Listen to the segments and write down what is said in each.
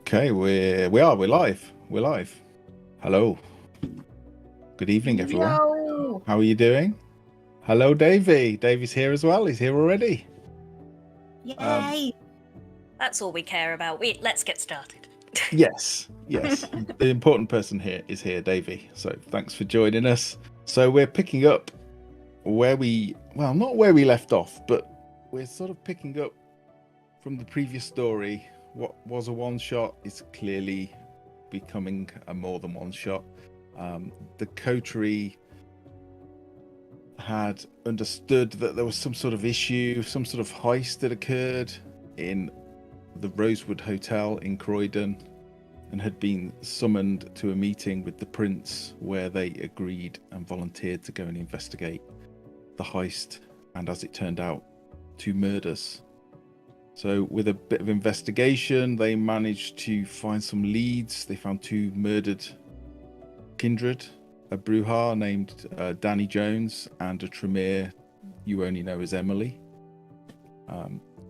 Okay, we're live. We're live. Hello. Good evening, everyone. Yo! How are you doing? Hello, Davey. Davey's here as well. He's here already. Yay! That's all we care about. Let's get started. Yes. The important person here is here, Davey. So thanks for joining us. So we're picking up not where we left off, but we're sort of picking up from the previous story. What was a one shot is clearly becoming a more than one shot. The coterie had understood that there was some sort of issue, some sort of heist that occurred in the Rosewood Hotel in Croydon, and had been summoned to a meeting with the prince where they agreed and volunteered to go and investigate the heist and, as it turned out, 2 murders. So with a bit of investigation, they managed to find some leads. They found 2 murdered kindred, a Bruja named Danny Jones and a Tremere you only know as Emily.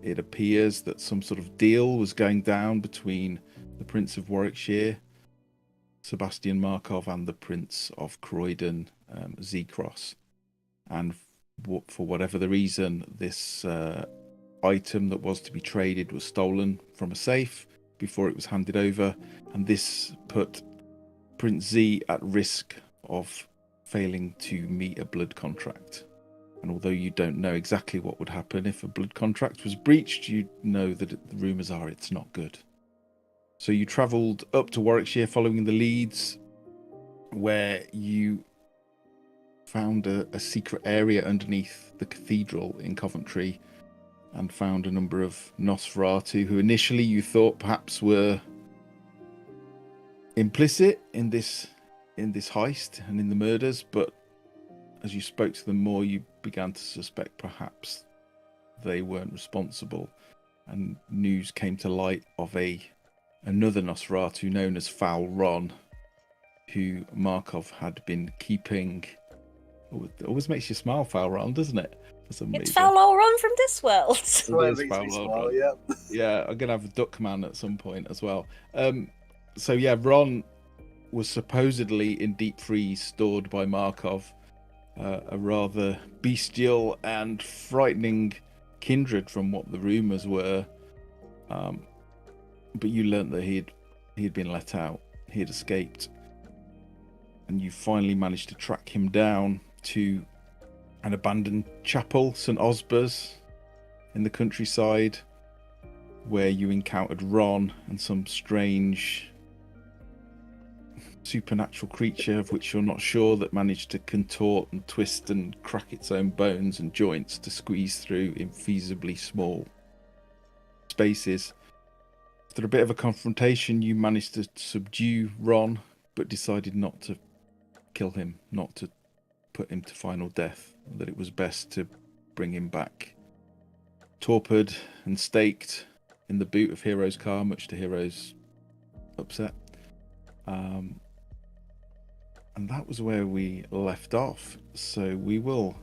It appears that some sort of deal was going down between the Prince of Warwickshire, Sebastian Markov, and the Prince of Croydon, Zee. And for whatever the reason, this item that was to be traded was stolen from a safe before it was handed over, and this put Prince Zee at risk of failing to meet a blood contract. And although you don't know exactly what would happen if a blood contract was breached, you know that the rumours are it's not good. So you travelled up to Warwickshire following the leads, where you found a secret area underneath the cathedral in Coventry and found a number of Nosferatu who initially you thought perhaps were implicit in this heist and in the murders, but as you spoke to them more, you began to suspect perhaps they weren't responsible, and news came to light of another Nosferatu known as Foul Ron, who Markov had been keeping. Oh, it always makes you smile, Foul Ron, doesn't it? For some It's reason. Foul Ron from this world. It is Makes me Foul smile, Ron. yeah. Yeah, I'm gonna have a Duckman at some point as well. So yeah, Ron was supposedly in deep freeze stored by Markov, a rather bestial and frightening kindred from what the rumours were. But you learnt that he had been let out. He had escaped, and you finally managed to track him down to an abandoned chapel, St. Osbur's, in the countryside, where you encountered Ron and some strange supernatural creature of which you're not sure, that managed to contort and twist and crack its own bones and joints to squeeze through infeasibly small spaces. After a bit of a confrontation, you managed to subdue Ron, but decided not to kill him, not to put him to final death, that it was best to bring him back torpid and staked in the boot of Hiro's car, much to Hiro's upset. And that was where we left off. So we will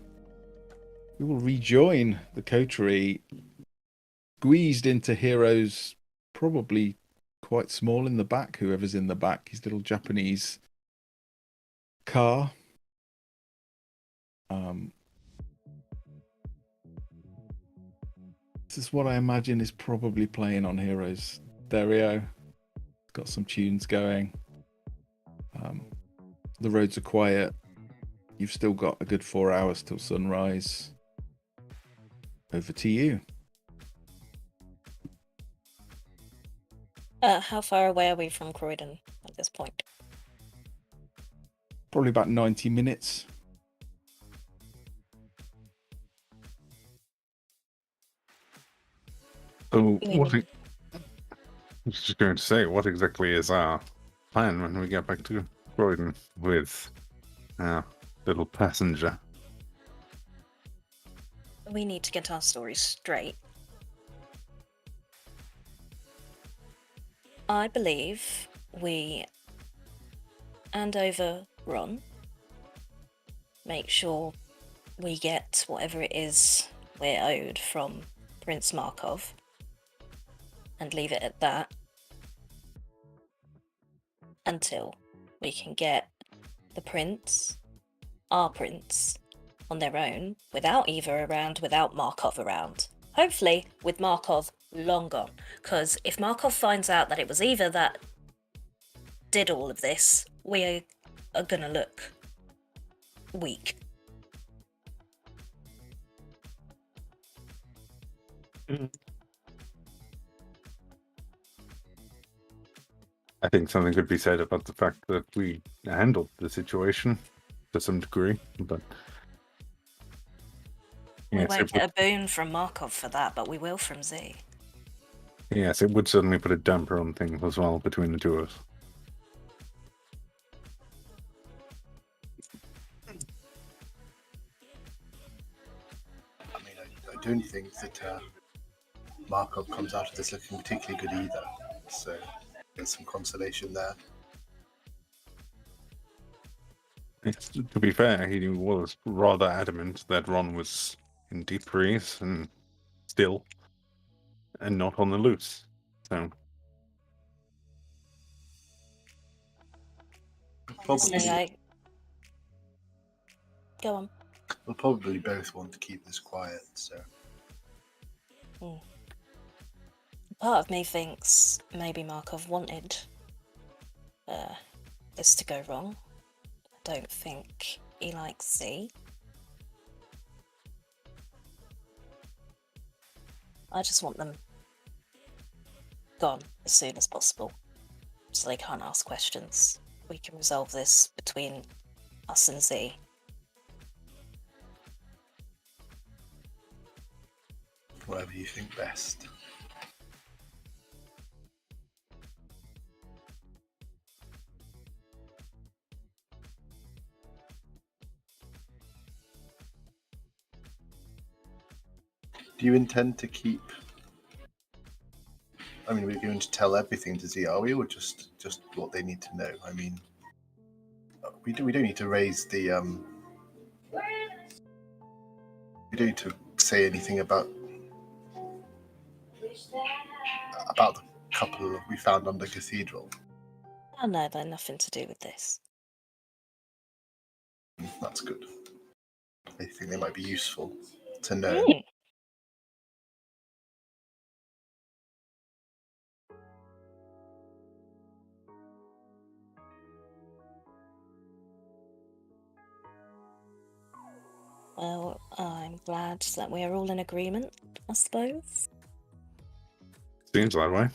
rejoin the coterie, squeezed into Hiro's probably quite small in the back, whoever's in the back, his little Japanese car. This is what I imagine is probably playing on Hiro's stereo. Got some tunes going. The roads are quiet. You've still got a good 4 hours till sunrise. Over to you. How far away are we from Croydon at this point? Probably about 90 minutes. So I was just going to say, what exactly is our plan when we get back to Croydon with our little passenger? We need to get our stories straight. I believe we hand over Ron, make sure we get whatever it is we're owed from Prince Markov, and leave it at that. until we can get the prince, our prince, on their own, without Eva around, without Markov around. Hopefully, with Markov long gone. Because if Markov finds out that it was Eva that did all of this, we are gonna look weak. I think something could be said about the fact that we handled the situation to some degree, but We yes, won't get a boon from Markov for that, but we will from Zee. yes, it would certainly put a damper on things as well between the two of us. I mean, I don't think that Markov comes out of this looking particularly good either. So there's some consolation there. Yes, to be fair, he was rather adamant that Ron was in deep freeze and still, and not on the loose. So Probably, Go on. we'll probably both want to keep this quiet. So Part of me thinks maybe Markov wanted this to go wrong. I don't think he likes Zee. I just want them gone as soon as possible, so they can't ask questions. We can resolve this between us and Zee. whatever you think best. Do you intend to keep? I mean, we're going to tell everything to Zee, are we, or just what they need to know? I mean, we don't need to raise the we don't need to say anything about the couple we found under Cathedral. Oh no, they're nothing to do with this. That's good. I think they might be useful to know. Well, I'm glad that we're all in agreement, I suppose. seems that way.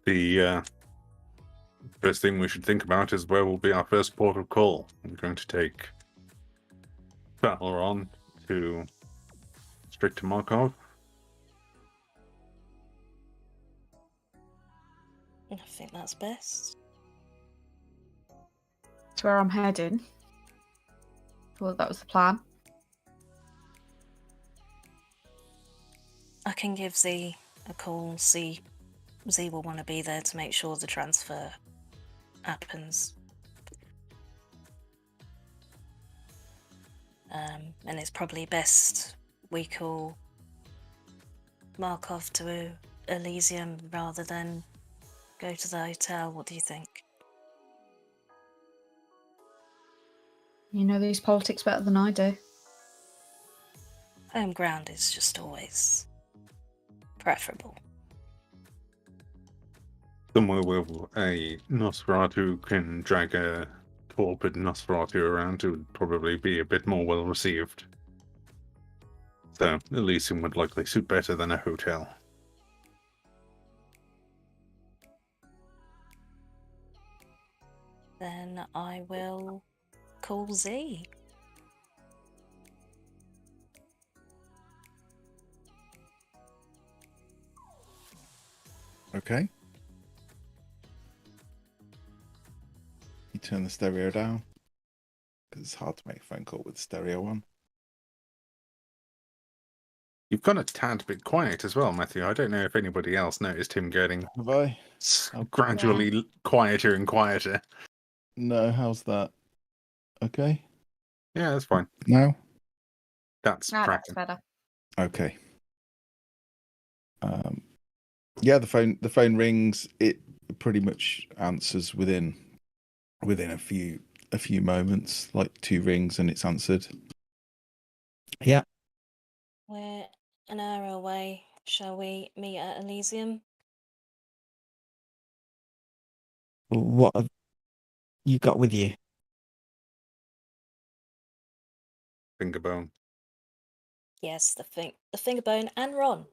The first thing we should think about is where will be our first port of call. We're going to take Valor on to straight to Markov. I think that's best. That's where I'm heading. Well, that was the plan. I can give Zee a call, see Zee will want to be there to make sure the transfer happens. And it's probably best we call Markov to Elysium rather than go to the hotel. What do you think? You know these politics better than I do. Home ground is just always preferable. Somewhere where a Nosferatu can drag a torpid Nosferatu around, it would probably be a bit more well received. So Elysium would likely suit better than a hotel. Then I will call Zee. Okay. You turn the stereo down because it's hard to make a phone call with stereo on. You've gone a tad bit quiet as well, Matthew. I don't know if anybody else noticed him getting Have I? gradually quieter and quieter. No, how's that? Okay. Yeah, that's fine. Now? That's That's cracking. better. Okay. Yeah, the phone rings. It pretty much answers within a few moments, like 2 rings, and it's answered. Yeah. We're an hour away. Shall we meet at Elysium? What have you got with you? Finger bone. Yes, the finger bone and Ron.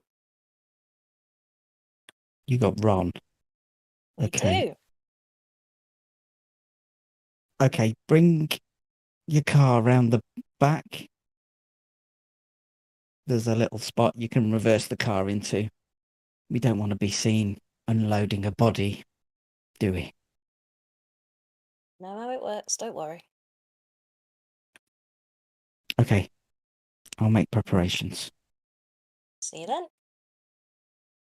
You got Ron. We Okay. do. Okay, bring your car around the back. There's a little spot you can reverse the car into. We don't want to be seen unloading a body, do we? Know how it works, don't worry. Okay, I'll make preparations. See you then.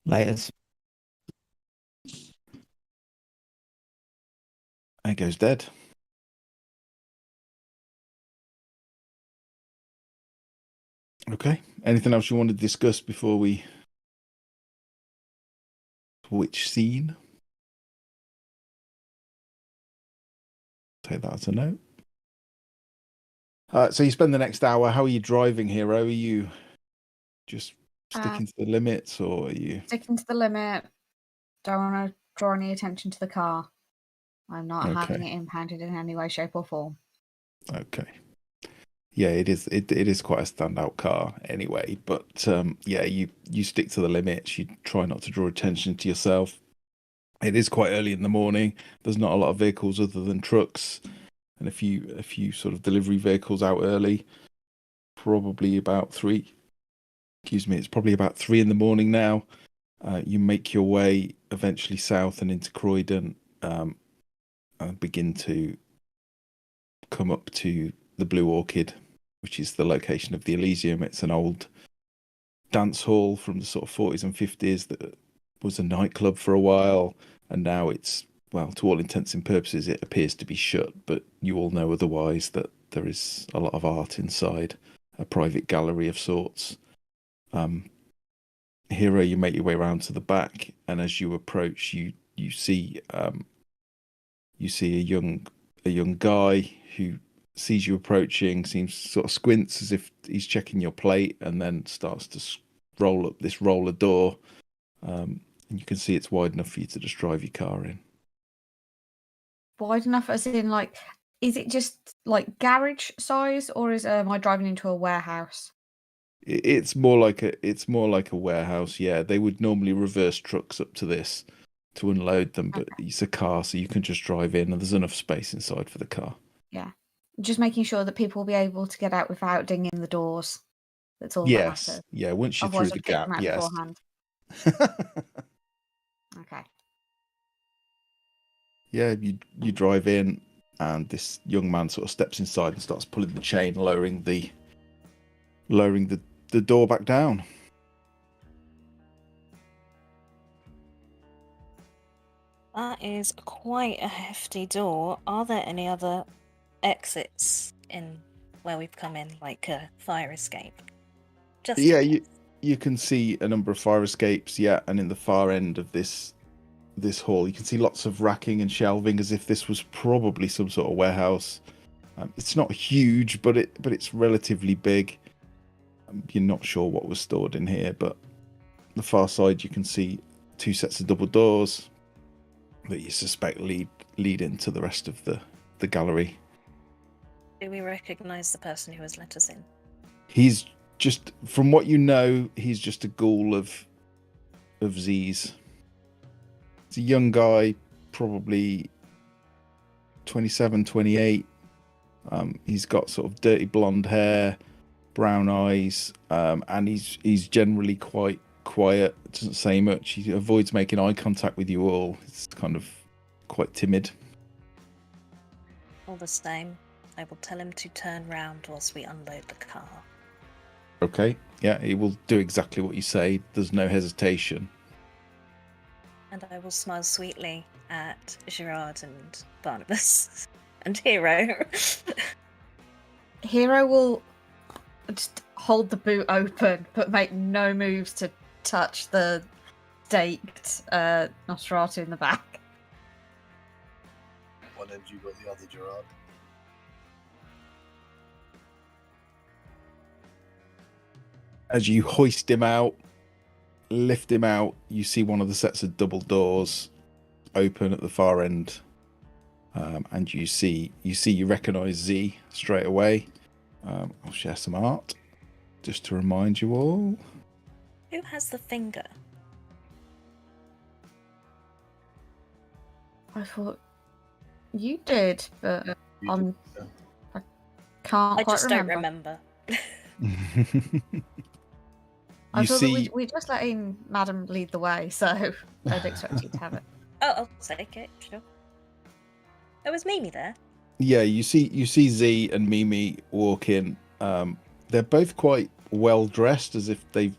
Laters. And it goes dead. Okay. Anything else you want to discuss before we switch scene? Take that as a note. So you spend the next hour. How are you driving, Hiro? Are you just sticking to the limits, or are you Sticking to the limit. Don't want to draw any attention to the car. I'm not having it impounded in any way, shape, or form. okay? Yeah, it is. It is quite a standout car, anyway. But yeah, you stick to the limits. You try not to draw attention to yourself. It is quite early in the morning. There's not a lot of vehicles other than trucks, and a few sort of delivery vehicles out early. Probably about 3. Excuse me. It's probably about 3 in the morning now. You make your way eventually south and into Croydon, and begin to come up to the Blue Orchid, which is the location of the Elysium. It's an old dance hall from the sort of 40s and 50s that was a nightclub for a while, and now it's, well, to all intents and purposes, it appears to be shut, but you all know otherwise, that there is a lot of art inside, a private gallery of sorts. Hiro, you make your way around to the back, and as you approach, you see a young guy who sees you approaching, seems sort of squints as if he's checking your plate, and then starts to roll up this roller door, and you can see it's wide enough for you to just drive your car in. Wide enough as in, like, is it just like garage size, or am I driving into a warehouse? It's more like a warehouse. Yeah, they would normally reverse trucks up to this to unload them, but it's a car, so you can just drive in, and there's enough space inside for the car. Yeah. Just making sure that people will be able to get out without dinging the doors. That's all that Yes, matters. yeah. Once you're Otherwise, through the I'd kick gap, them out yes. beforehand. Okay. Yeah, you drive in, and this young man sort of steps inside and starts pulling the chain, lowering the door back down. That is quite a hefty door. Are there any other exits in where we've come in, like a fire escape? Just Yeah, you can see a number of fire escapes. Yeah, and in the far end of this hall, you can see lots of racking and shelving, as if this was probably some sort of warehouse. It's not huge, but it's relatively big. You're not sure what was stored in here, but the far side you can see 2 sets of double doors that you suspect lead into the rest of the gallery. Do we recognise the person who has let us in? He's just, from what you know, he's just a ghoul of Zee's. He's a young guy, probably 27, 28. He's got sort of dirty blonde hair, brown eyes, and he's generally quite quiet. Doesn't say much. He avoids making eye contact with you all. It's kind of quite timid. All the same, I will tell him to turn round whilst we unload the car. Okay, yeah, he will do exactly what you say. There's no hesitation. And I will smile sweetly at Gerard and Barnabas and Hiro. Hiro will just hold the boot open, but make no moves to touch the staked Nosferatu in the back. one end, you got the other, Gerard. As you hoist him out, lift him out, you see one of the sets of double doors open at the far end, and you recognise Zee straight away. I'll share some art just to remind you all. Who has the finger? I thought you did, but You I can't I quite just remember. don't remember. I You thought see, that we're just letting Madam lead the way, so I'd expect you to have it. Oh, I'll take it, sure. There was Mimi there. yeah, you see Zee and Mimi walk in. They're both quite well dressed, as if they've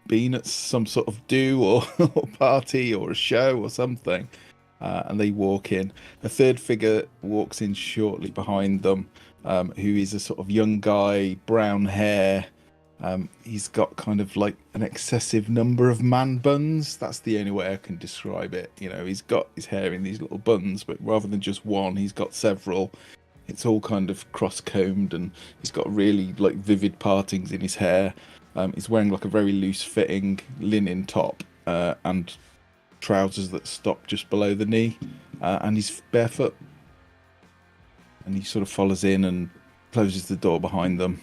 been at some sort of do or party or a show or something. And they walk in. A third figure walks in shortly behind them, who is a sort of young guy, brown hair. He's got kind of like an excessive number of man buns. That's the only way I can describe it. You know, he's got his hair in these little buns, but rather than just one, he's got several. It's all kind of cross-combed, and he's got really like vivid partings in his hair. He's wearing like a very loose-fitting linen top and trousers that stop just below the knee, and he's barefoot. And he sort of follows in and closes the door behind them.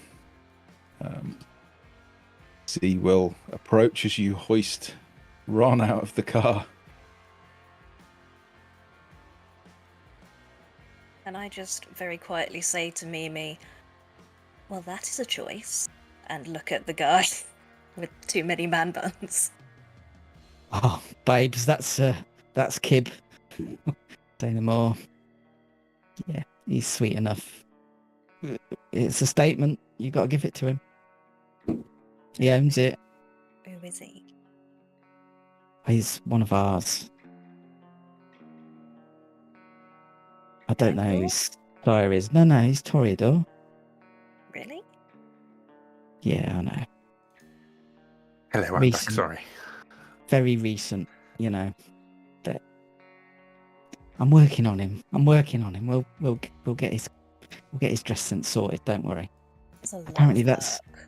Zee will approach as you hoist Ron out of the car. And I just very quietly say to Mimi, well, that is a choice. And look at the guy with too many man buns. Oh, babes, that's Kib. Say no more. Yeah, he's sweet enough. It's a statement. You got to give it to him. He owns it. Who is he? He's one of ours. I don't know who his sire is. No, he's Toreador. Really? Yeah, I know. Hello, I'm Recent. back. Sorry. Very recent, you know. That I'm working on him. We'll get his dress sense sorted. Don't worry. It's a lot Apparently of that's- work.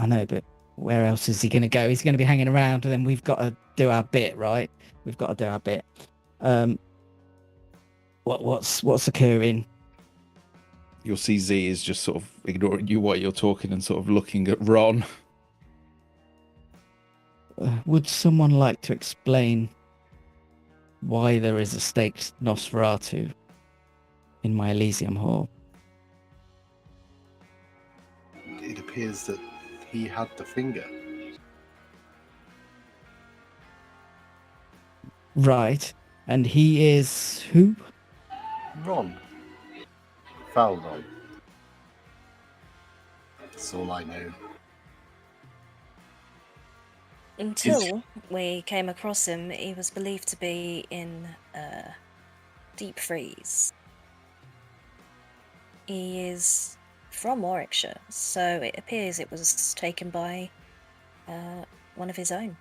I know, but where else is he going to go? He's going to be hanging around, and then we've got to do our bit, right? We've got to do our bit. What's occurring? You'll see Zee is just sort of ignoring you while you're talking and sort of looking at Ron. Would someone like to explain why there is a staked Nosferatu in my Elysium Hall? It appears that he had the finger. Right, and he is who? Ron. Foul Ron. That's all I know. Until we came across him, he was believed to be in deep freeze. He is from Warwickshire, so it appears it was taken by one of his own.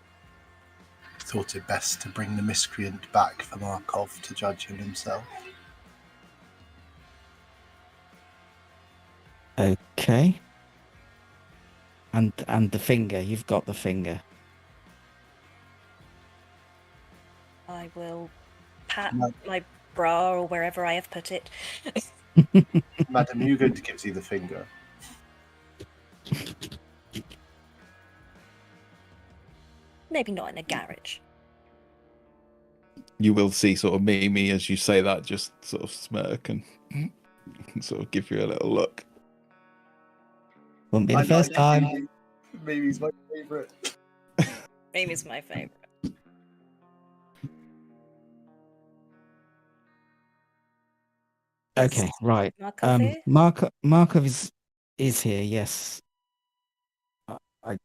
Thought it best to bring the miscreant back for Markov to judge him himself. Okay. And the finger, you've got the finger. I will pat No. my bra or wherever I have put it. Madam, you going to give thee the finger? Maybe not in a garage. You will see sort of Mimi as you say that just sort of smirk and sort of give you a little look. Wouldn't be the first time. Mimi. Mimi's my favourite. Amy's my favourite. Okay, right. Markov here? Markov is here. Yes. I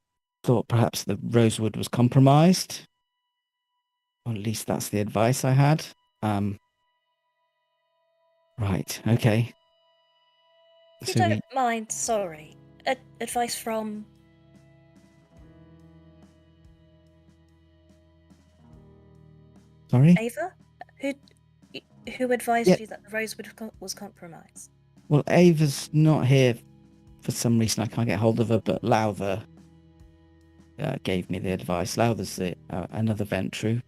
thought perhaps the rosewood was compromised. Or at least that's the advice I had. Right. Okay. If you So don't mind, sorry. Advice from... sorry. Ava? Who Who advised Yeah. you that the Rosewood was compromised? Well, Ava's not here for some reason. I can't get hold of her, but Lowther gave me the advice. Lowther's another Ventru.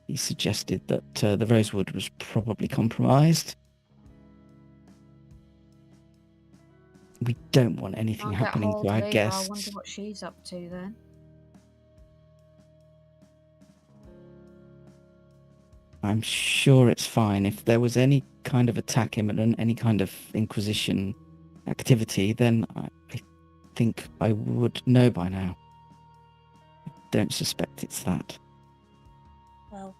He suggested that the Rosewood was probably compromised. We don't want anything Can't get happening hold to of our Eva. I wonder guests. what she's up to then. I'm sure it's fine. If there was any kind of attack imminent, any kind of Inquisition activity, then I think I would know by now. I don't suspect it's that. Well,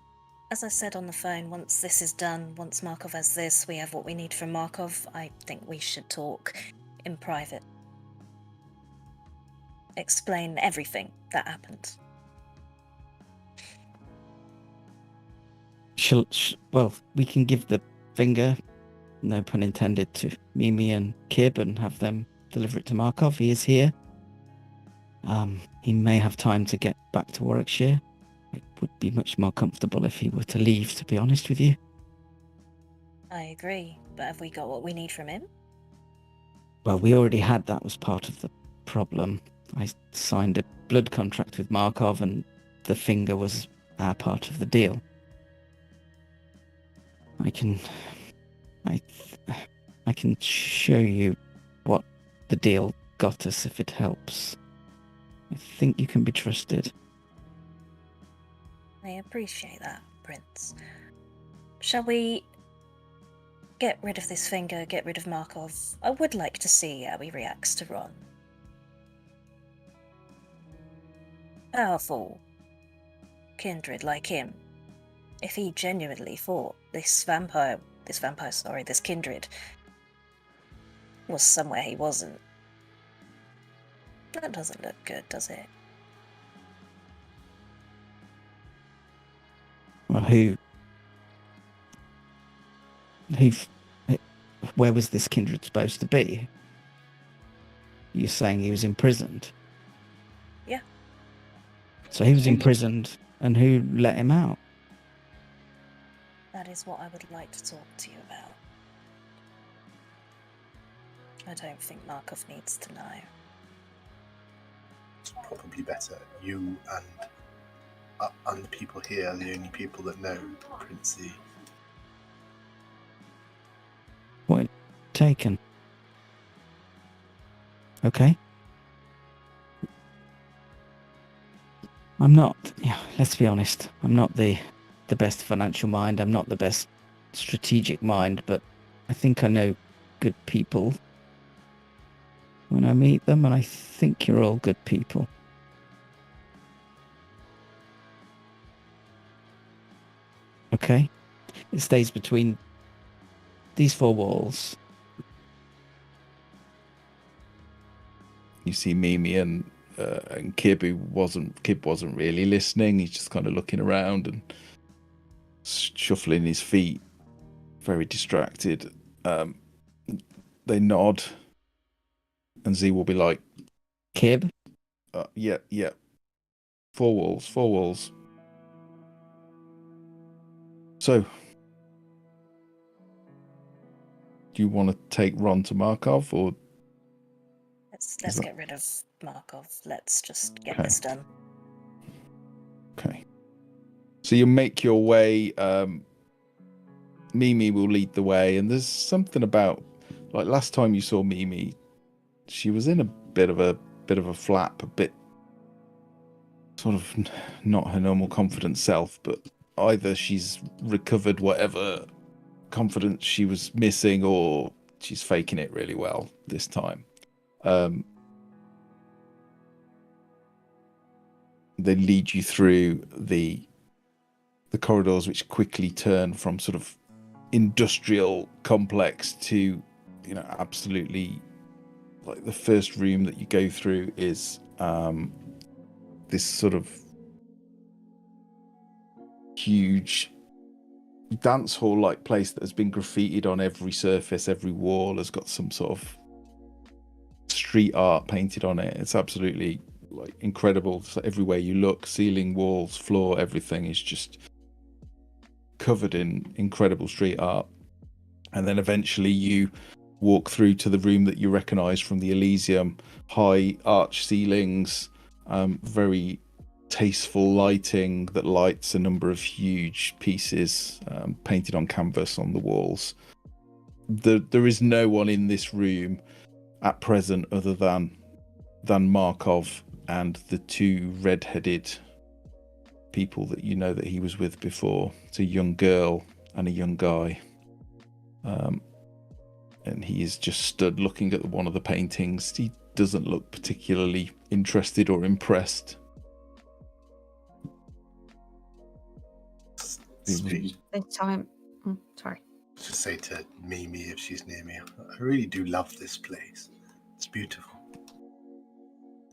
as I said on the phone, once this is done, once Markov has this, we have what we need from Markov, I think we should talk in private. Explain everything that happened. Well, we can give the finger, no pun intended, to Mimi and Kib and have them deliver it to Markov. He is here. He may have time to get back to Warwickshire. It would be much more comfortable if he were to leave, to be honest with you. I agree, but have we got what we need from him? Well, we already had that was part of the problem. I signed a blood contract with Markov and the finger was our part of the deal. I can show you what the deal got us if it helps. I think you can be trusted. I appreciate that, Prince. Shall we get rid of this finger, get rid of Markov? I would like to see how he reacts to Ron. Powerful kindred like him. If he genuinely thought this kindred was somewhere he wasn't, that doesn't look good, does it? Well, where was this kindred supposed to be? You're saying he was imprisoned? Yeah. So he was imprisoned, and who let him out? That is what I would like to talk to you about. I don't think Markov needs to know. It's probably better. You and the people here are the only people that know Prince Zee. Point taken. Okay. I'm not, let's be honest, I'm not the best financial mind, I'm not the best strategic mind, but I think I know good people when I meet them, and I think you're all good people. Okay? It stays between these four walls. You see Mimi and Kib wasn't really listening. He's just kind of looking around and shuffling his feet, very distracted. They nod, and Zee will be like, Kib? Yeah. Four walls. So, do you want to take Ron to Markov, or Let's get rid of Markov. Let's just get Okay. this done. Okay. So you make your way. Mimi will lead the way, and there's something about, like, last time you saw Mimi, she was in a bit of a flap, a bit sort of not her normal confident self, but either she's recovered whatever confidence she was missing, or she's faking it really well this time. They lead you through the corridors, which quickly turn from sort of industrial complex to, absolutely, like, the first room that you go through is this sort of huge dance hall like place that has been graffitied on every surface. Every wall has got some sort of street art painted on it. It's absolutely, like, incredible. So everywhere you look, ceiling, walls, floor, everything is just covered in incredible street art. And then eventually you walk through to the room that you recognise from the Elysium. High arch ceilings, very tasteful lighting that lights a number of huge pieces painted on canvas on the walls. There is no one in this room at present other than Markov and the two red-headed people that you know that he was with before. It's a young girl and a young guy. And he is just stood looking at one of the paintings. He doesn't look particularly interested or impressed. Speak. This time, sorry. Just say to Mimi if she's near me, I really do love this place. It's beautiful.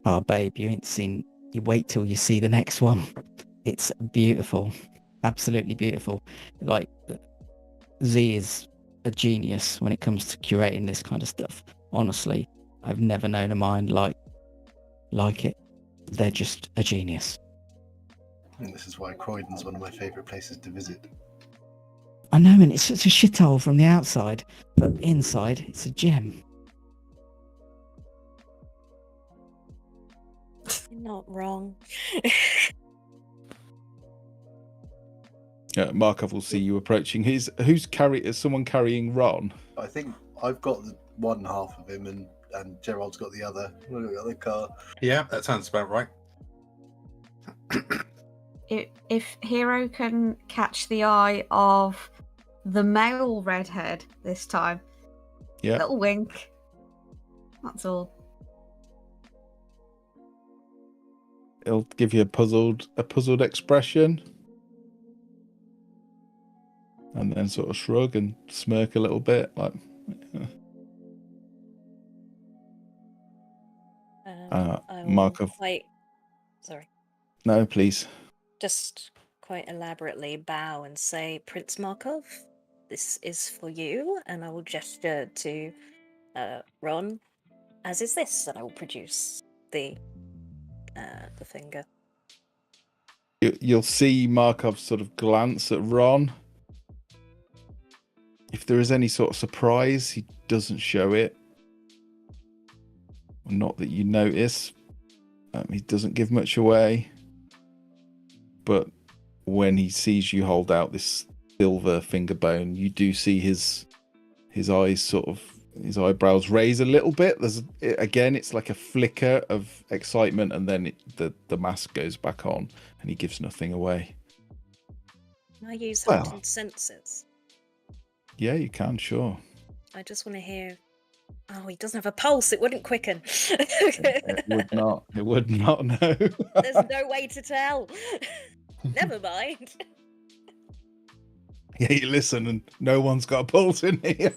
Oh, babe, you ain't seen... You wait till you see the next one. It's beautiful. Absolutely beautiful. Like, Z is a genius when it comes to curating this kind of stuff. Honestly, I've never known a mind like it. They're just a genius. And this is why Croydon's one of my favourite places to visit. I know, and it's such a shithole from the outside, but inside, it's a gem. You're not wrong. Markov will see you approaching. Is someone carrying Ron? I think I've got the one half of him and Gerald's got the other car. Yeah, that sounds about right. If Hiro can catch the eye of the male redhead this time, Yeah. little wink. That's all. He'll give you a puzzled expression. And then sort of shrug and smirk a little bit, like. I will Markov. Sorry. No, please. Just quite elaborately bow and say, Prince Markov, this is for you, and I will gesture to Ron, as is this, and I will produce the finger. You'll see Markov sort of glance at Ron. If there is any sort of surprise, he doesn't show it. Not that you notice. He doesn't give much away. But when he sees you hold out this silver finger bone, you do see his eyes his eyebrows raise a little bit. It's like a flicker of excitement, and then the mask goes back on, and he gives nothing away. Can I use Well. heightened senses? Yeah, you can, sure. I just want to hear. Oh, he doesn't have a pulse. It wouldn't quicken. It would not. It would not. No. There's no way to tell. Never mind. Yeah, you listen, and no one's got a pulse in here.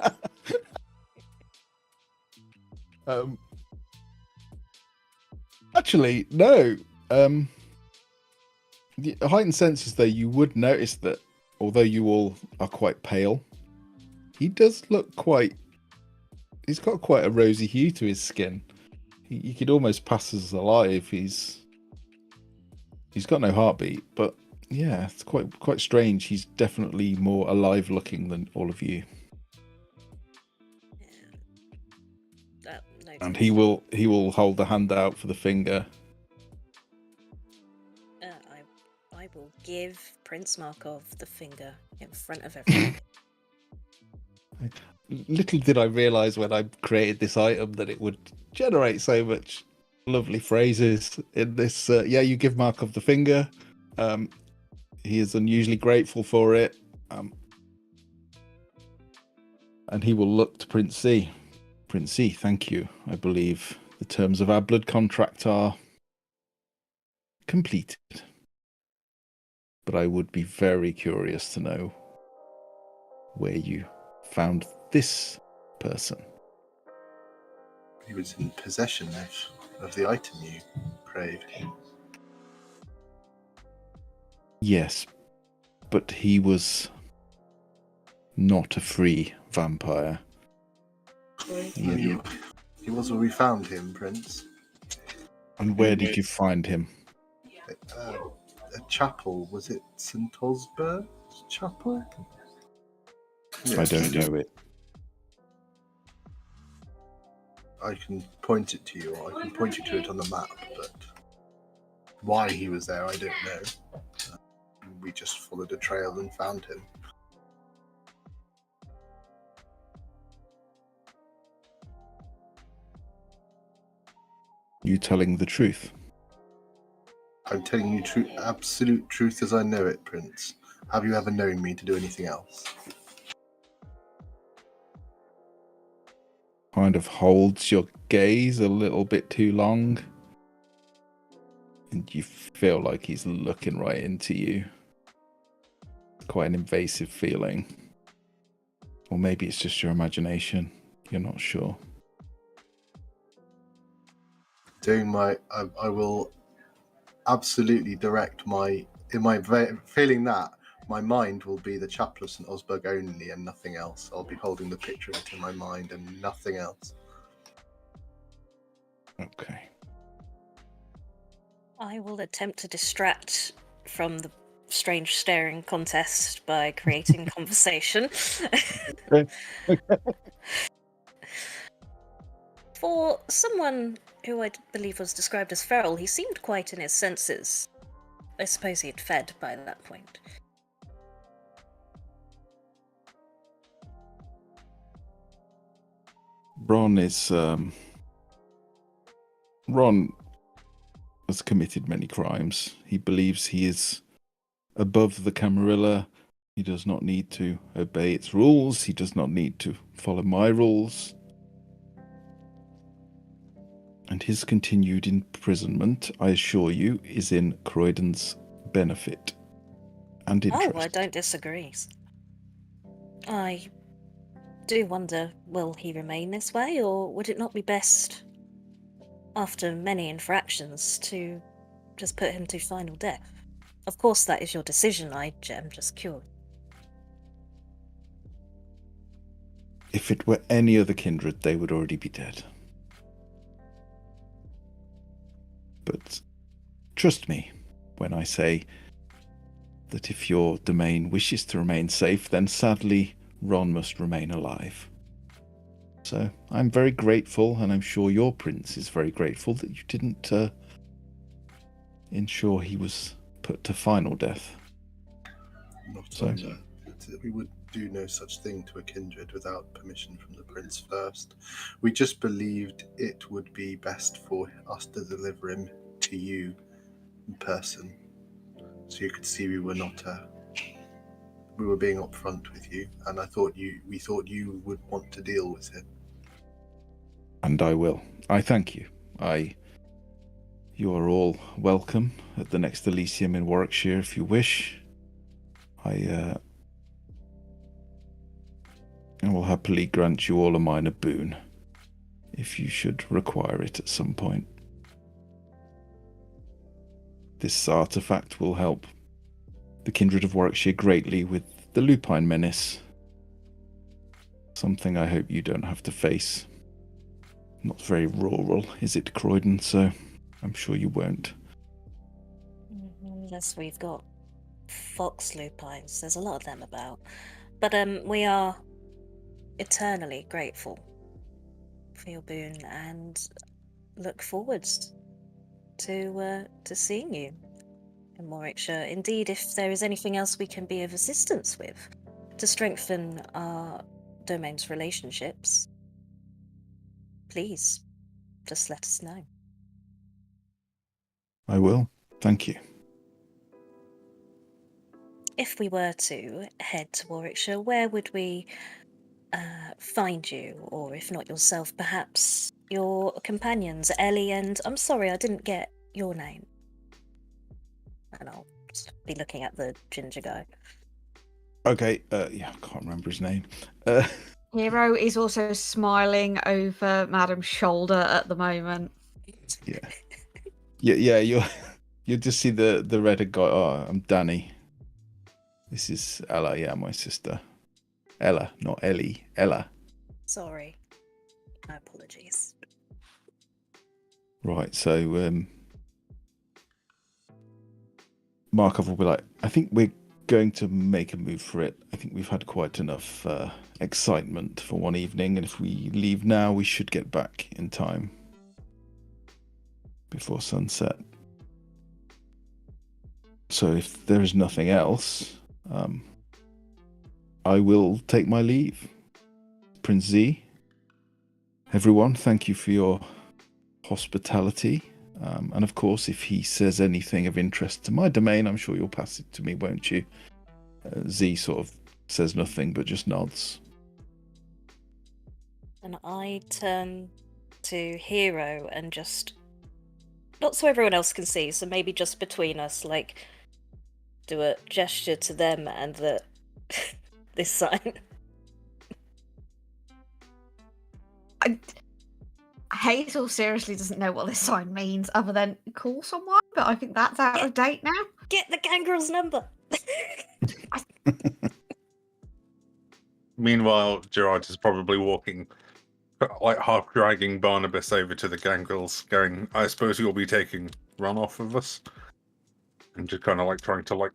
Actually, no. The heightened senses, though, you would notice that although you all are quite pale, he does look he's got quite a rosy hue to his skin. He could almost pass as alive. He's got no heartbeat, but yeah, it's quite strange. He's definitely more alive looking than all of you. And he will hold the hand out for the finger. I will give Prince Markov the finger in front of everyone. Little did I realise when I created this item that it would generate so much lovely phrases in this. You give Markov the finger. He is unusually grateful for it. And he will look to Prince Zee. Prince Zee, thank you. I believe the terms of our blood contract are completed. But I would be very curious to know where you found this person. He was in possession of the item you craved. Yes, but he was not a free vampire. He was where we found him, Prince. And where did you find him? A chapel, was it St. Osbert? chapel? I don't know it. I can point it to you, or I can point you to it on the map, but why he was there, I don't know. We just followed a trail and found him. You telling the truth? I'm telling you absolute truth as I know it, Prince. Have you ever known me to do anything else? Kind of holds your gaze a little bit too long. And you feel like he's looking right into you. Quite an invasive feeling. Or maybe it's just your imagination. You're not sure. I will absolutely direct feeling that my mind will be the Chapel of St. Osberg only and nothing else. I'll be holding the picture of it in my mind and nothing else. Okay. I will attempt to distract from the strange staring contest by creating conversation. For someone who I believe was described as feral, he seemed quite in his senses. I suppose he had fed by that point. Ron has committed many crimes. He believes he is above the Camarilla. He does not need to obey its rules. He does not need to follow my rules. And his continued imprisonment, I assure you, is in Croydon's benefit and interest. Oh, I don't disagree. I do wonder, will he remain this way, or would it not be best, after many infractions, to just put him to final death? Of course, that is your decision. I am just curious. If it were any other kindred, they would already be dead. But trust me when I say that if your domain wishes to remain safe, then sadly Ron must remain alive. So I'm very grateful, and I'm sure your prince is very grateful that you didn't ensure he was put to final death. We would do no such thing to a kindred without permission from the prince first. We just believed it would be best for us to deliver him to you in person, so you could see we were being upfront with you, and we thought you would want to deal with him. And I will. I thank you. You are all welcome at the next Elysium in Warwickshire if you wish. I will happily grant you all a minor boon if you should require it at some point. This artifact will help the kindred of Warwickshire greatly with the lupine menace. Something I hope you don't have to face. Not very rural, is it, Croydon? So I'm sure you won't. Unless we've got fox lupines. There's a lot of them about. But we are eternally grateful for your boon and look forward to seeing you in Warwickshire. Indeed, if there is anything else we can be of assistance with to strengthen our domain's relationships, please just let us know. I will. Thank you. If we were to head to Warwickshire, where would we find you? Or if not yourself, perhaps your companions, Ellie and... I'm sorry, I didn't get your name. And I'll just be looking at the ginger guy. Okay, yeah, I can't remember his name. Hiro is also smiling over Madam's shoulder at the moment. Yeah, you'll just see the red guy. Oh, I'm Danny. This is Ella, yeah, my sister. Ella, not Ellie. Ella. Sorry. My apologies. Right, so Markov will be like, I think we're going to make a move for it. I think we've had quite enough excitement for one evening, and if we leave now, we should get back in time before sunset. So if there is nothing else, I will take my leave. Prince Zee, everyone, thank you for your hospitality. And of course, if he says anything of interest to my domain, I'm sure you'll pass it to me, won't you? Zee sort of says nothing, but just nods. And I turn to Hiro and just, not so everyone else can see, so maybe just between us, like, do a gesture to them and the this sign. Hazel seriously doesn't know what this sign means other than call someone, but I think that's out of date now. Get the gangrel's number! Meanwhile, Gerard is probably walking, like half dragging Barnabas over to the gangrels, going, I suppose you'll be taking run off of us? And just kind of like trying to like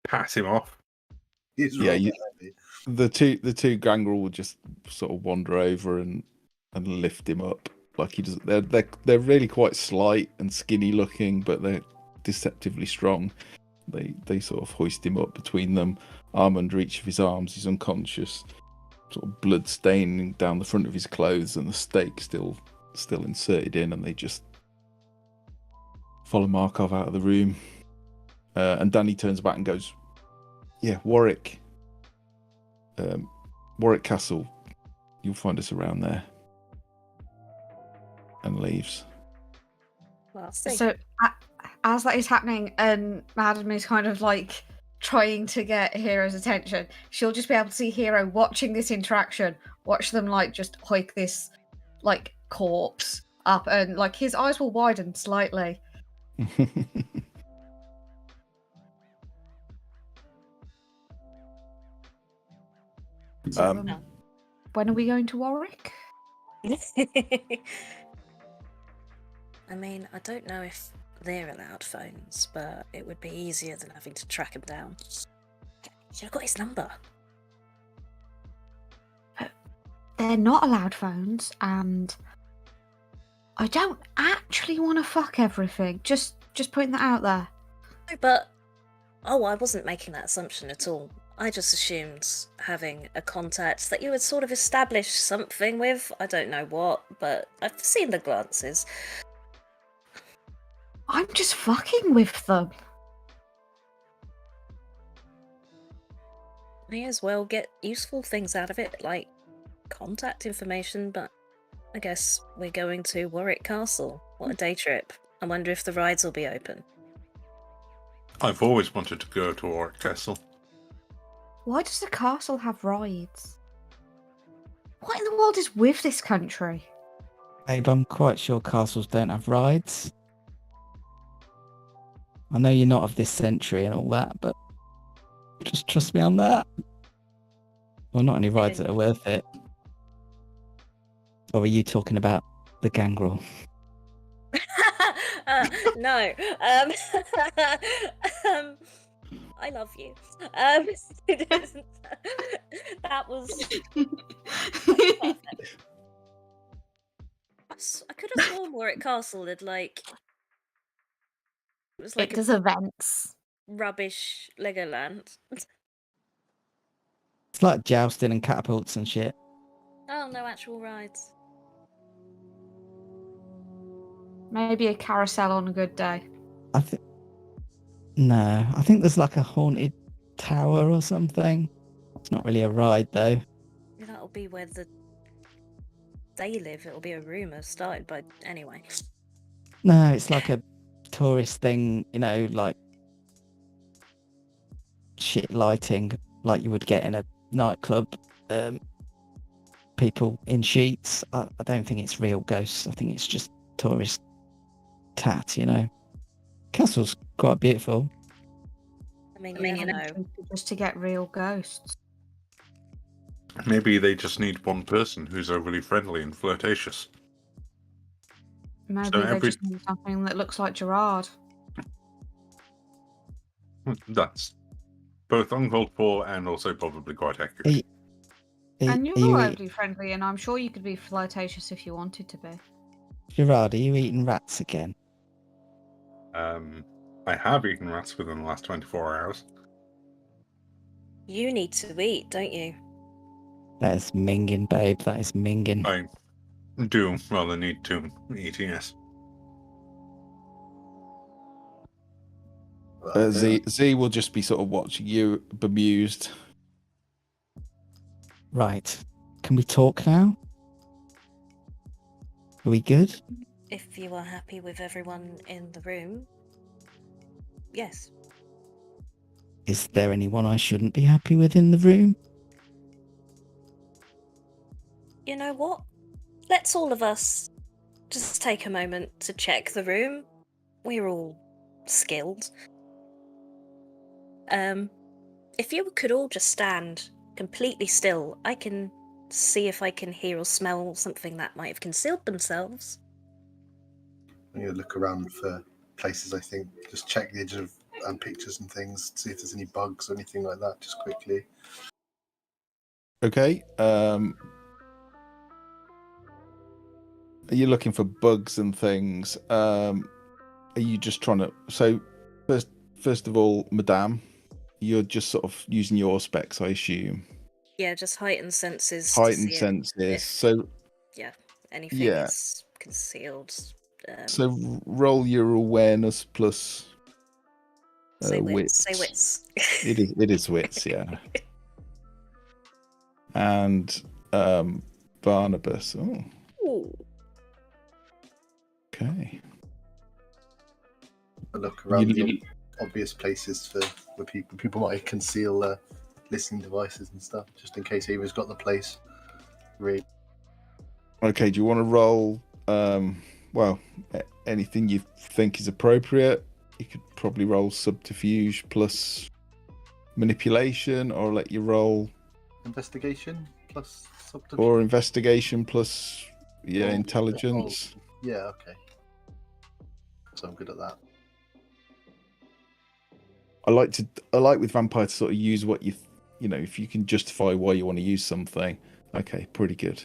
pat him off. He's Yeah, really you- The two gangrel will just sort of wander over and lift him up. Like he does. They're really quite slight and skinny looking, but they're deceptively strong. They sort of hoist him up between them, arm under each of his arms. He's unconscious, sort of blood staining down the front of his clothes, and the stake still inserted in. And they just follow Markov out of the room. And Danny turns back and goes, "Yeah, Warwick. Warwick Castle. You'll find us around there." And leaves. Well, see. So as that is happening, and Madam is kind of like trying to get Hero's attention, she'll just be able to see Hiro watching this interaction, watch them like just hike this like corpse up, and like his eyes will widen slightly. So, when are we going to Warwick? I mean, I don't know if they're allowed phones, but it would be easier than having to track him down. Should have got his number. They're not allowed phones, and I don't actually want to fuck everything. Just putting that out there. No, but I wasn't making that assumption at all. I just assumed having a contact that you had sort of established something with. I don't know what, but I've seen the glances. I'm just fucking with them. May as well get useful things out of it, like contact information, but I guess we're going to Warwick Castle. What a day trip. I wonder if the rides will be open. I've always wanted to go to Warwick Castle. Why does the castle have rides? What in the world is with this country? Babe, I'm quite sure castles don't have rides. I know you're not of this century and all that, but just trust me on that. Well, not any rides that are worth it. Or are you talking about the gangrel? No. I love you. That was perfect. I could have sworn Warwick Castle had like it was like It does events. rubbish Legoland. It's like jousting and catapults and shit. Oh, no actual rides. Maybe a carousel on a good day. No, I think there's like a haunted tower or something. It's not really a ride though. That'll be where they live. It'll be a rumour started by anyway. No, it's like a tourist thing, you know, like shit lighting like you would get in a nightclub. People in sheets. I don't think it's real ghosts. I think it's just tourist tat, you know. Castle's quite beautiful. I mean, you know. Just to get real ghosts. Maybe they just need one person who's overly friendly and flirtatious. Maybe So they just need something that looks like Gerard. That's both uncalled for and also probably quite accurate. And you're are you overly friendly, and I'm sure you could be flirtatious if you wanted to be. Gerard, are you eating rats again? I have eaten rats within the last 24 hours. You need to eat, don't you? That is minging, babe. That is minging. I do rather need to eat, yes. Z will just be sort of watching you, bemused. Right. Can we talk now? Are we good? If you are happy with everyone in the room, yes. Is there anyone I shouldn't be happy with in the room? You know what? Let's all of us just take a moment to check the room. We're all skilled. If you could all just stand completely still, I can see if I can hear or smell something that might have concealed themselves. I'm going to look around for places, I think. Just check the edges of pictures and things, see if there's any bugs or anything like that, just quickly. Okay. Are you looking for bugs and things? Are you just trying to... So, first of all, Madame, you're just sort of using your specs, I assume. Yeah, just heightened senses. to Heightened see senses. if- So, anything yeah. is concealed. So roll your awareness plus Say wits. wits. Say wits. It is wits, yeah. And Barnabas. Oh, Ooh. okay. I look around the obvious places for people might conceal listening devices and stuff, just in case Ava's got the place read. Okay, do you want to roll anything you think is appropriate? You could probably roll subterfuge plus manipulation, or let you roll Investigation plus subterfuge. or investigation plus intelligence. Yeah, okay. So I'm good at that. I like with vampire to sort of use what you know, if you can justify why you want to use something. Okay, pretty good.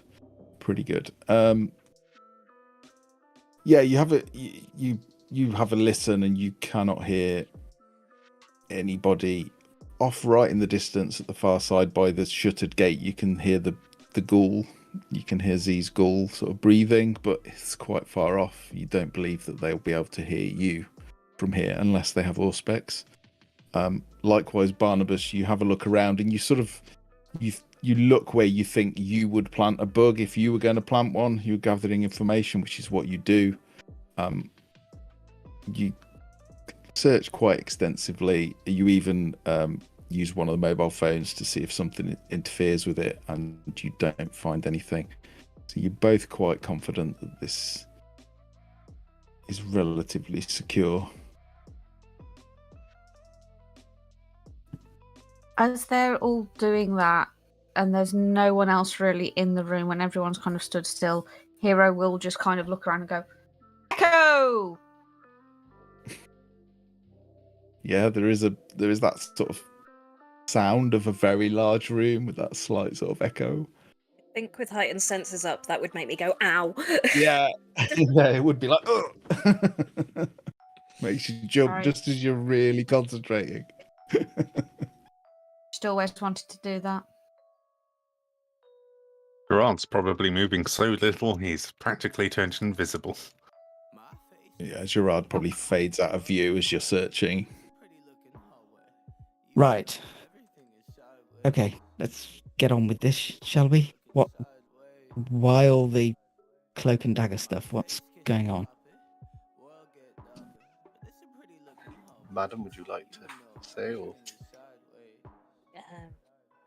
Yeah, you have you have a listen, and you cannot hear anybody. Off right in the distance at the far side by the shuttered gate, you can hear the ghoul. You can hear Z's ghoul sort of breathing, but it's quite far off. You don't believe that they'll be able to hear you from here unless they have auspex. Likewise, Barnabas, you have a look around, and you sort of you look where you think you would plant a bug if you were going to plant one. You're gathering information, which is what you do. You search quite extensively. You even use one of the mobile phones to see if something interferes with it, and you don't find anything. So you're both quite confident that this is relatively secure. As they're all doing that, and there's no one else really in the room, when everyone's kind of stood still, Hiro will just kind of look around and go, "Echo!" Yeah, there is that sort of sound of a very large room with that slight sort of echo. I think with heightened senses up, that would make me go, ow. Yeah, yeah, it would be like, ugh. Makes you jump Right. just as you're really concentrating. Just always wanted to do that. Grant's probably moving so little, he's practically turned invisible. Yeah, Gerard probably fades out of view as you're searching. Right. Okay, let's get on with this, shall we? Why all the cloak and dagger stuff? What's going on? Madam, would you like to say, or?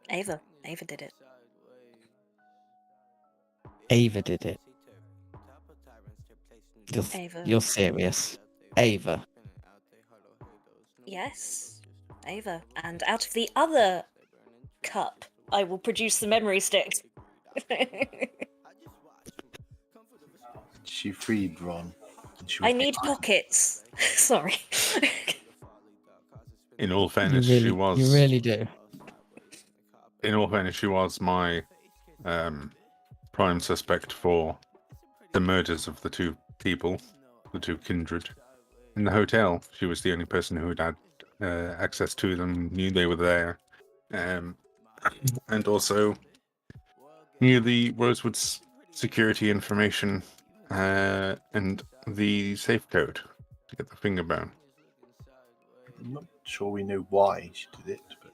Ava did it. Ava did it. Ava. You're serious. Ava. Yes, Ava. And out of the other cup, I will produce the memory sticks. She freed Ron. I need pockets. Sorry. In all You fairness, she really, was. you really do. In all fairness, she was my prime suspect for the murders of the two people, the two kindred. In the hotel, she was the only person who had access to them, knew they were there, and also knew the Rosewood's security information and the safe code to get the finger bone. I'm not sure we know why she did it, but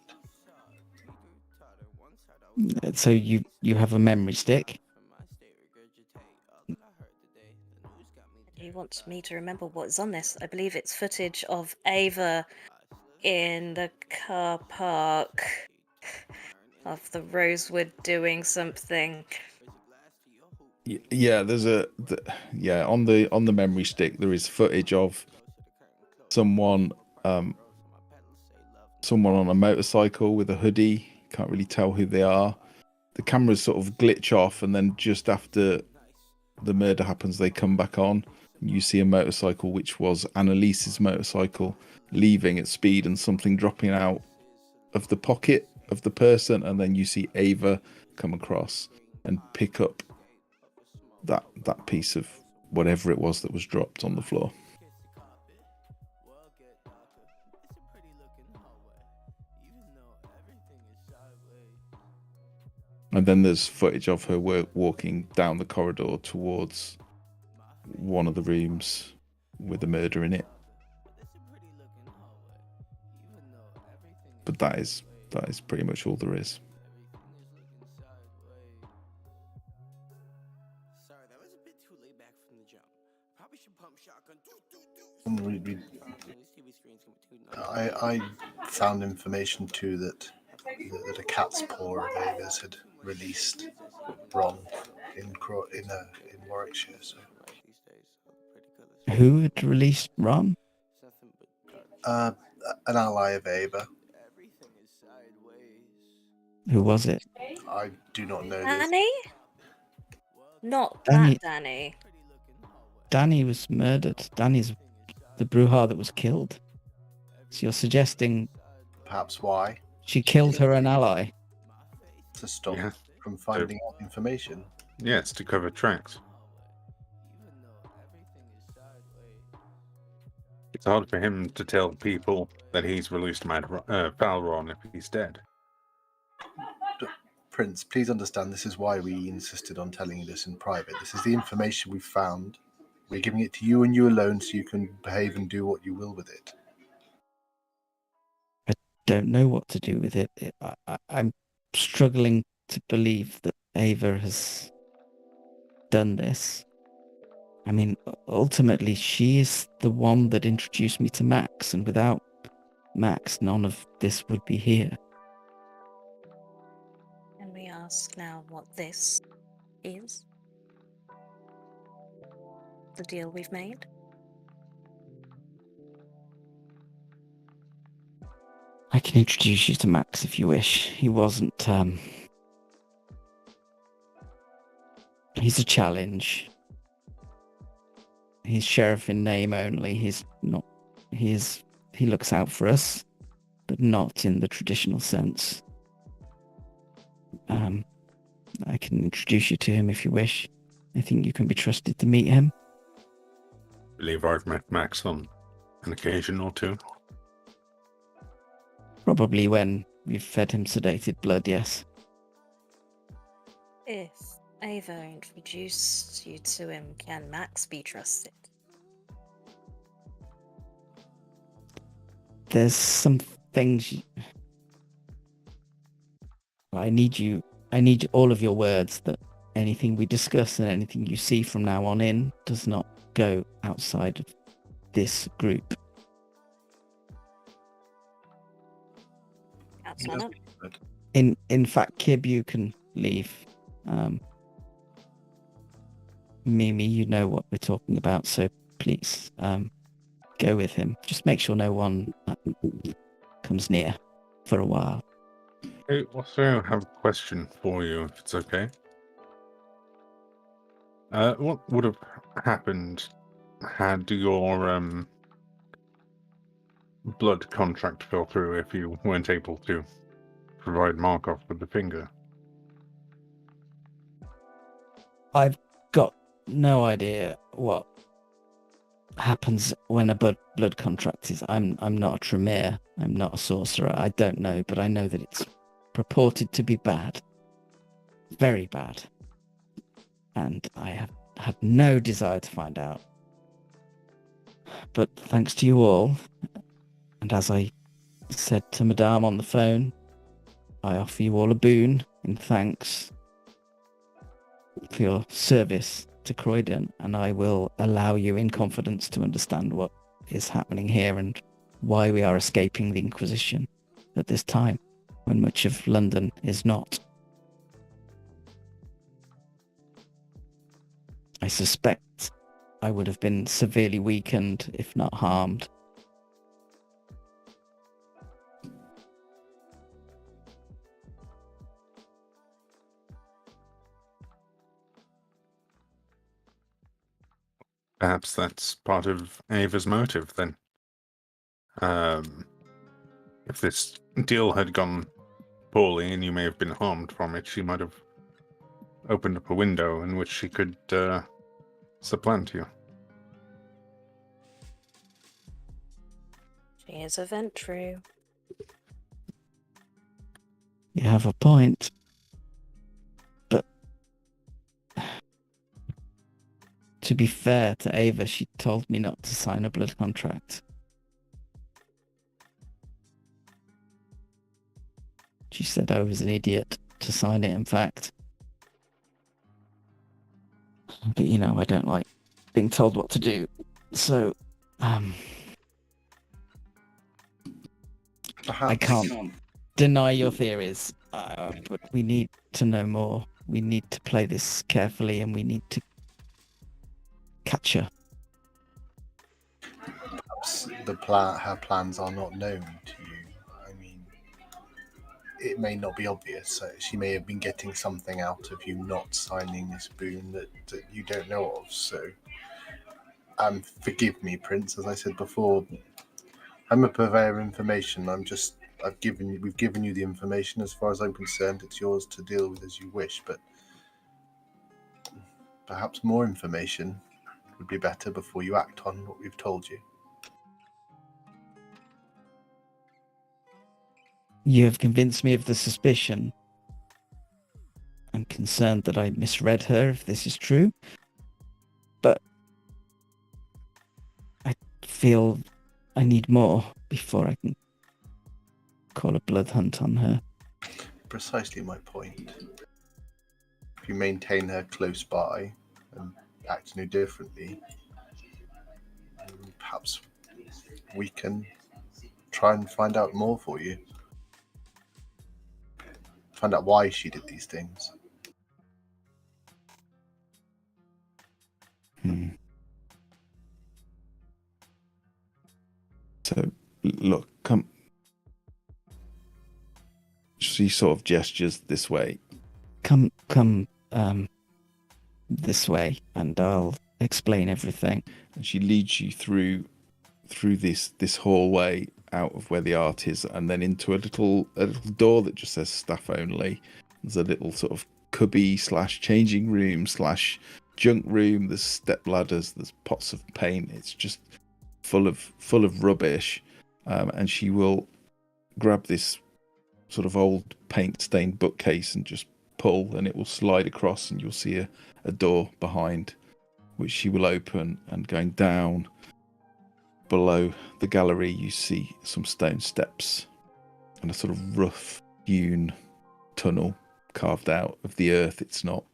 So you have a memory stick. He wants me to remember what's on this. I believe it's footage of Ava in the car park of the Rosewood doing something. Yeah, there's on the memory stick there is footage of someone on a motorcycle with a hoodie. Can't really tell who they are. The cameras sort of glitch off, and then just after the murder happens, they come back on. You see a motorcycle, which was Annalise's motorcycle, leaving at speed, and something dropping out of the pocket of the person, and then you see Ava come across and pick up that piece of whatever it was that was dropped on the floor. And then there's footage of her walking down the corridor towards one of the rooms with the murder in it. But that is pretty much all there is. I found information too that a cat's paw of Ava's had released Ron in Warwickshire. So. Who had released Ron? An ally of Ava. Who was it? I do not know this. Danny? Not Danny. that Danny. Danny was murdered. Danny's the Bruja that was killed. So you're suggesting Perhaps why? she killed her own ally? To stop Yeah. from finding out information. Yes, to cover tracks. It's hard for him to tell people that he's released Falron if he's dead. Prince, please understand this is why we insisted on telling you this in private. This is the information we've found. We're giving it to you and you alone so you can behave and do what you will with it. I don't know what to do with it. I'm struggling to believe that Ava has done this. I mean, ultimately, she is the one that introduced me to Max, and without Max, none of this would be here. Can we ask now what this is? The deal we've made? I can introduce you to Max if you wish. He wasn't, he's a challenge. He's sheriff in name only. He's not, he looks out for us, but not in the traditional sense. I can introduce you to him if you wish. I think you can be trusted to meet him. I believe I've met Max on an occasion or two. Probably when we've fed him sedated blood, yes. If Ava introduced you to him, can Max be trusted? There's some things I need all of your words that anything we discuss and anything you see from now on in does not go outside of this group. Outside up. In fact, Kib, you can leave. Mimi, you know what we're talking about, so please go with him. Just make sure no one comes near for a while. I also have a question for you, if it's okay. What would have happened had your blood contract fell through if you weren't able to provide Markov with the finger. I've got no idea what happens when a blood contract is. I'm not a Tremere. I'm not a sorcerer. I don't know, but I know that it's purported to be bad. Very bad. And I have had no desire to find out. But thanks to you all, and as I said to Madame on the phone, I offer you all a boon in thanks for your service to Croydon, and I will allow you in confidence to understand what is happening here and why we are escaping the Inquisition at this time, when much of London is not. I suspect I would have been severely weakened, if not harmed. Perhaps that's part of Ava's motive, then. If this deal had gone poorly and you may have been harmed from it, she might have opened up a window in which she could supplant you. She is a Ventru. You have a point. But to be fair to Ava, she told me not to sign a blood contract. She said I was an idiot to sign it, in fact. But you know, I don't like being told what to do. So, I can't deny your theories, but we need to know more. We need to play this carefully, and we need to catch her. Perhaps her plans are not known to you. I mean, it may not be obvious. She may have been getting something out of you not signing this boon that you don't know of. So, forgive me, Prince. As I said before, I'm a purveyor of information. We've given you the information. As far as I'm concerned, it's yours to deal with as you wish. But perhaps more information would be better before you act on what we've told you. You have convinced me of the suspicion. I'm concerned that I misread her, if this is true. But I feel I need more before I can call a blood hunt on her. Precisely my point. If you maintain her close by and act no differently, perhaps we can try and find out more for you. Find out why she did these things. So, look, come. She sort of gestures this way. Come, this way, and I'll explain everything. And she leads you through this hallway out of where the art is, and then into a little door that just says staff only. There's a little sort of cubby / changing room / junk room. There's step ladders. There's pots of paint. It's just full of rubbish. And she will grab this sort of old paint stained bookcase and just pull, and it will slide across, and you'll see a door behind, which she will open, and going down below the gallery you see some stone steps and a sort of rough hewn tunnel carved out of the earth. It's not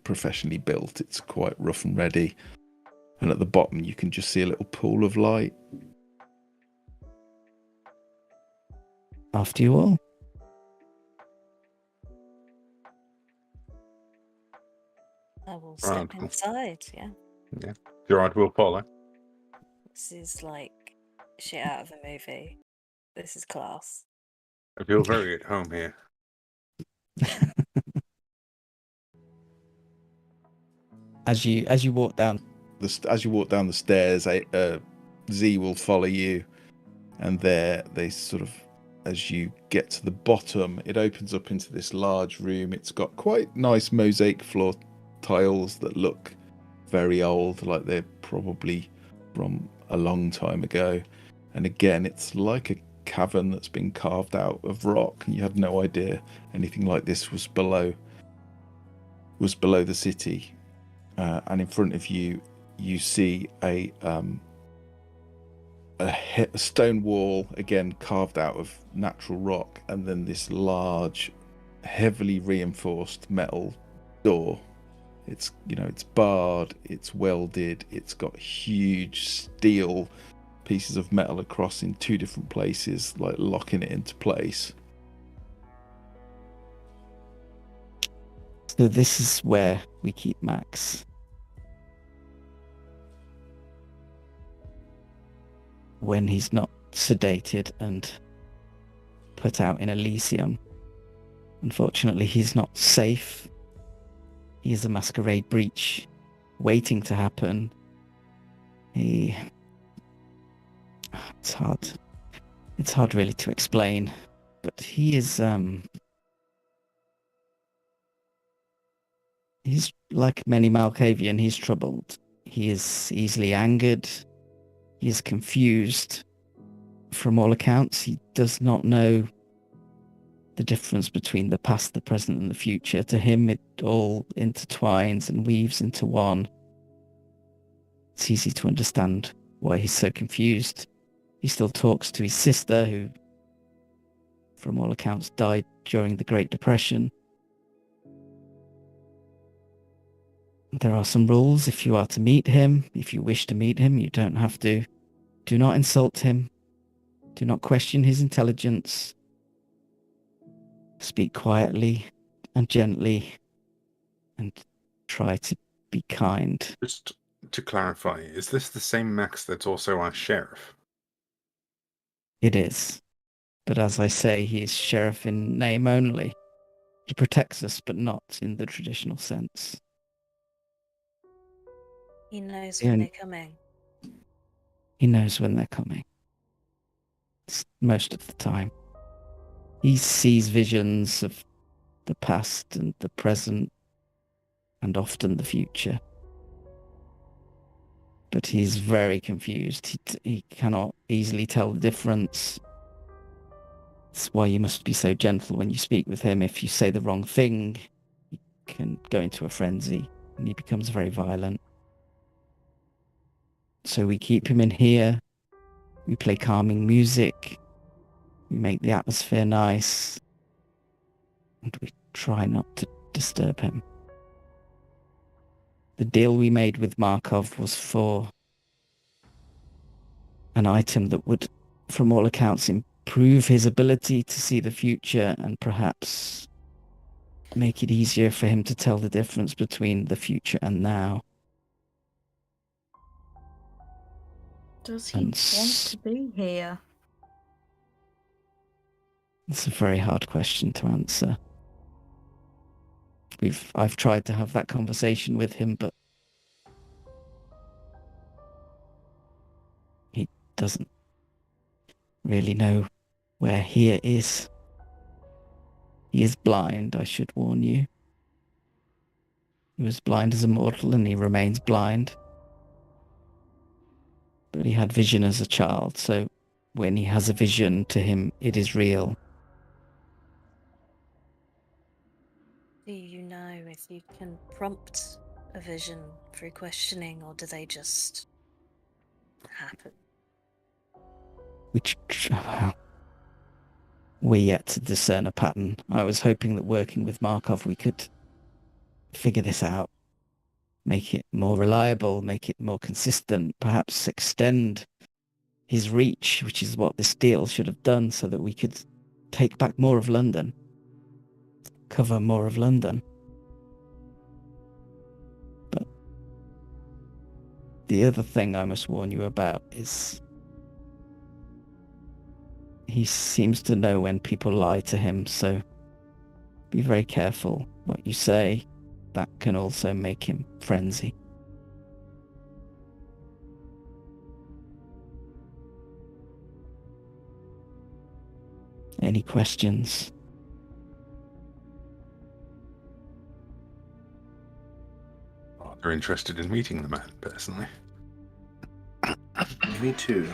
professionally built. It's quite rough and ready, and at the bottom you can just see a little pool of light. After you all. I will step Cool. inside, yeah. Yeah. You're right, we'll follow. This is like shit out of a movie. This is class. I feel very at home here. As you walk down, As you walk down the stairs, Zee will follow you, and there they sort of, as you get to the bottom, it opens up into this large room. It's got quite nice mosaic floor tiles that look very old, like they're probably from a long time ago. And again, it's like a cavern that's been carved out of rock, and you have no idea anything like this was below the city. And in front of you, you see a stone wall, again carved out of natural rock, and then this large, heavily reinforced metal door. It's it's barred, it's welded, it's got huge steel pieces of metal across in two different places, like locking it into place. So this is where we keep Max. When he's not sedated and put out in Elysium. Unfortunately, he's not safe. He is a Masquerade breach waiting to happen. It's hard. It's hard really to explain, but he is he's like many Malkavian, he's troubled. He is easily angered. He is confused. From all accounts, he does not know the difference between the past, the present, and the future. To him, it all intertwines and weaves into one. It's easy to understand why he's so confused. He still talks to his sister, who, from all accounts, died during the Great Depression. There are some rules. If you are to meet him, if you wish to meet him, you don't have to. Do not insult him. Do not question his intelligence. Speak quietly and gently, and try to be kind. Just to clarify, is this the same Max that's also our sheriff? It is. But as I say, he is sheriff in name only. He protects us, but not in the traditional sense. He knows Yeah. when they're coming. He knows when they're coming. Most of the time. He sees visions of the past and the present, and often the future. But he's very confused. He cannot easily tell the difference. That's why you must be so gentle when you speak with him. If you say the wrong thing, he can go into a frenzy, and he becomes very violent. So we keep him in here. We play calming music. We make the atmosphere nice. And we try not to disturb him. The deal we made with Markov was for an item that would, from all accounts, improve his ability to see the future and perhaps make it easier for him to tell the difference between the future and now. Does he And want to be here? It's a very hard question to answer. I've tried to have that conversation with him, but he doesn't really know where here is. He is blind, I should warn you. He was blind as a mortal, and he remains blind. But he had vision as a child, so when he has a vision, to him it is real. Do you know if you can prompt a vision through questioning, or do they just happen? We're yet to discern a pattern. I was hoping that working with Markov we could figure this out. Make it more reliable, make it more consistent, perhaps extend his reach, which is what this deal should have done, so that we could take back more of London. Cover more of London. But the other thing I must warn you about is he seems to know when people lie to him, so be very careful what you say. That can also make him frenzy. Any questions? They're interested in meeting the man, personally. Me too.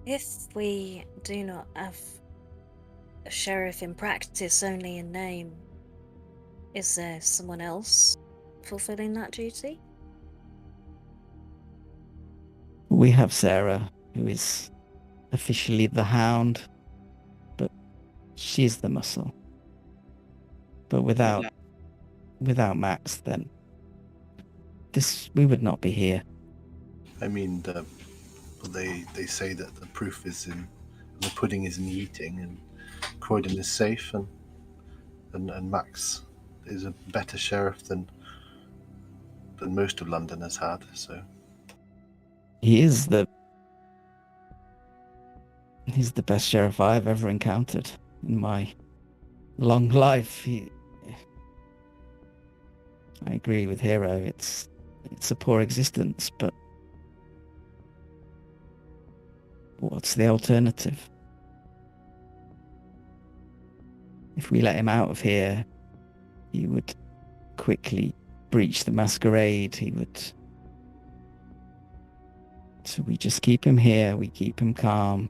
If we do not have a sheriff in practice, only in name, is there someone else fulfilling that duty? We have Sarah, who is officially the Hound, but she's the muscle. But without Max, then we would not be here. I mean, they say that the proof is in the pudding is in the eating, and Croydon is safe, and Max is a better sheriff than most of London has had. So He's the best sheriff I've ever encountered in my long life. I agree with Hiro. It's a poor existence, but what's the alternative? If we let him out of here, he would quickly breach the Masquerade. He would. So we just keep him here. We keep him calm.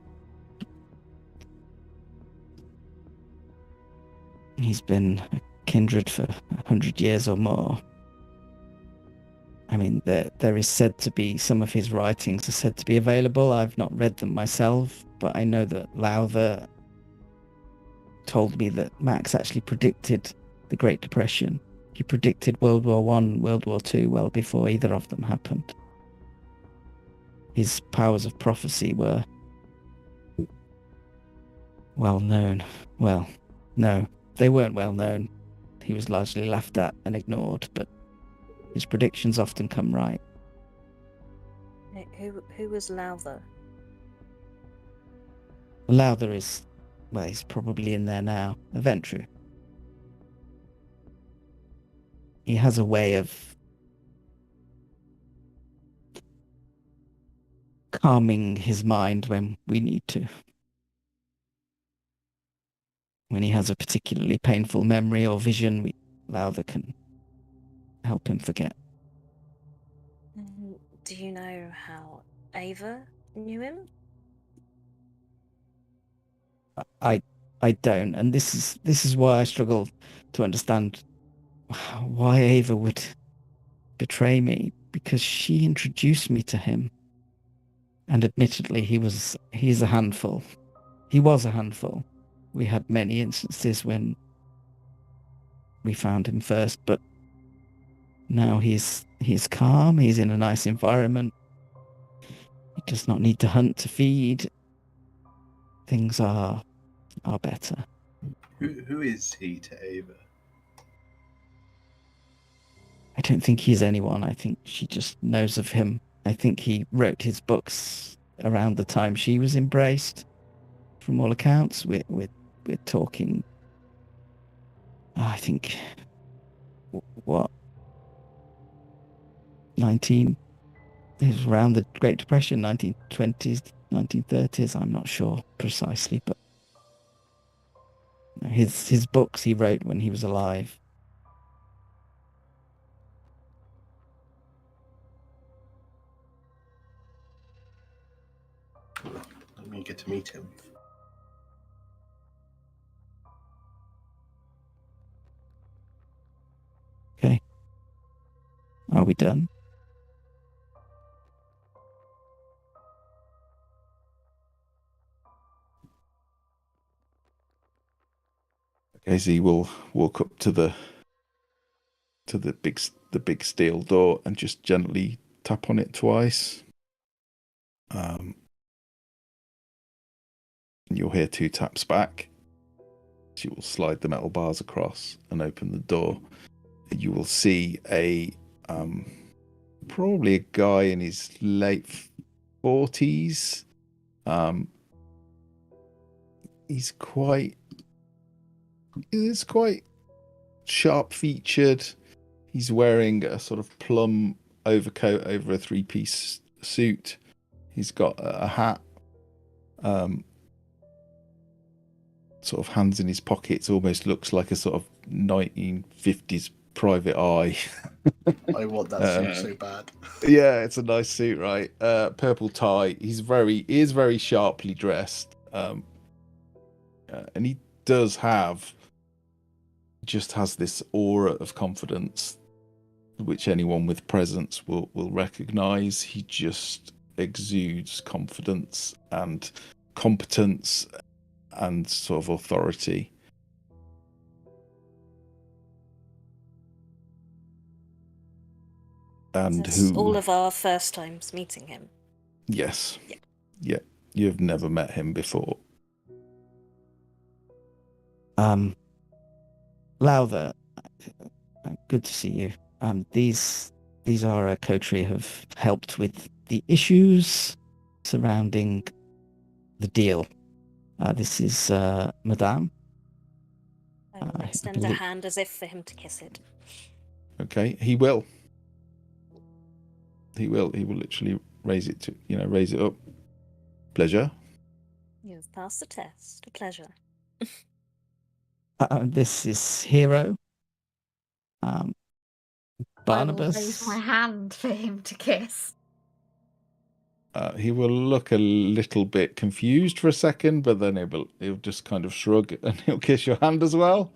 He's been a kindred for 100 years or more. I mean, there is said to be, some of his writings are said to be available. I've not read them myself, but I know that Lowther told me that Max actually predicted the Great Depression. He predicted World War I, World War II well before either of them happened. His powers of prophecy were well known. Well, no, they weren't well known. He was largely laughed at and ignored, but his predictions often come right. Who was Lowther? Lowther is, well, he's probably in there now, a Ventru. He has a way of calming his mind when we need to. When he has a particularly painful memory or vision, Lowther can help him forget. Do you know how Ava knew him? I don't, and this is why I struggle to understand why Ava would betray me, because she introduced me to him. And admittedly, he's a handful. He was a handful. We had many instances when we found him first, but now he's calm, he's in a nice environment. He does not need to hunt to feed. Things are better. Who is he to Ava? I don't think he's anyone. I think she just knows of him. I think he wrote his books around the time she was embraced. From all accounts, we're talking. I think what 19 is around the Great Depression, 1920s, 1930s. I'm not sure precisely, but his books he wrote when he was alive. Let me get to meet him. Okay. Are we done? Okay, Zee will walk up to the big steel door and just gently tap on it twice. And you'll hear 2 taps back. She will slide the metal bars across and open the door. You will see probably a guy in his late 40s. He's quite sharp featured. He's wearing a sort of plum overcoat over a 3-piece suit. He's got a hat. sort of hands in his pockets, almost looks like a sort of 1950s private eye. I want that suit so bad. Yeah, it's a nice suit, right? Purple tie. He is very sharply dressed. And he just has this aura of confidence which anyone with presence will recognize. He just exudes confidence and competence and sort of authority. And This is all of our first times meeting him. Yes. Yeah. You've never met him before. Lowther, good to see you. These are a coterie who have helped with the issues surrounding the deal. This is Madame. I will extend a believe- hand as if for him to kiss it. Okay, he will. He will literally raise it up. Pleasure. You have passed the test. A pleasure. This is Hiro. I will Barnabas. raise my hand for him to kiss. He will look a little bit confused for a second, but then he'll just kind of shrug and he'll kiss your hand as well.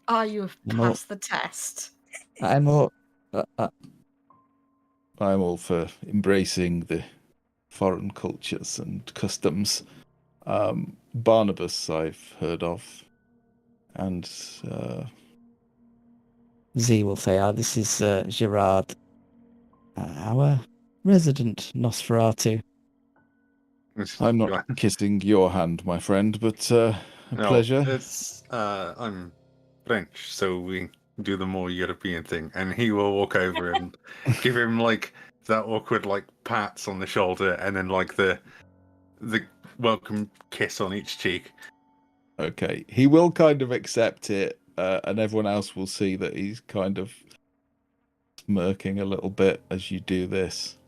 You have passed the test. I'm all. I'm all for embracing the foreign cultures and customs. Barnabas I've heard of. And Z will say, this is Gerard, our resident Nosferatu. I'm not kissing your hand, my friend, but a No, pleasure. It's I'm French, so we do the more European thing, and he will walk over and give him like that awkward like pats on the shoulder, and then like the welcome kiss on each cheek. Okay, he will kind of accept it, and everyone else will see that he's kind of smirking a little bit as you do this.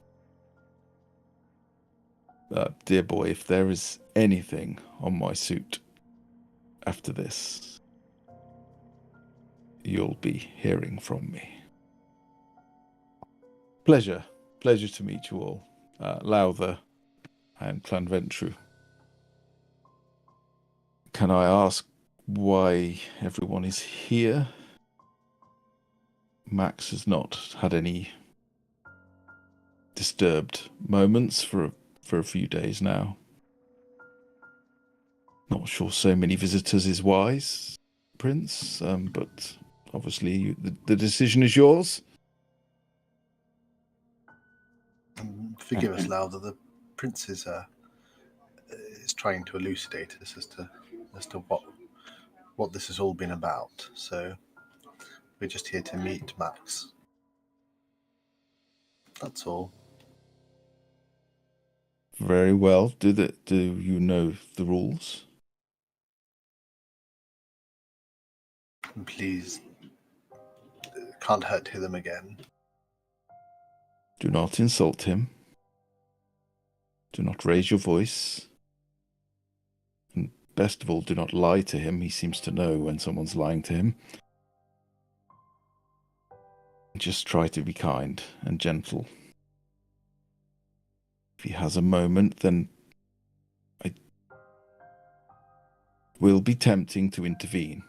Dear boy, if there is anything on my suit after this, you'll be hearing from me. Pleasure to meet you all. Lowther and Clanventru. Can I ask why everyone is here? Max has not had any disturbed moments for a few days now. Not sure so many visitors is wise, Prince, but obviously the decision is yours. Forgive us, Lowther. The Prince is trying to elucidate us as to what this has all been about. So we're just here to meet Max. That's all. Very well. Do you know the rules? Please, can't hurt to hear them again. Do not insult him. Do not raise your voice. And best of all, do not lie to him. He seems to know when someone's lying to him. Just try to be kind and gentle. If he has a moment, then I will be tempting to intervene.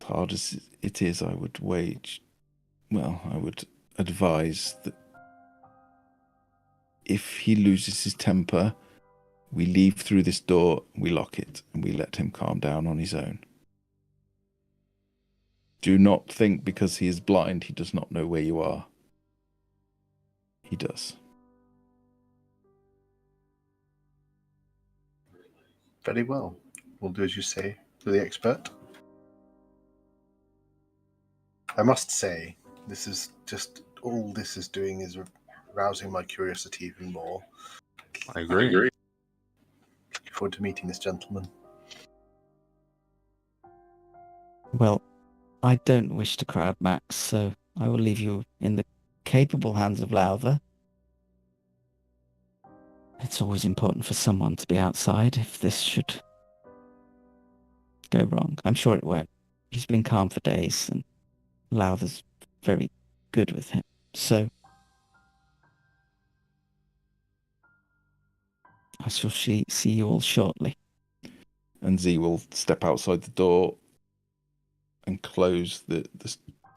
As hard as it is, I would advise that if he loses his temper, we leave through this door, we lock it, and we let him calm down on his own. Do not think because he is blind he does not know where you are. He does. Very well. We'll do as you say, to the expert. I must say, this is just all this is doing is rousing my curiosity even more. I agree. Looking forward to meeting this gentleman. Well, I don't wish to crowd Max, so I will leave you in the capable hands of Lowther. It's always important for someone to be outside if this should go wrong. I'm sure it won't. He's been calm for days, and Lowther's very good with him. So I shall see you all shortly. And Zee will step outside the door and close the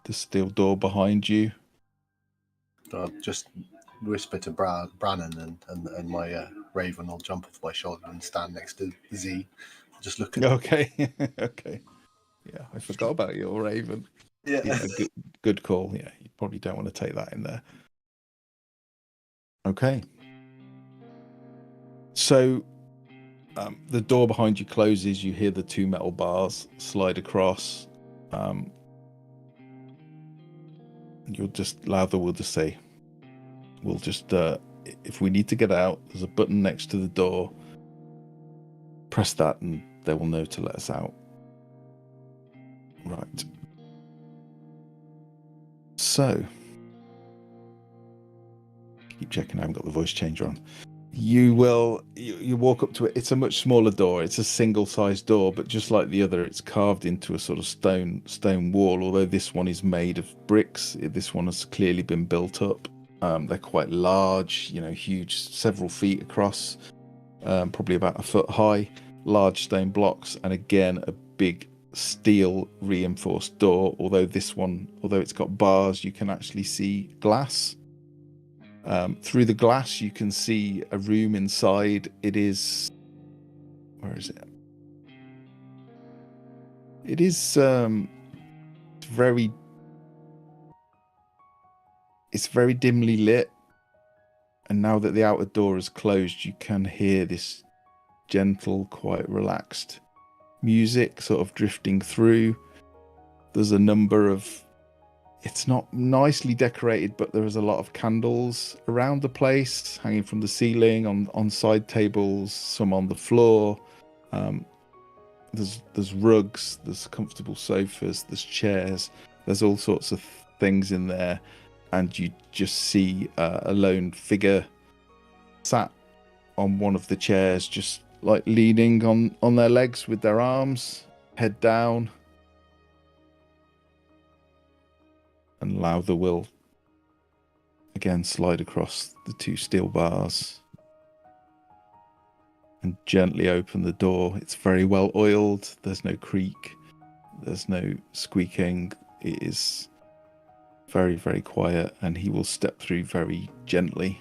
steel door behind you. I'll just whisper to Brannon, and my raven will jump off my shoulder and stand next to Zee. Just look at him. Okay. Okay. Yeah, I forgot about your raven. Yeah, good call. Yeah, you probably don't want to take that in there. Okay. So the door behind you closes. You hear the 2 metal bars slide across. Lowther will just say, we'll just, if we need to get out, there's a button next to the door. Press that and they will know to let us out. Right. So, keep checking I haven't got the voice changer on. You walk up to it. It's a much smaller door. It's a single-sized door, but just like the other, it's carved into a sort of stone wall. Although this one is made of bricks, this one has clearly been built up. They're quite large, huge, several feet across, probably about a foot high. Large stone blocks, and again a big steel reinforced door. Although it's got bars, you can actually see glass. Through the glass, you can see a room inside. Where is it? It is it's very dimly lit, and now that the outer door is closed, you can hear this gentle, quite relaxed music sort of drifting through. There's a number of, it's not nicely decorated, but there is a lot of candles around the place, hanging from the ceiling, on side tables, some on the floor. There's rugs, there's comfortable sofas, there's chairs, there's all sorts of things in there, and you just see a lone figure sat on one of the chairs, just like leaning on their legs with their arms, head down. And Lowther will again slide across the 2 steel bars and gently open the door. It's very well oiled. There's no creak. There's no squeaking. It is very, very quiet, and he will step through very gently,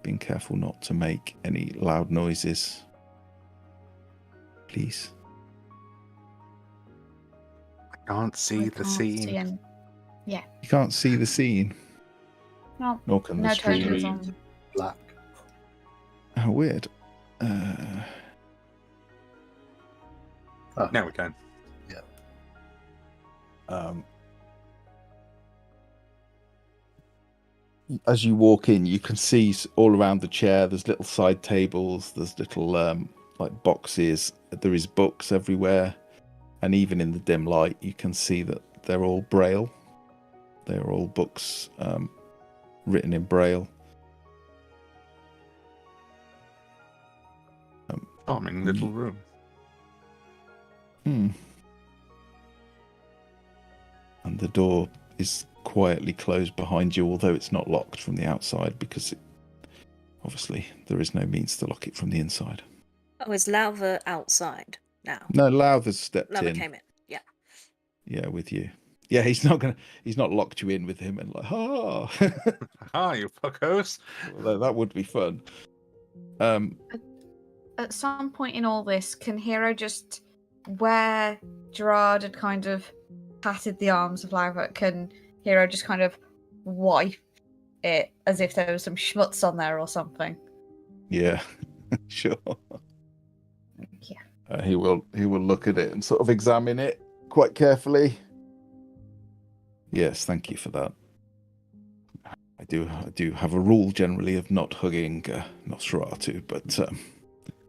being careful not to make any loud noises. Please. I can't see the scene. Yeah. You can't see the scene. No. Nor can the totals stream. on. Black. How weird. Now we can. As you walk in, you can see all around the chair, there's little side tables, there's little like boxes, there is books everywhere, and even in the dim light you can see that they're all braille. They're all books written in braille. Charming little room. And the door is quietly closed behind you, although it's not locked from the outside, because obviously there is no means to lock it from the inside. Oh, is Lowther outside now? No, Lowther's stepped Lowther in. came in. Yeah. Yeah, with you. Yeah, he's not locked you in with him and like, You fuckos. Although that would be fun. At some point in all this, can Hiro just, where Gerard had kind of patted the arms of Lowther, can Hiro just kind of wipe it as if there was some schmutz on there or something? Yeah, sure. Yeah. He will look at it and sort of examine it quite carefully. Yes, thank you for that. I do have a rule generally of not hugging Nosferatu, but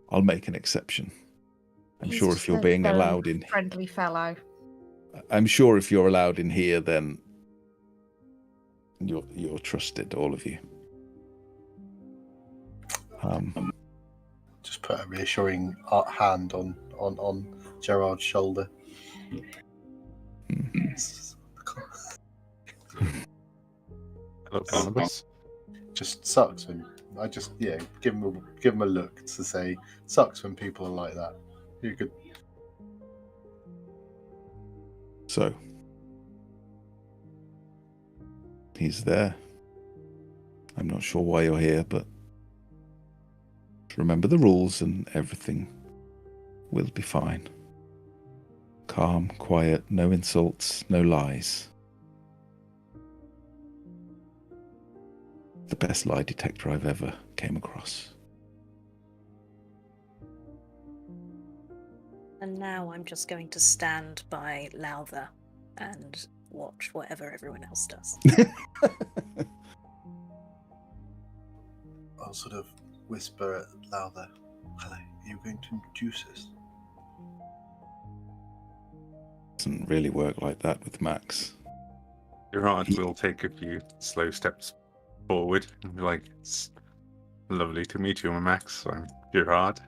I'll make an exception. I'm He's sure just if you're a being very allowed in, friendly fellow. I'm sure if you're allowed in here, then you're trusted, all of you. Just put a reassuring hand on Gerard's shoulder. Hello, Barnabas. Just sucks when I just give him a look to say sucks when people are like that. You could. So he's there. I'm not sure why you're here, but remember the rules and everything will be fine. Calm, quiet, no insults, no lies. The best lie detector I've ever came across. And now I'm just going to stand by Lowther and watch whatever everyone else does. I'll sort of whisper at Lowther, "Hello, are you going to introduce us?" Doesn't really work like that with Max. Gerard will take a few slow steps forward and be like, "It's lovely to meet you, Max. I'm Gerard."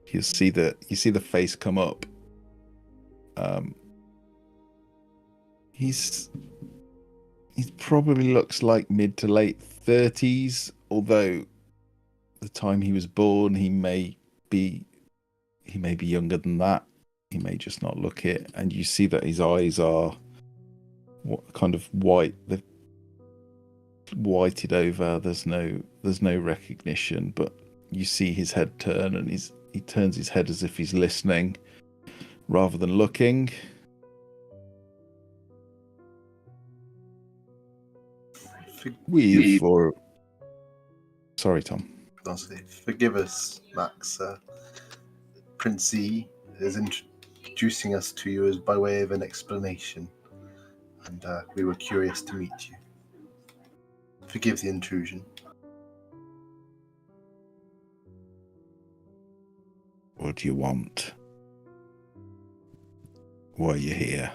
You see the face come up. He probably looks like mid to late 30s, although the time he was born he may be younger than that. He may just not look it. And you see that his eyes are kind of white. They've whited over. There's no recognition, but you see his head turn, and he turns his head as if he's listening rather than looking. Sorry, Tom. Forgive us, Max. Prince Zee is introducing us to you as by way of an explanation, and we were curious to meet you. Forgive the intrusion. What do you want? Why are you here?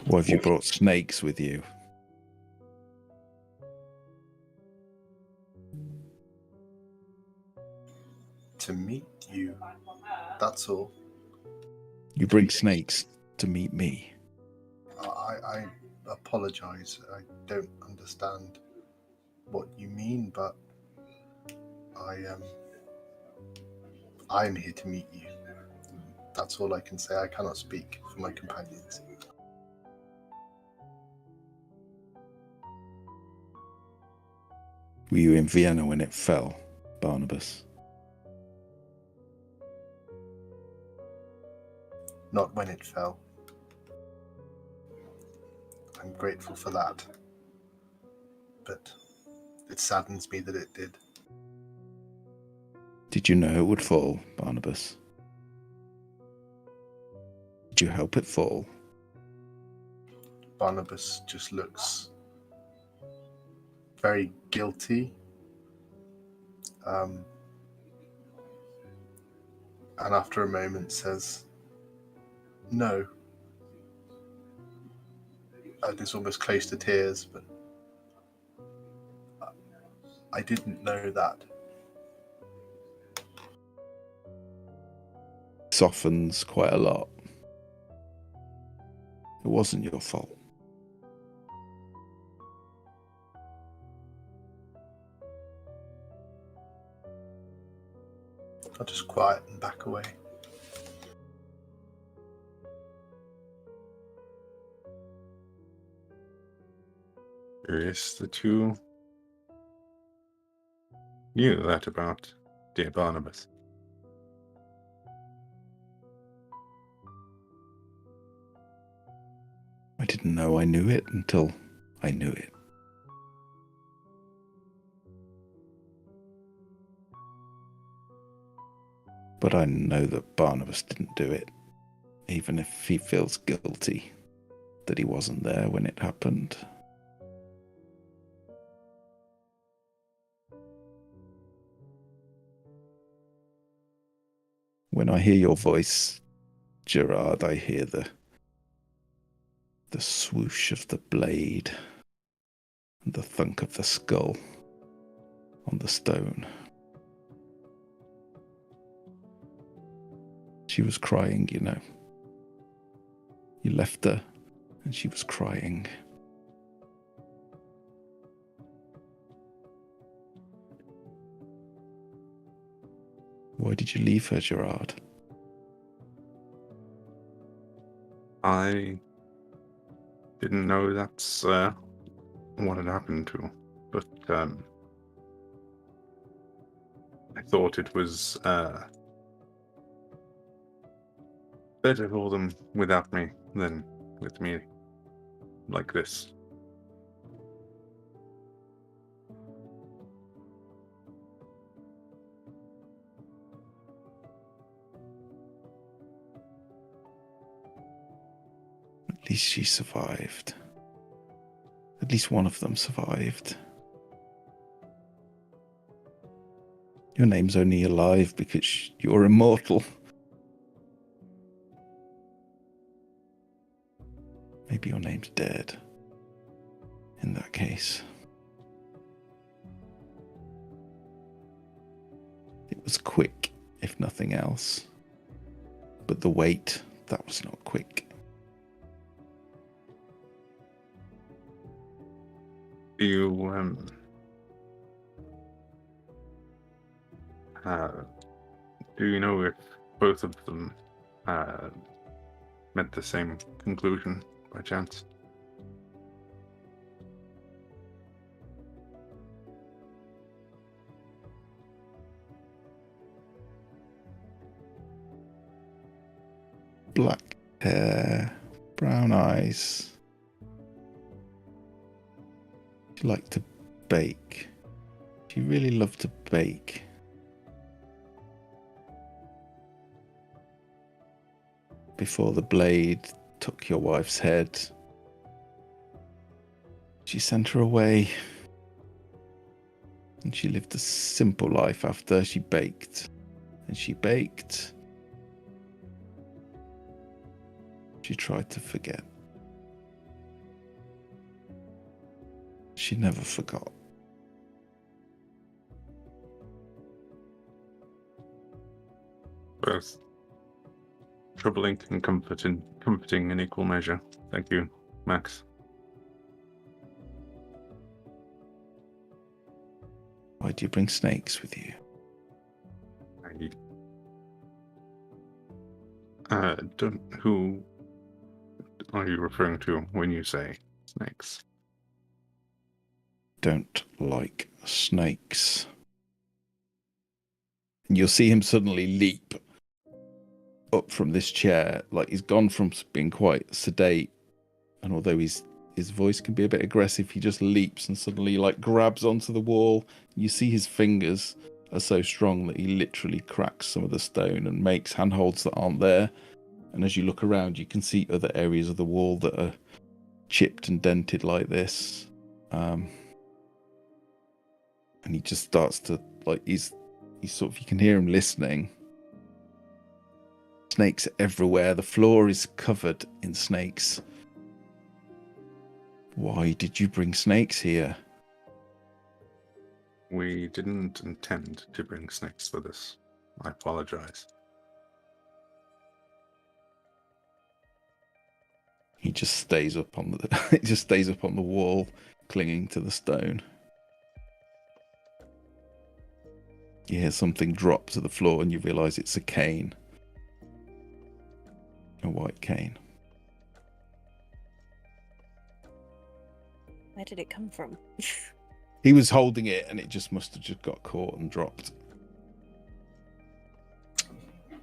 Why have you brought snakes with you? To meet you. That's all. You bring snakes to meet me. I apologize. I don't understand what you mean, but I'm here to meet you. That's all I can say. I cannot speak for my companions. Were you in Vienna when it fell, Barnabas? Not when it fell. I'm grateful for that. But it saddens me that it did. Did you know it would fall, Barnabas? Did you help it fall? Barnabas just looks very guilty. And after a moment says, "No." And is almost close to tears, but I didn't know that. Softens quite a lot. It wasn't your fault. I'll just quiet and back away. Curious that you knew that about dear Barnabas. I didn't know I knew it until I knew it. But I know that Barnabas didn't do it, even if he feels guilty that he wasn't there when it happened. When I hear your voice, Gerard, I hear the swoosh of the blade and the thunk of the skull on the stone. She was crying, you know. You left her and she was crying. Why did you leave her, Gerard? I didn't know that's what had happened to her, but I thought it was better for them without me than with me like this. At least she survived. At least one of them survived. Your name's only alive because you're immortal. Maybe your name's dead. In that case. It was quick, if nothing else. But the wait, that was not quick. Do you know if both of them met the same conclusion by chance? Black hair, brown eyes. She liked to bake. She really loved to bake. Before the blade took your wife's head, she sent her away. And she lived a simple life after she baked. And she baked. She tried to forget. She never forgot. Both troubling and comforting in equal measure. Thank you, Max. Why do you bring snakes with you? Who are you referring to when you say snakes? Don't like snakes. And you'll see him suddenly leap up from this chair. Like, he's gone from being quite sedate, and although his voice can be a bit aggressive, he just leaps and suddenly like grabs onto the wall. You see his fingers are so strong that he literally cracks some of the stone and makes handholds that aren't there. And as you look around, you can see other areas of the wall that are chipped and dented like this. And he just starts to, like, he's sort of, you can hear him listening. Snakes everywhere. The floor is covered in snakes. Why did you bring snakes here? We didn't intend to bring snakes for this. I apologize. He just stays up on the wall, clinging to the stone. You hear something drop to the floor and you realise it's a cane. A white cane. Where did it come from? He was holding it and it just must have just got caught and dropped.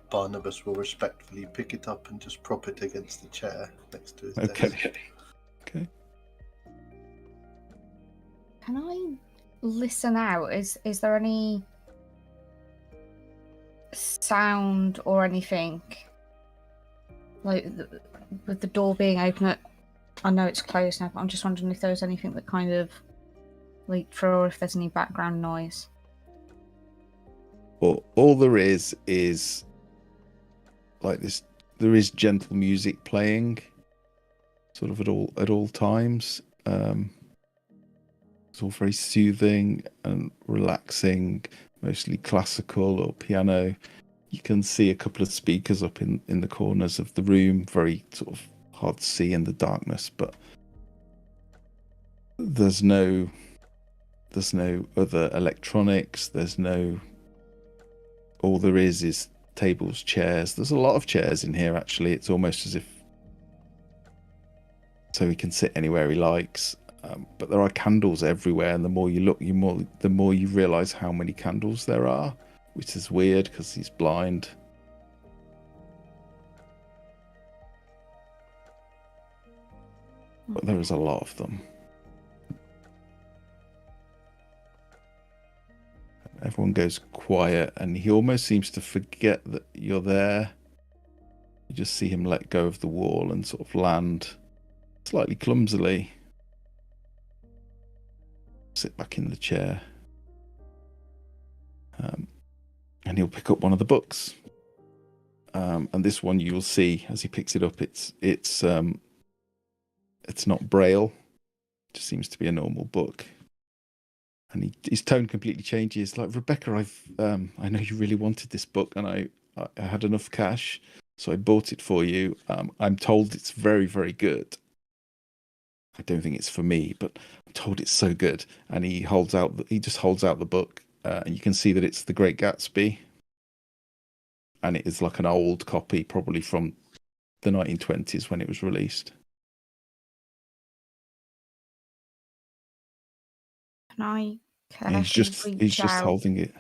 Barnabas will respectfully pick it up and just prop it against the chair next to his Okay. desk. Okay. Can I listen out? Is there any sound or anything? Like with the door being open, I know it's closed now, but I'm just wondering if there's anything that kind of leaked through or if there's any background noise. Well, all there is like this there is gentle music playing, sort of at all times. It's all very soothing and relaxing, mostly classical or piano. You can see a couple of speakers up in the corners of the room, very sort of hard to see in the darkness, but there's no other electronics. All there is tables, chairs. There's a lot of chairs in here, actually. It's almost as if so he can sit anywhere he likes. But there are candles everywhere, and the more you look, the more you realise how many candles there are, which is weird because he's blind. But there is a lot of them. Everyone goes quiet, and he almost seems to forget that you're there. You just see him let go of the wall and sort of land slightly clumsily. Sit back in the chair. And he'll pick up one of the books. And this one you'll see as he picks it up, it's not Braille. It just seems to be a normal book. And his tone completely changes. Like, Rebecca, I know you really wanted this book, and I had enough cash, so I bought it for you. I'm told it's very, very good. I don't think it's for me, but I'm told it's so good. And he just holds out the book, and you can see that it's The Great Gatsby. And it is like an old copy, probably from the 1920s when it was released. Can I He's just holding it.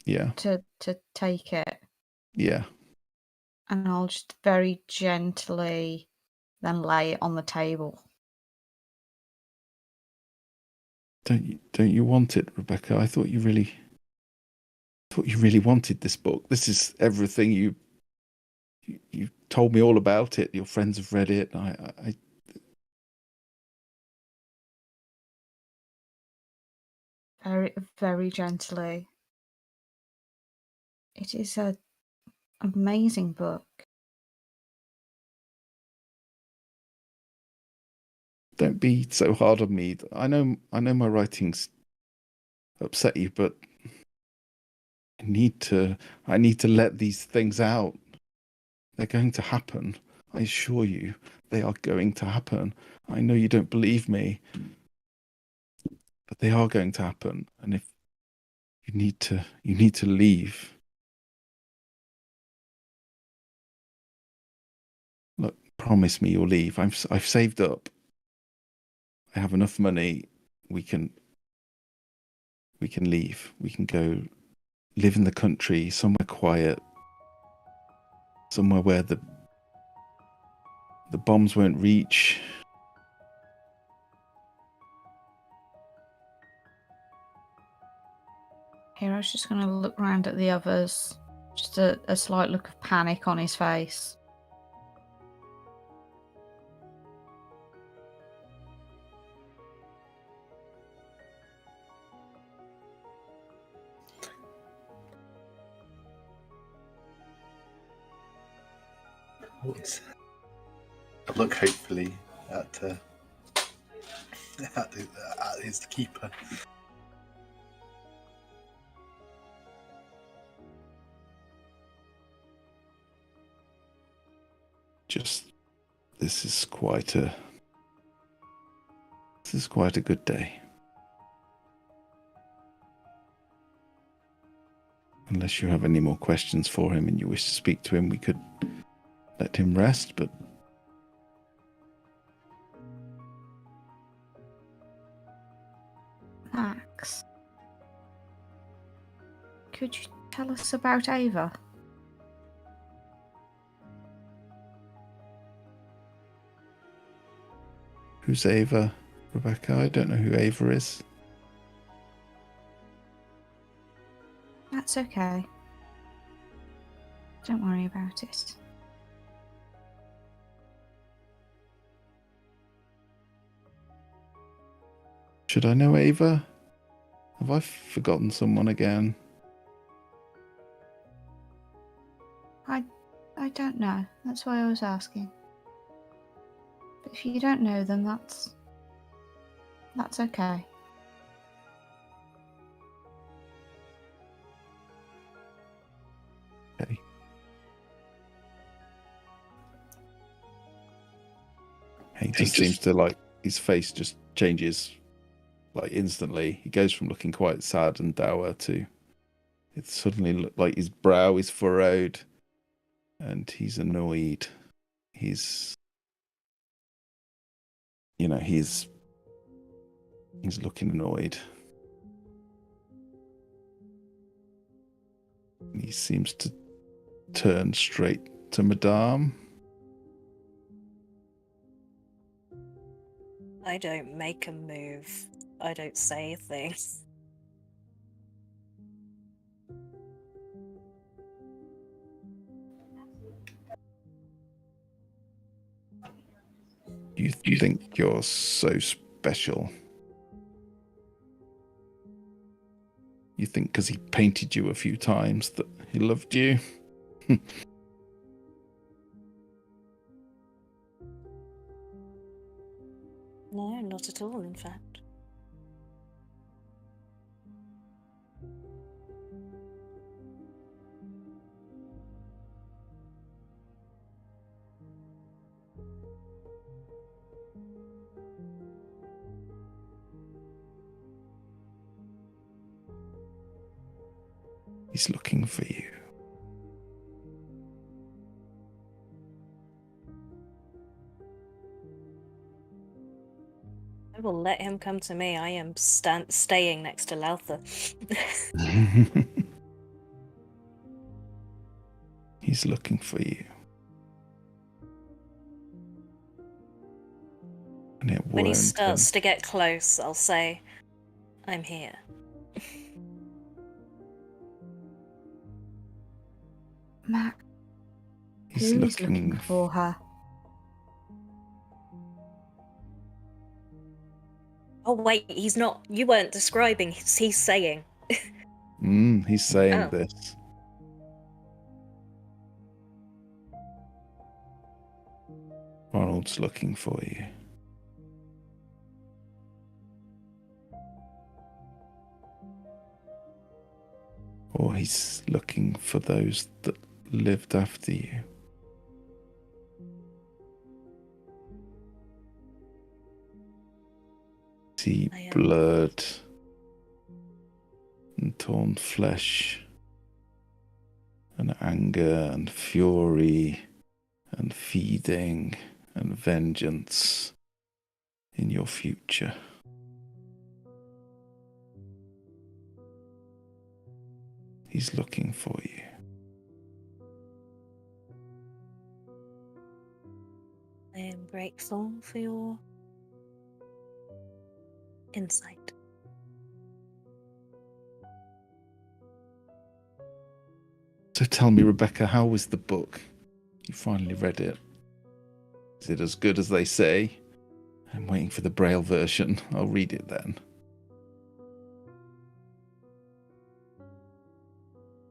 Yeah. To take it? Yeah. And I'll just very gently then lay it on the table. Don't you want it, Rebecca? I thought you really wanted this book. This is everything you told me all about it. Your friends have read it. I Very, very gently. It is an amazing book. Don't be so hard on me. I know my writings upset you, but I need to let these things out. They're going to happen. I assure you, they are going to happen. I know you don't believe me, but they are going to happen. And if you need to leave. Look, promise me you'll leave. I've saved up. I have enough money. We can leave. We can go live in the country, somewhere quiet, somewhere where the bombs won't reach. Hiro's just going to look around at the others. Just a slight look of panic on his face. I look hopefully at his keeper. This is quite a good day. Unless you have any more questions for him and you wish to speak to him, we could let him rest, but Max, could you tell us about Ava? Who's Ava, Rebecca? I don't know who Ava is. That's okay. Don't worry about it. Should I know Ava? Have I forgotten someone again? I I don't know. That's why I was asking. But if you don't know them, that's okay. Okay. He just seems to, like, his face just changes, like, instantly. He goes from looking quite sad and dour to it suddenly look like his brow is furrowed and he's annoyed. He's looking annoyed. He seems to turn straight to Madame. I don't make a move. I don't say a thing. You think you're so special. You think because he painted you a few times that he loved you. No, not at all, in fact. He's looking for you. I will let him come to me. I am staying next to Lowther. He's looking for you. And it When he won't starts to get close, I'll say, I'm here. Mac, He's who is looking for her? Oh, wait, he's not. You weren't describing. He's saying. He's saying Oh. this. Ronald's looking for you. Or he's looking for those that lived after you. See blood and torn flesh and anger and fury and feeding and vengeance in your future. He's looking for you. I am grateful for your insight. So tell me, Rebecca, how was the book? You finally read it. Is it as good as they say? I'm waiting for the Braille version. I'll read it then.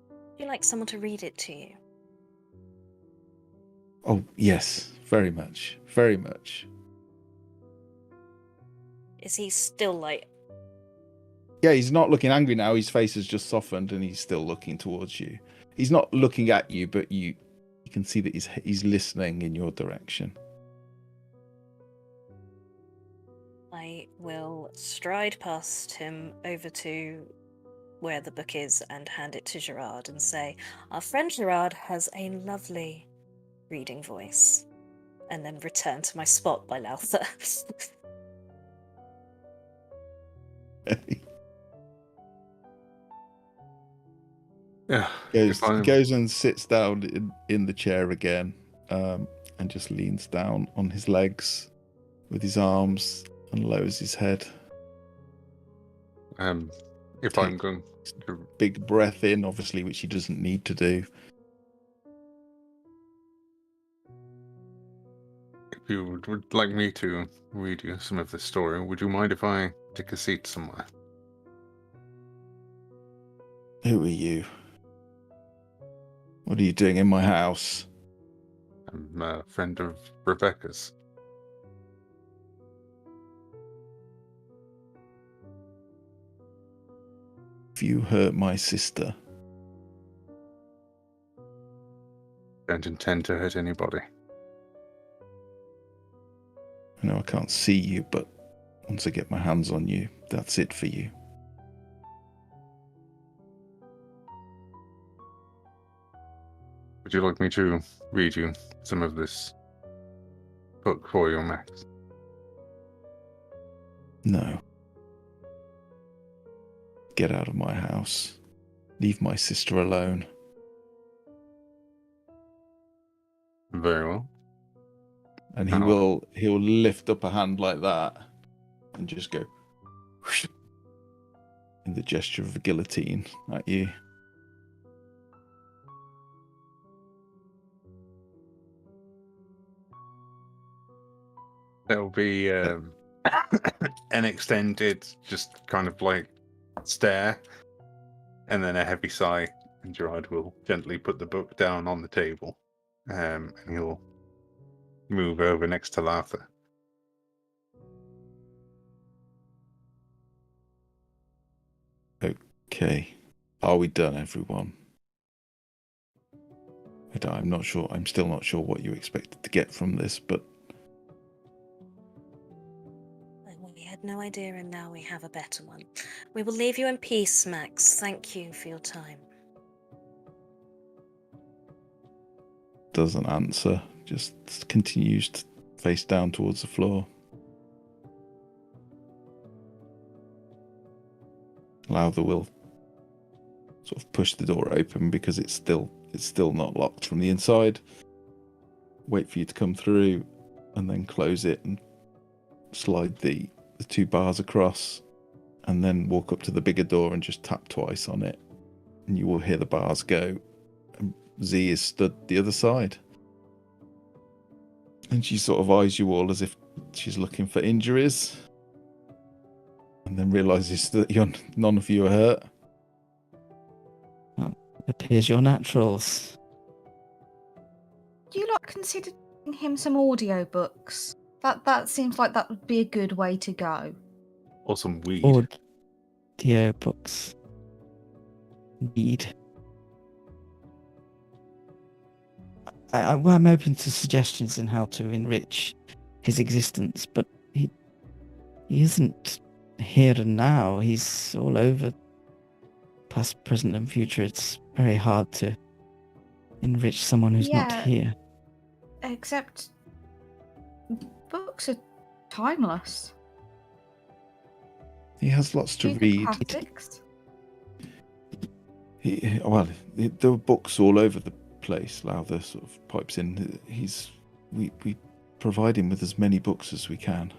Would you like someone to read it to you? Oh, yes. Very much. Very much. Is he still like... Yeah, he's not looking angry now. His face has just softened and he's still looking towards you. He's not looking at you, but you can see that he's listening in your direction. I will stride past him over to where the book is and hand it to Gerard and say, our friend Gerard has a lovely reading voice. And then return to my spot by Lowther. Yeah. He goes and sits down in the chair again, and just leans down on his legs with his arms and lowers his head. If I'm going to... Big breath in, obviously, which he doesn't need to do. If you would like me to read you some of this story, would you mind if I take a seat somewhere? Who are you? What are you doing in my house? I'm a friend of Rebecca's. If you hurt my sister, Don't intend to hurt anybody. I know I can't see you, but once I get my hands on you, that's it for you. Would you like me to read you some of this book for you, Max? No. Get out of my house. Leave my sister alone. Very well. And Oh. he'll lift up a hand like that and just go whoosh, in the gesture of a guillotine at you. There'll be an extended, just kind of like stare, and then a heavy sigh, and Gerard will gently put the book down on the table, and he'll move over next to Lowther. Okay. Are we done, everyone? I'm not sure. I'm still not sure what you expected to get from this, but We had no idea, and now we have a better one. We will leave you in peace, Max. Thank you for your time. doesn't answer. Just continues to face down towards the floor. Lowther will sort of push the door open because it's still not locked from the inside. Wait for you to come through, and then close it and slide the two bars across, and then walk up to the bigger door and just tap twice on it, and you will hear the bars go. And Zee is stood the other side, and she sort of eyes you all as if she's looking for injuries, and then realizes that none of you are hurt. It appears you're naturals. Do you lot consider giving him some audiobooks? That seems like that would be a good way to go. Or some weed. Audio books. Weed. I'm open to suggestions in how to enrich his existence, but he isn't here and now. He's all over, past, present, and future. It's very hard to enrich someone who's not Yeah. here. Except books are timeless. He has lots to Do you read. think classics? There were books all over the place. Lowther sort of pipes in. We provide him with as many books as we can.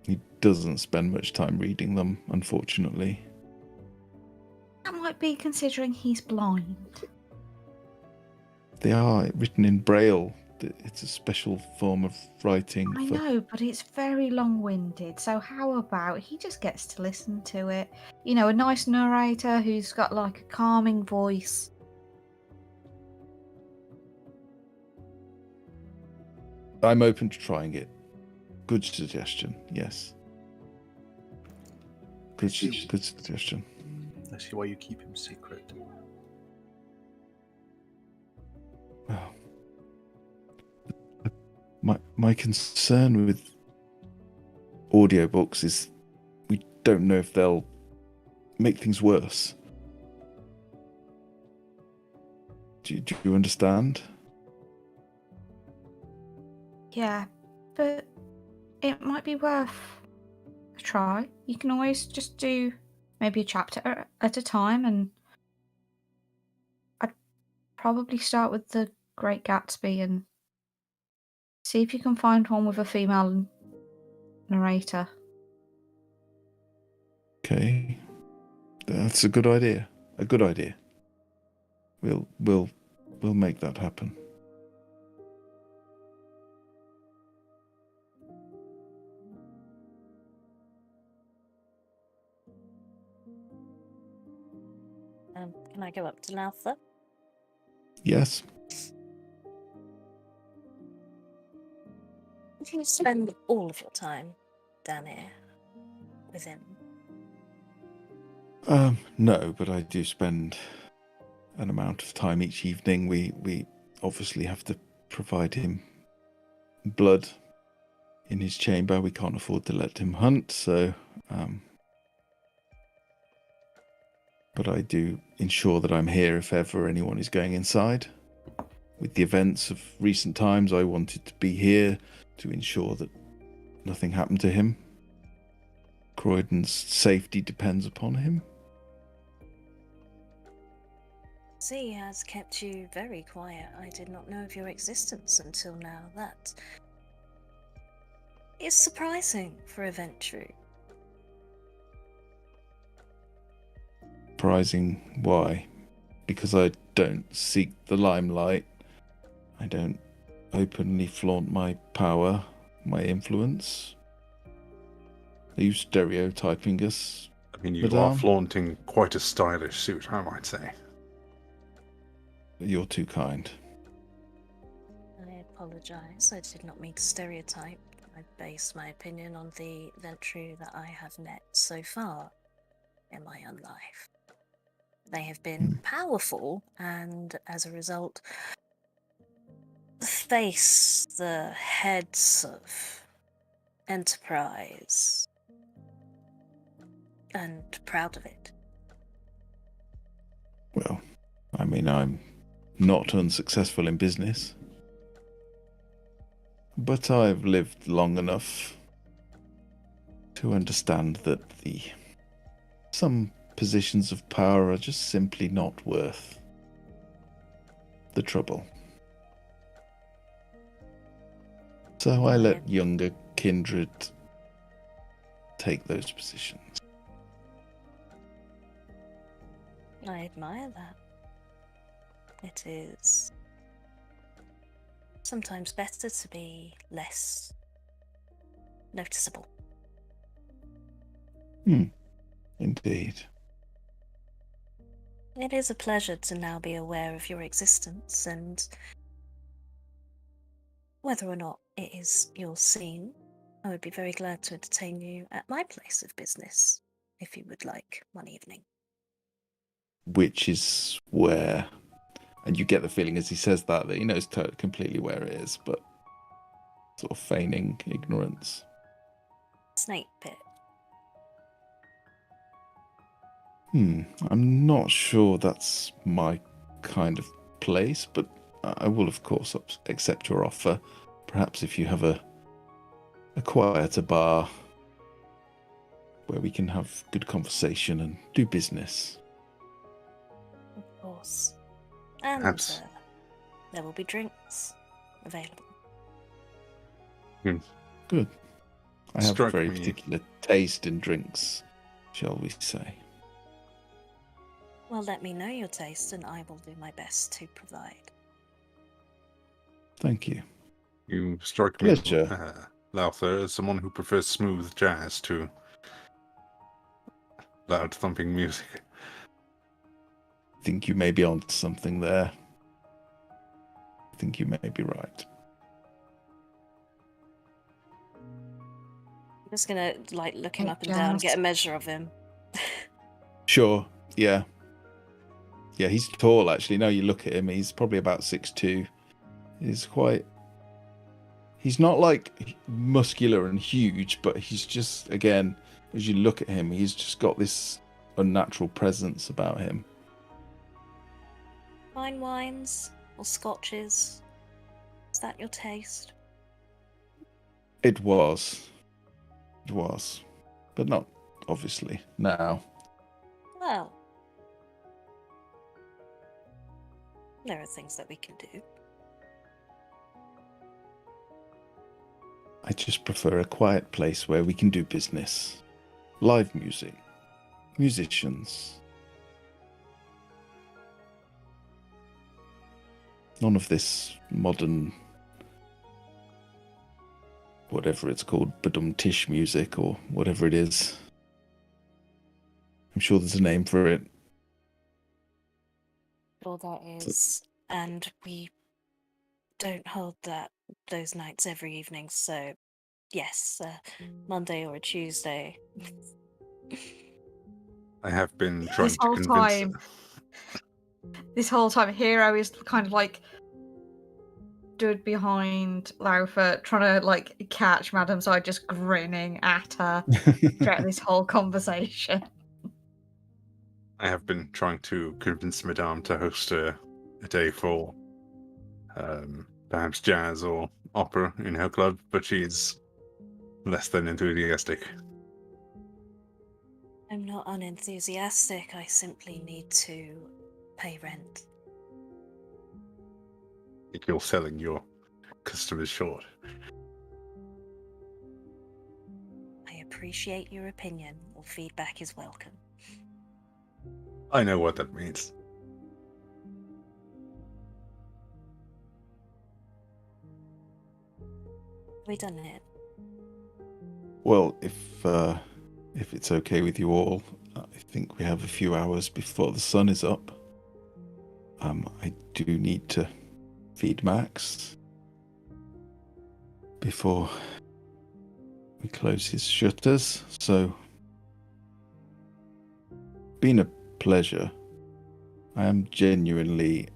He doesn't spend much time reading them, unfortunately. That might be considering he's blind. They are written in Braille. It's a special form of writing. I know, but it's very long-winded. So how about he just gets to listen to it? You know, a nice narrator who's got like a calming voice. I'm open to trying it. Good suggestion, yes. Good suggestion. I see why you keep him secret. Well, my concern with audiobooks is we don't know if they'll make things worse. Do you understand? Yeah, but it might be worth a try. You can always just do maybe a chapter at a time, and I'd probably start with The Great Gatsby and see if you can find one with a female narrator. Okay, that's a good idea. A good idea. We'll make that happen. Can I go up to Lowther? Yes. Do you spend all of your time down here with him? No, but I do spend an amount of time each evening. We obviously have to provide him blood in his chamber. We can't afford to let him hunt, so but I do ensure that I'm here if ever anyone is going inside. With the events of recent times, I wanted to be here to ensure that nothing happened to him. Croydon's safety depends upon him. Zee has kept you very quiet. I did not know of your existence until now. That is surprising for a Ventru. Surprising why? Because I don't seek the limelight. I don't openly flaunt my power, my influence. Are you stereotyping us? I mean, you are Madame? flaunting quite a stylish suit, I might say. You're too kind. I apologize. I did not mean to stereotype. I base my opinion on the Ventru that I have met so far in my own life. They have been powerful, and as a result, face the heads of enterprise, and proud of it. Well, I mean, I'm not unsuccessful in business. But I've lived long enough to understand that some positions of power are just simply not worth the trouble. So I let younger kindred take those positions. I admire that. It is sometimes better to be less noticeable. Indeed. It is a pleasure to now be aware of your existence, and whether or not it is your scene, I would be very glad to entertain you at my place of business, if you would like one evening. Which is where, and you get the feeling as he says that he knows completely where it is, but sort of feigning ignorance. Snake pit. I'm not sure that's my kind of place, but I will of course accept your offer. Perhaps if you have a quieter bar where we can have good conversation and do business. Of course. And Perhaps. there will be drinks available. Good. I have a Struck very me. particular taste in drinks, shall we say. Well, let me know your taste, and I will do my best to provide. Thank you. You strike me, Pleasure. Lowther, as someone who prefers smooth jazz to loud thumping music. I think you may be onto something there. I think you may be right. I'm just gonna look him Hey, up and down and Jazz. get a measure of him. Sure, yeah. Yeah, he's tall actually. Now you look at him, he's probably about 6'2". He's not like muscular and huge, but he's just, again, as you look at him, he's just got this unnatural presence about him. Fine wines or scotches? Is that your taste? It was, but not obviously now. Well, there are things that we can do. I just prefer a quiet place where we can do business. Live music. Musicians. None of this modern, whatever it's called, badum-tish music or whatever it is. I'm sure there's a name for it. Well, that is and we don't hold those nights every evening, so yes, Monday or a Tuesday. I have been trying to whole convince time- her. This whole time, Hiro is kind of like stood behind Lowther, trying to like catch Madam's eye, just grinning at her throughout this whole conversation. I have been trying to convince Madame to host a day for perhaps jazz or opera in her club, but she's less than enthusiastic. I'm not unenthusiastic, I simply need to pay rent. I think you're selling your customers short. I appreciate your opinion, or feedback is welcome. I know what that means. Have we done it? Well, if it's okay with you all, I think we have a few hours before the sun is up. I do need to feed Max before we close his shutters, so been a pleasure. I am genuinely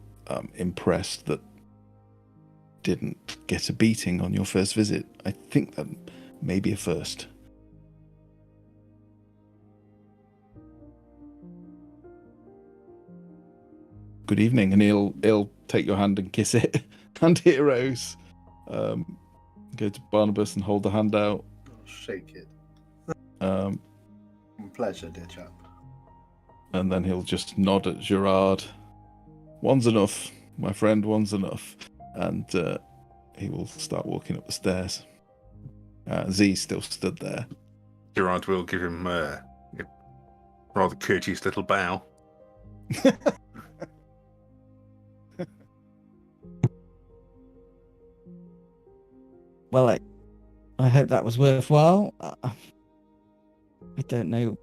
impressed that didn't get a beating on your first visit. I think that may be a first. Good evening, and he'll take your hand and kiss it. And Heroes. Go to Barnabas and hold the hand out. I'll shake it. Um, Pleasure, dear chap. and then he'll just nod at Gerard. One's enough, my friend, one's enough. And he will start walking up the stairs. Z still stood there. Gerard will give him a rather courteous little bow. Well, I hope that was worthwhile. I don't know.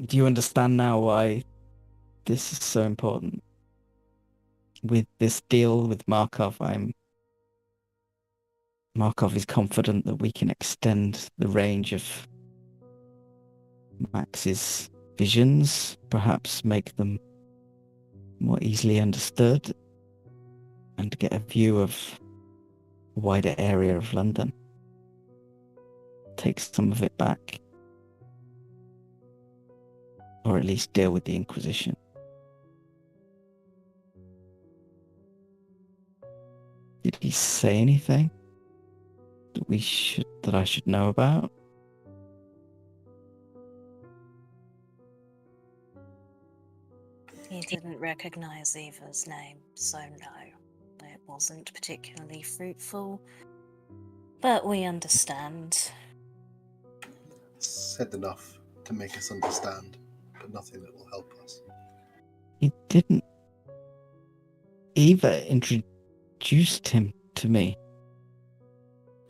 Do you understand now why this is so important? With this deal with Markov, Markov is confident that we can extend the range of Max's visions, perhaps make them more easily understood, and get a view of a wider area of London. Take some of it back. Or at least deal with the Inquisition. Did he say anything that I should know about? He didn't recognize Eva's name, so no. It wasn't particularly fruitful. But we understand. Said enough to make us understand, but nothing that will help us. He didn't. Eva introduced him to me.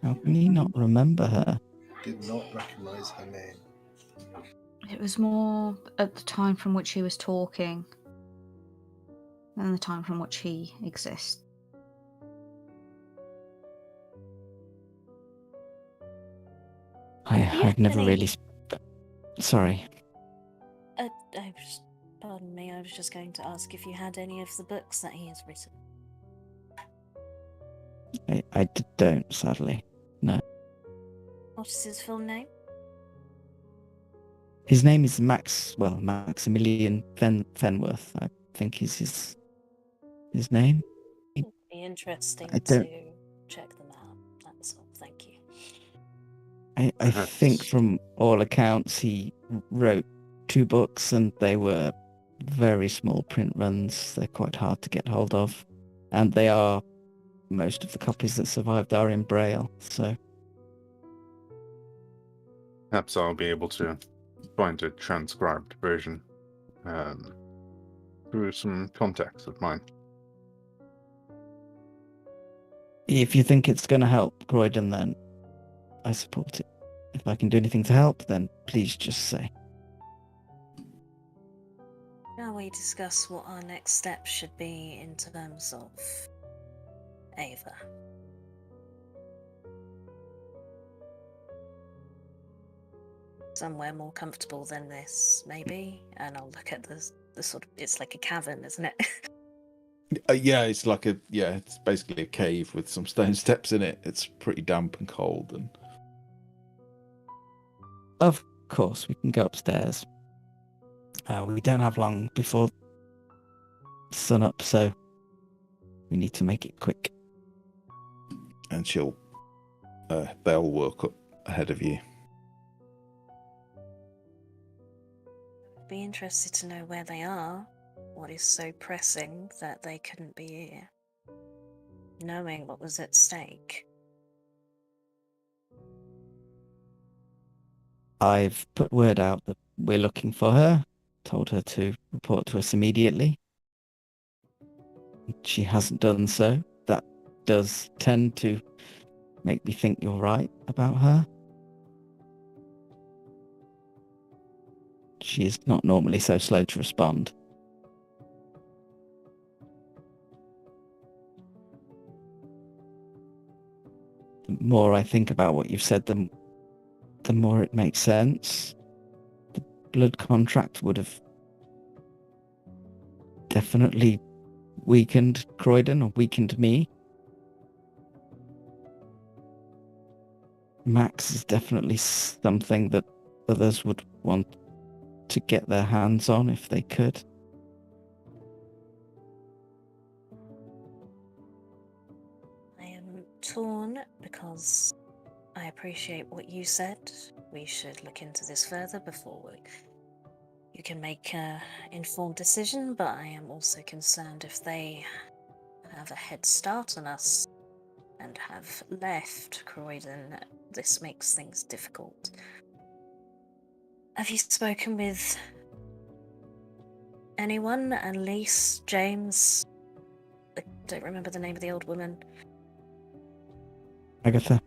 How can he not remember her? Did not recognise her name. It was more at the time from which he was talking than the time from which he exists. I've never really... Sorry. Pardon me, I was just going to ask if you had any of the books that he has written. I don't, sadly. No. What is his full name? His name is Maximilian Fenworth, I think is his name. It'd be interesting I to don't- check them out. That's all, thank you. I think from all accounts he wrote 2 books and they were very small print runs. They're quite hard to get hold of. And most of the copies that survived are in Braille, so... Perhaps I'll be able to find a transcribed version through some contacts of mine. If you think it's going to help Croydon, then I support it. If I can do anything to help, then please just say. No, we discuss what our next steps should be in terms of Ava? Somewhere more comfortable than this, maybe? And I'll look at the sort of... It's like a cavern, isn't it? Yeah, it's like it's basically a cave with some stone steps in it. It's pretty damp and cold, and Of course, we can go upstairs. We don't have long before sun up, so we need to make it quick. and they'll work up ahead of you. I'd be interested to know where they are. What is so pressing that they couldn't be here? Knowing what was at stake. I've put word out that we're looking for her, told her to report to us immediately. She hasn't done so. That does tend to make me think you're right about her. She is not normally so slow to respond. The more I think about what you've said, the more it makes sense. The blood contract would have definitely weakened Croydon, or weakened me. Max is definitely something that others would want to get their hands on if they could. I am torn because I appreciate what you said. We should look into this further before you can make an informed decision, but I am also concerned if they have a head start on us and have left Croydon, this makes things difficult. Have you spoken with anyone? Annalise, James? I don't remember the name of the old woman. Agatha,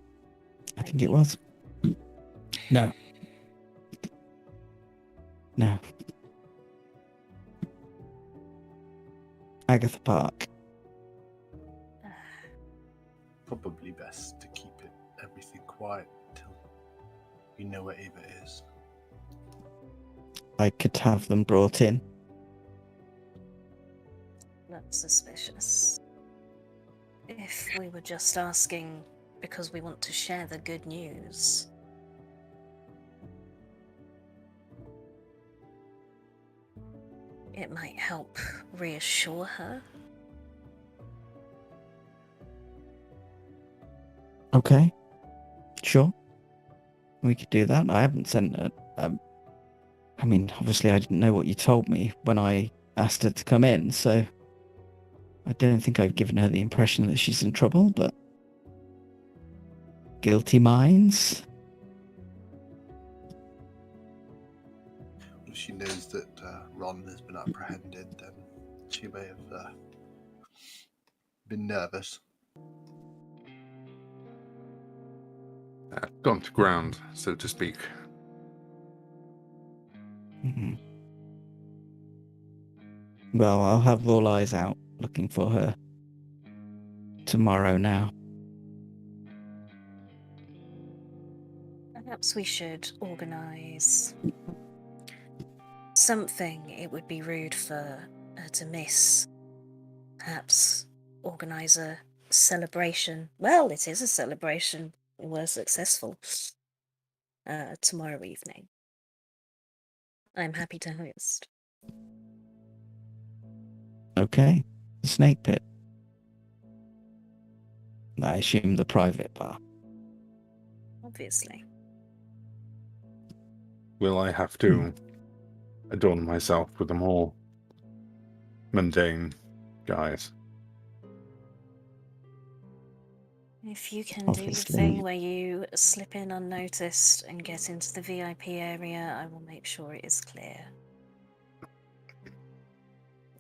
I think it was. No. No. Agatha Park. Probably best to keep everything quiet until you know where Ava is. I could have them brought in. That's suspicious. If we were just asking because we want to share the good news. It might help reassure her. Okay. Sure. We could do that. I haven't sent her. I mean, obviously I didn't know what you told me when I asked her to come in, so I don't think I've given her the impression that she's in trouble, but guilty minds? If she knows that Ron has been apprehended, then she may have been nervous. Gone to ground, so to speak. Mm-hmm. Well, I'll have all eyes out looking for her tomorrow now. Perhaps we should organise something it would be rude for her to miss. Perhaps organise a celebration. Well, it is a celebration. We're successful. Tomorrow evening. I'm happy to host. Okay. The snake pit. I assume the private bar. Obviously. Will I have to adorn myself with the more mundane guise? If you can Obviously. do your thing where you slip in unnoticed and get into the VIP area, I will make sure it is clear.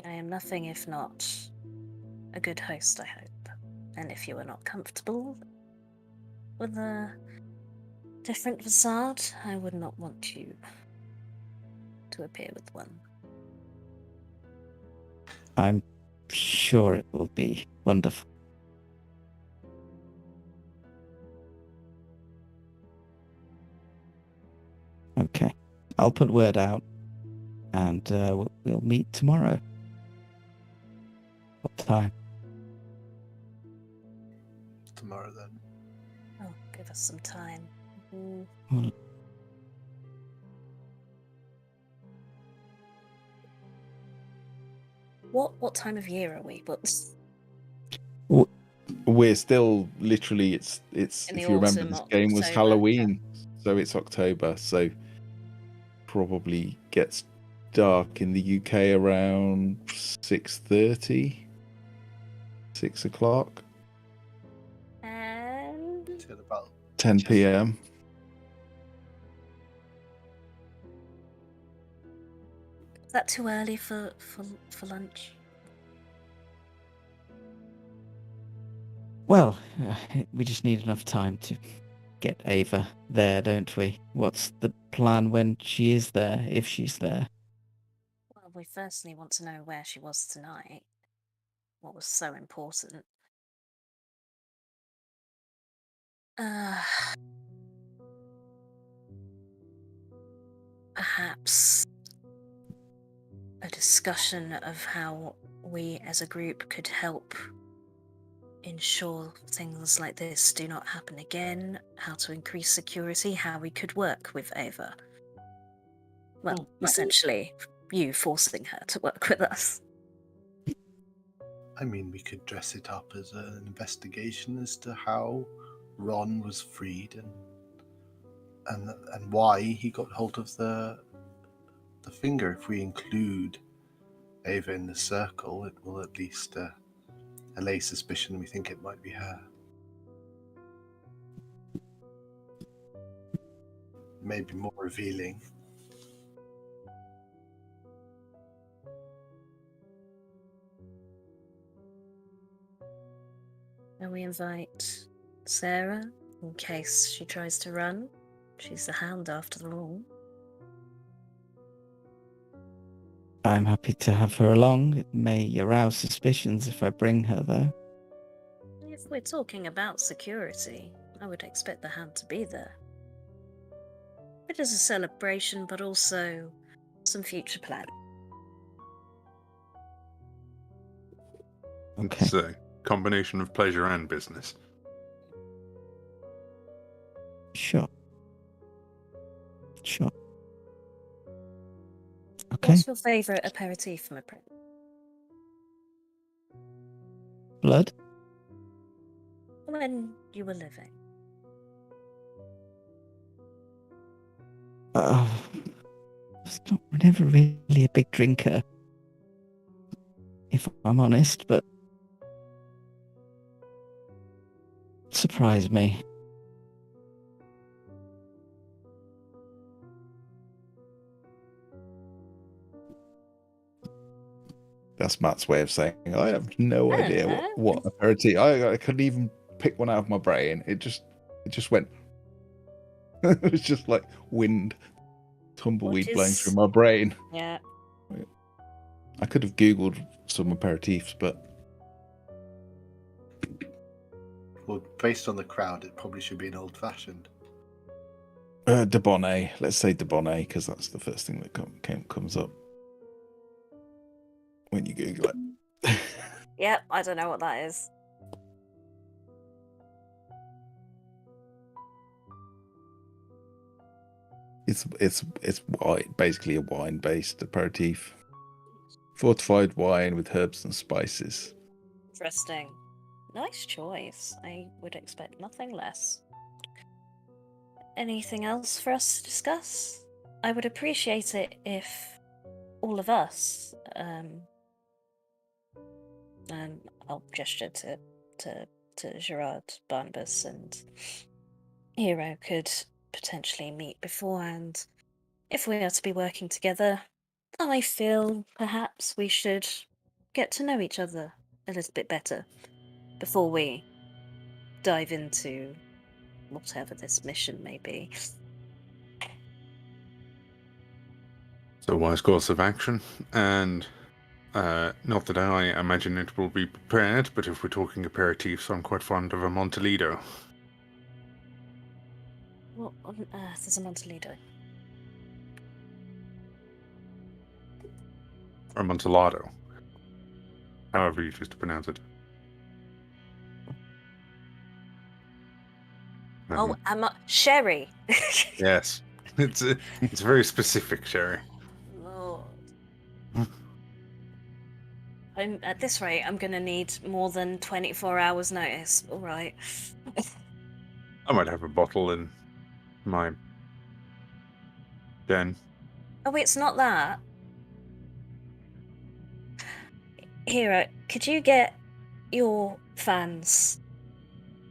I am nothing if not a good host, I hope. And if you are not comfortable with a different facade, I would not want you to appear with one. I'm sure it will be wonderful. Okay, I'll put word out, and we'll meet tomorrow. What time? Tomorrow then. Oh, give us some time. Mm. Well, What time of year are we? But We're still literally it's In the if you remember autumn, this game was October, Halloween, so it's October, so probably gets dark in the UK around 6:30, 6 o'clock, and Till about 10 p.m. is that too early for lunch? well, we just need enough time to get Ava there, don't we? What's the plan when she is there, if she's there? Well, we firstly want to know where she was tonight. What was so important? Perhaps a discussion of how we as a group could help ensure things like this do not happen again, how to increase security, how we could work with Ava. Well, essentially, you forcing her to work with us. I mean, we could dress it up as an investigation as to how Ron was freed and why he got hold of the finger. If we include Ava in the circle, it will at least allay suspicion. We think it might be her. Maybe more revealing. And we invite Sarah in case she tries to run. She's the hound after all. I'm happy to have her along. It may arouse suspicions if I bring her, though. If we're talking about security, I would expect the hound to be there. It is a celebration, but also some future plan. Okay. It's a combination of pleasure and business. Sure. Sure. Okay. What's your favourite aperitif from a print? Blood? When you were living. I was never really a big drinker, if I'm honest, but it surprised me. That's Matt's way of saying I have no idea what aperitif. I couldn't even pick one out of my brain. It just went. It was just like wind, tumbleweed blowing through my brain. Yeah. I could have Googled some aperitifs, but Well, based on the crowd, it probably should be an old-fashioned. de Bonnet. Let's say de Bonnet because that's the first thing that comes up when you Google it. Yep, I don't know what that is. It's wine, basically a wine-based aperitif, fortified wine with herbs and spices. Interesting. Nice choice. I would expect nothing less. Anything else for us to discuss? I would appreciate it if all of us, and I'll gesture to Gerard, Barnabas, and Hiro could potentially meet beforehand. If we are to be working together, I feel perhaps we should get to know each other a little bit better before we dive into whatever this mission may be. It's a wise course of action, and Not that I imagine it will be prepared, but if we're talking aperitifs, I'm quite fond of a Montelido. What on earth is a Montelido? Or Amontillado. However you choose to pronounce it. Oh, sherry. Yes. It's very specific, Sherry. Lord. At this rate, I'm going to need more than 24 hours notice. All right. I might have a bottle in my den. Oh, it's not that. Hiro, could you get your fans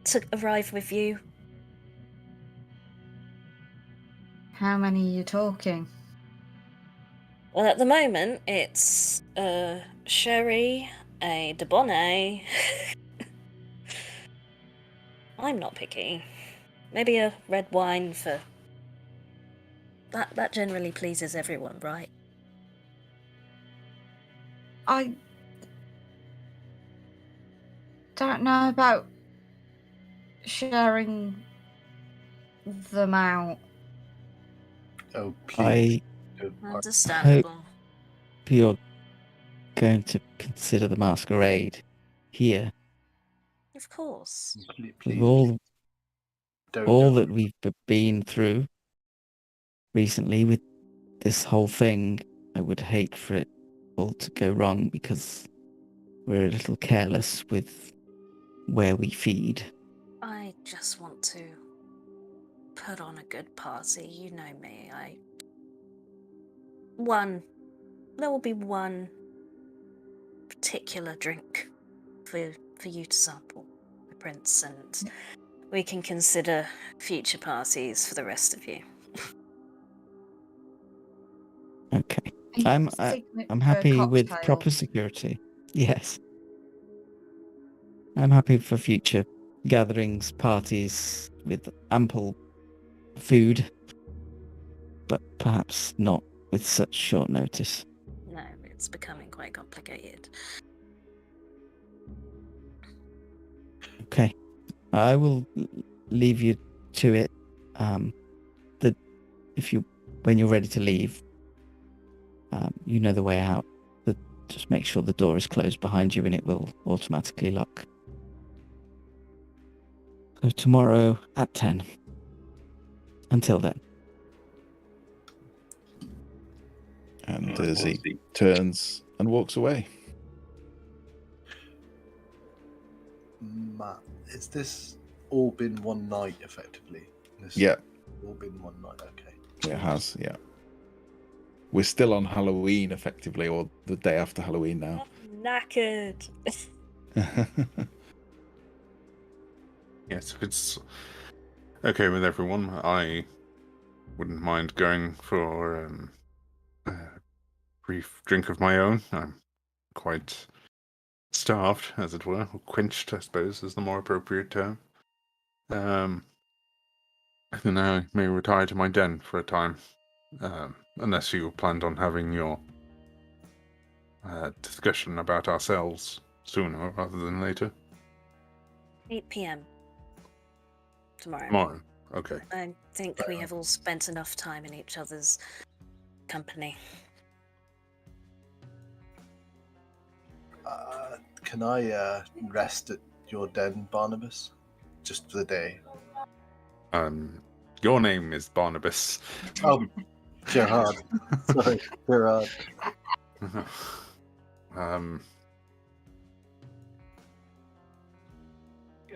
to arrive with you? How many are you talking? Well, at the moment, it's sherry, a debonnaire. I'm not picky. Maybe a red wine for... That generally pleases everyone, right? I don't know about sharing them out. Oh, please. Understandable. Hope you're going to consider the masquerade here. Of course. With Please, all that we've been through recently with this whole thing, I would hate for it all to go wrong because we're a little careless with where we feed. I just want to put on a good party. You know me. There will be one particular drink for you to sample, the Prince, and we can consider future parties for the rest of you. Okay. I'm happy with proper security. Yes. I'm happy for future gatherings, parties with ample food, but perhaps not with such short notice. No, it's becoming quite complicated. Okay. I will leave you to it. When you're ready to leave, you know the way out. Just make sure the door is closed behind you and it will automatically lock. So tomorrow at 10. Until then. And Zee turns and walks away. Matt, is this all been one night, effectively? Yeah. All been one night, okay. It has, yeah. We're still on Halloween, effectively, or the day after Halloween now. Knackered. Yes, if it's okay with everyone, I wouldn't mind going for a brief drink of my own. I'm quite starved, as it were, or quenched, I suppose, is the more appropriate term. And then I may retire to my den for a time, unless you planned on having your discussion about ourselves sooner rather than later. 8 p.m. tomorrow. Tomorrow, okay. I think we have all spent enough time in each other's company. Can I rest at your den, Barnabas? Just for the day. Your name is Barnabas. Oh, Gerard. Sorry, Gerard.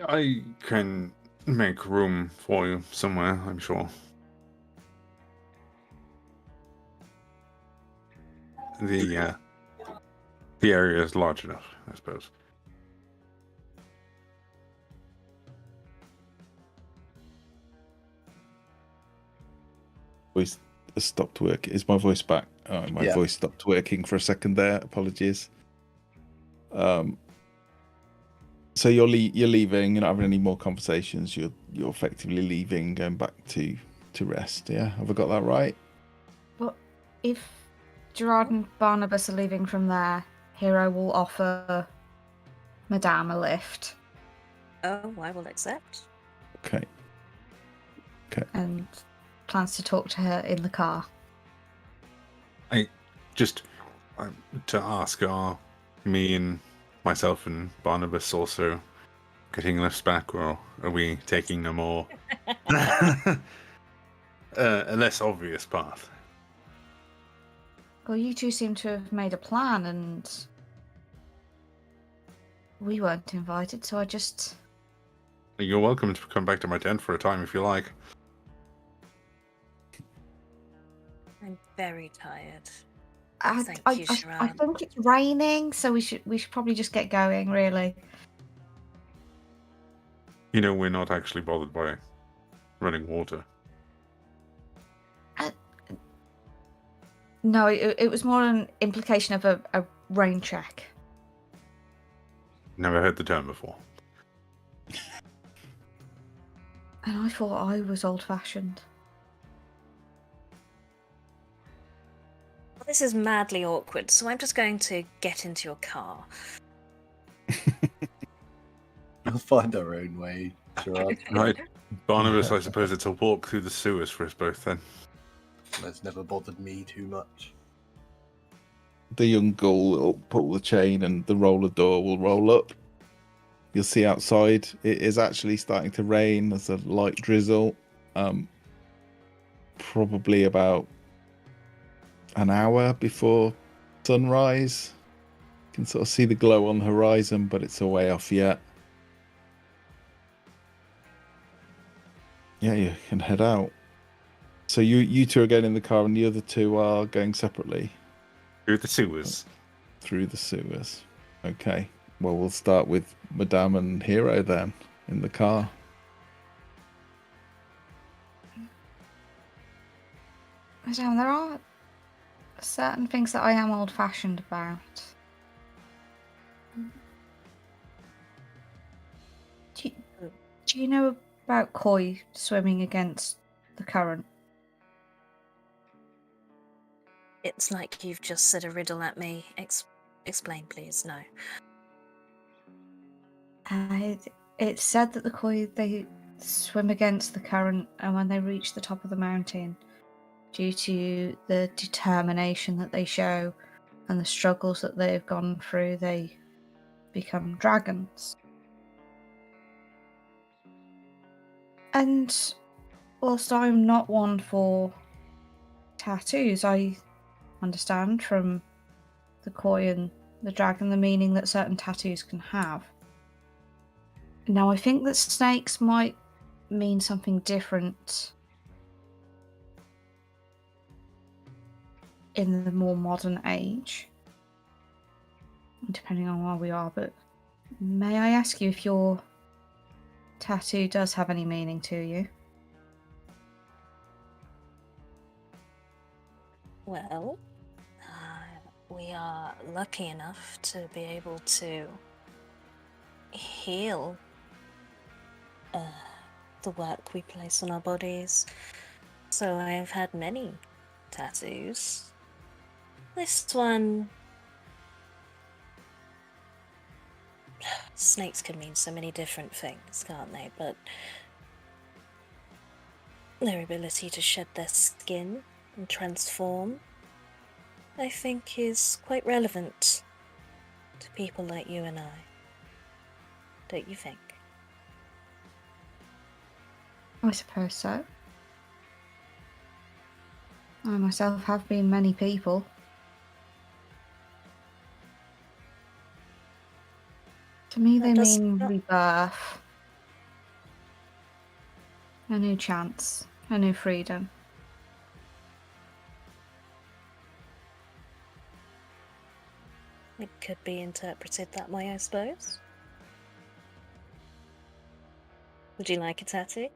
I can make room for you somewhere, I'm sure. The area is large enough, I suppose. Voice has stopped working. Is my voice back? Oh, my voice stopped working for a second there. Apologies. So you're leaving. You're not having any more conversations. You're effectively leaving, going back to rest. Yeah, have I got that right? Well, if Gerard and Barnabas are leaving from there, Hiro will offer Madame a lift Oh, I will accept. Okay. and plans to talk to her in the car. Just to ask, are me and myself and Barnabas also getting lifts back, or are we taking a more a less obvious path? Well, you two seem to have made a plan, and we weren't invited, so I just... You're welcome to come back to my tent for a time if you like. I'm very tired. I Thank you, I Sharon. think it's raining, so we should probably just get going, really. You know, we're not actually bothered by running water. No, it was more an implication of a rain check. Never heard the term before. And I thought I was old-fashioned. Well, this is madly awkward, so I'm just going to get into your car. We'll find our own way, Gerard. Right, Barnabas, I suppose it's a walk through the sewers for us both then. That's never bothered me too much. The young gull will pull the chain and the roller door will roll up. You'll see outside it is actually starting to rain. There's a light drizzle. Probably about an hour before sunrise. You can sort of see the glow on the horizon, but it's a way off yet. Yeah, you can head out. So you two are going in the car and the other two are going separately Through the sewers. through the sewers. Okay. Well, we'll start with Madame and Hiro then in the car. Madame, there are certain things that I am old-fashioned about. Do you know about koi swimming against the current? It's like you've just said a riddle at me. Explain, please. No. It's said that the koi, they swim against the current, and when they reach the top of the mountain, due to the determination that they show and the struggles that they've gone through, they become dragons. And whilst I'm not one for tattoos, I understand from the koi and the dragon the meaning that certain tattoos can have. Now, I think that snakes might mean something different in the more modern age, depending on where we are, but may I ask you if your tattoo does have any meaning to you? Well, we are lucky enough to be able to heal the work we place on our bodies. So I have had many tattoos. This one... Snakes can mean so many different things, can't they? But their ability to shed their skin and transform, I think, is quite relevant to people like you and I. Don't you think? I suppose so. I myself have been many people. To me, they That does mean not- rebirth, a new chance, a new freedom. It could be interpreted that way, I suppose. Would you like a tattoo?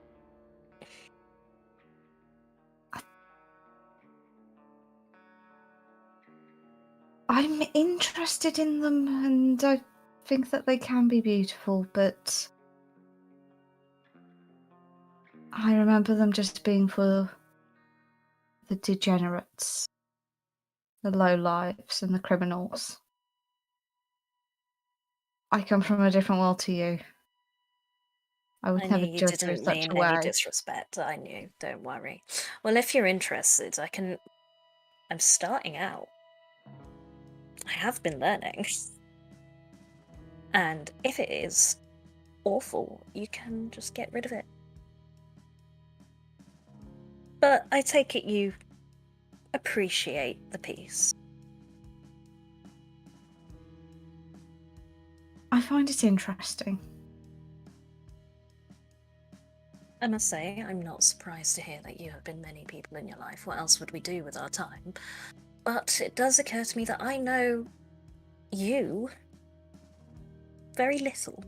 I'm interested in them, and I think that they can be beautiful, but I remember them just being for the degenerates, the low lives, and the criminals. I come from a different world to you. I would I never knew you judge you in didn't such mean a any way. disrespect. I knew. Don't worry. Well, if you're interested, I'm starting out. I have been learning. And if it is awful, you can just get rid of it. But I take it you appreciate the piece. I find it interesting. I must say, I'm not surprised to hear that you have been many people in your life. What else would we do with our time? But it does occur to me that I know you very little.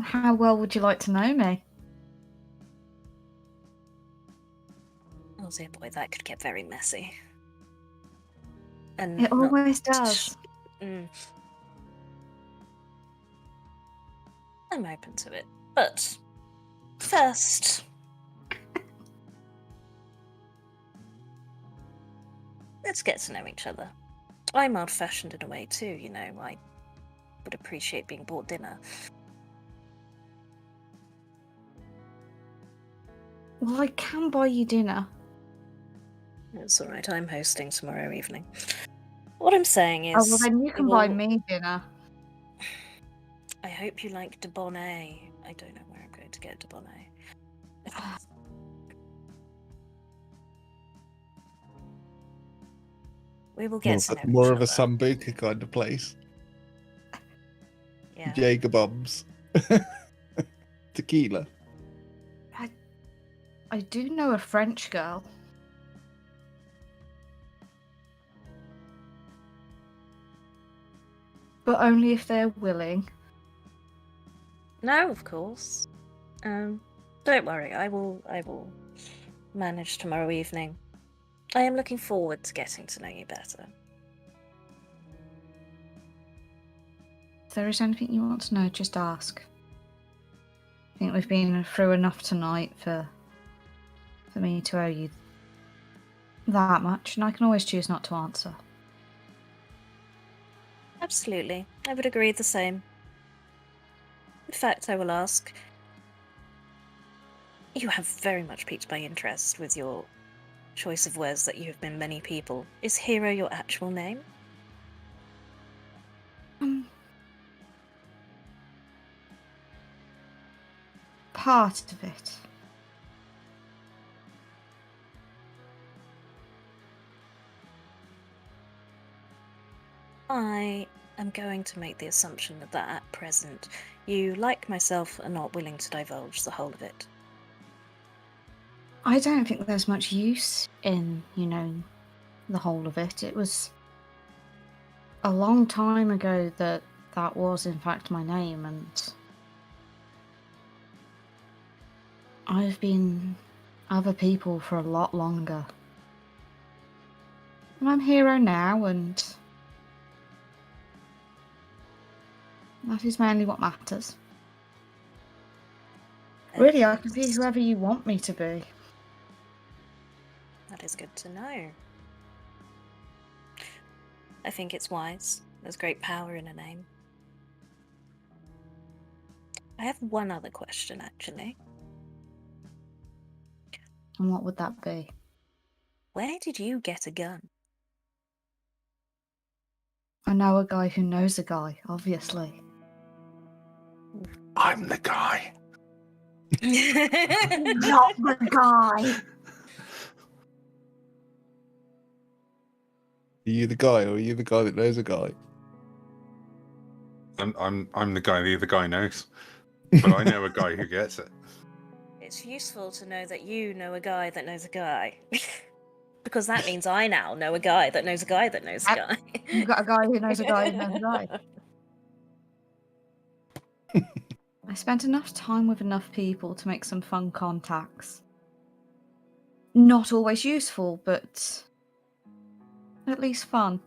How well would you like to know me? Oh dear boy, that could get very messy. And It always does. I'm open to it. But first, let's get to know each other. I'm old-fashioned in a way too, you know. I would appreciate being bought dinner. Well, I can buy you dinner. It's alright, I'm hosting tomorrow evening. What I'm saying is... Oh, well, then you can buy me dinner. I hope you like de bonnet. I don't know where I'm going to get de bonnet. We will get to know more each of a other. sambuca kind of place. Yeah. Jaeger bombs. Tequila. I do know a French girl. But only if they're willing. No, of course. Don't worry, I will manage tomorrow evening. I am looking forward to getting to know you better. If there is anything you want to know, just ask. I think we've been through enough tonight for me to owe you that much, and I can always choose not to answer. Absolutely. I would agree the same. In fact, I will ask... You have very much piqued my interest with your choice of words that you have been many people. Is Hiro your actual name? Part of it. I am going to make the assumption that at present, you, like myself, are not willing to divulge the whole of it. I don't think there's much use in, the whole of it. It was a long time ago that was in fact my name, and I've been other people for a lot longer. And I'm Hiro now, and that is mainly what matters. Really, I can be whoever you want me to be. That is good to know. I think it's wise. There's great power in a name. I have one other question, actually. And what would that be? Where did you get a gun? I know a guy who knows a guy, obviously. I'm the guy. Not the guy! Are you the guy, or are you the guy that knows a guy? I'm the guy the other guy knows, but I know a guy who gets it. It's useful to know that you know a guy that knows a guy. Because that means I now know a guy that knows a guy that knows a guy. You've got a guy who knows a guy who knows a guy. I spent enough time with enough people to make some fun contacts. Not always useful, but at least fun.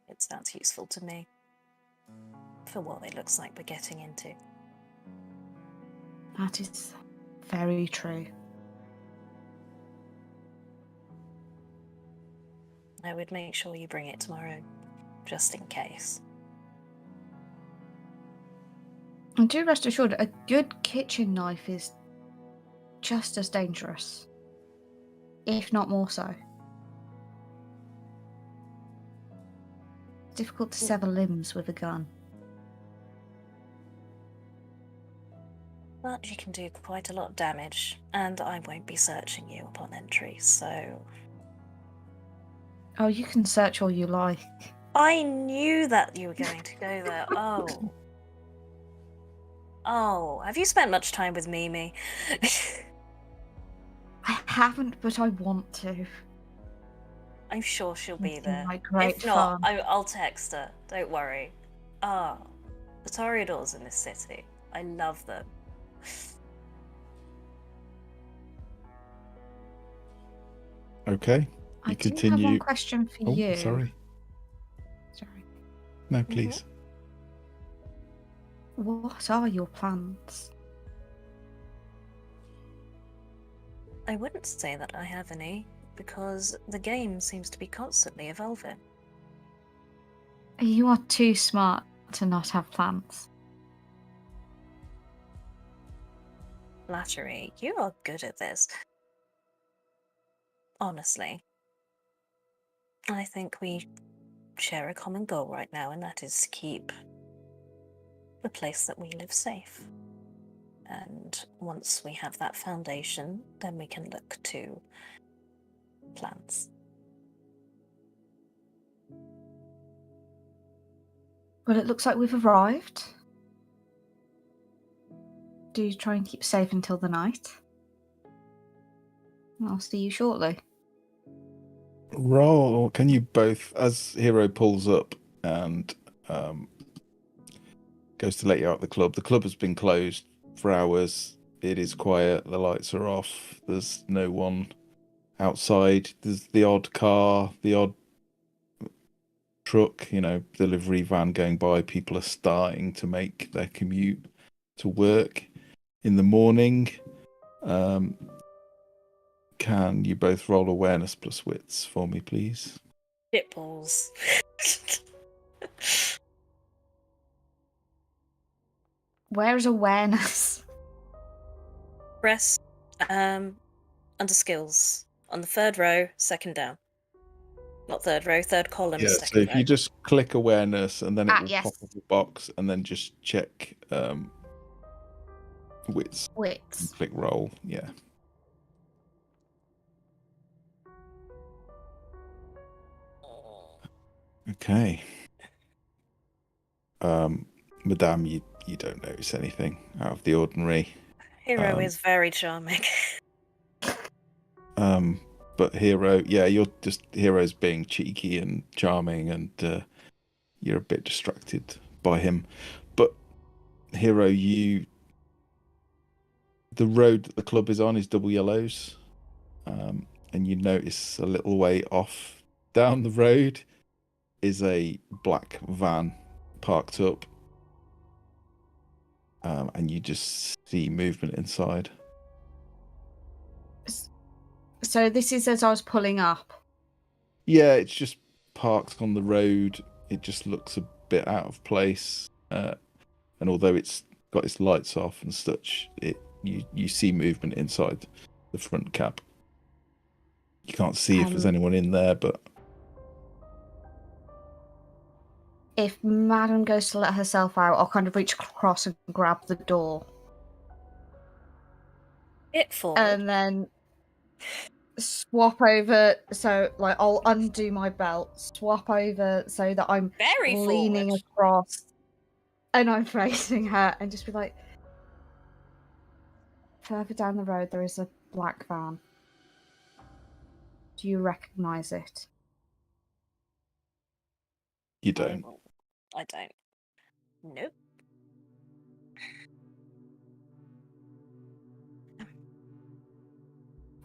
It sounds useful to me. For what it looks like we're getting into. That is very true. I would make sure you bring it tomorrow, just in case. And do rest assured, a good kitchen knife is just as dangerous, if not more so. It's difficult to sever limbs with a gun. But you can do quite a lot of damage, and I won't be searching you upon entry, so... Oh, you can search all you like. I knew that you were going to go there. Oh. Oh, have you spent much time with Mimi? I haven't, but I want to. I'm sure she'll be It's there. my great If not, fun. I'll text her. Don't worry. Ah, the Toreadors in this city. I love them. Okay. I You do have continue. one question for Oh, you. sorry. Sorry. No, please. What are your plans? I wouldn't say that I have any, because the game seems to be constantly evolving. You are too smart to not have plans. Flattery, you are good at this. Honestly. I think we share a common goal right now, and that is to keep the place that we live safe. And once we have that foundation, then we can look to plans. Well, it looks like we've arrived. Do you try and keep safe until the night? I'll see you shortly. Roll. Can you both, as Hiro pulls up and goes to let you out the club has been closed for hours. It is quiet. The lights are off. There's no one outside. There's the odd car, the odd truck, delivery van going by. People are starting to make their commute to work in the morning. Can you both roll awareness plus wits for me, please? Shitballs. Where is awareness? Press under skills on the third row, second down. Not third row, third column, Yeah, second so if row. you just click awareness and then it will yes. pop up a box and then just check wits and Wits. click roll. Yeah. Okay. Madame, you don't notice anything out of the ordinary. Hiro is very charming. But Hiro, yeah, Hiro's being cheeky and charming, and you're a bit distracted by him. But Hiro, the road that the club is on is double yellows, and you notice a little way off down the road is a black van parked up, and you just see movement inside. So this is as I was pulling up. Yeah, it's just parked on the road. It just looks a bit out of place, and although it's got its lights off and such, you see movement inside the front cab. You can't see if there's anyone in there, but If Madam goes to let herself out, I'll kind of reach across and grab the door. ep4. And then swap over, so like I'll undo my belt, swap over so that I'm Very leaning forward. across and I'm facing her, and just be like, further down the road there is a black van. Do you recognise it? you don't. I don't. Nope.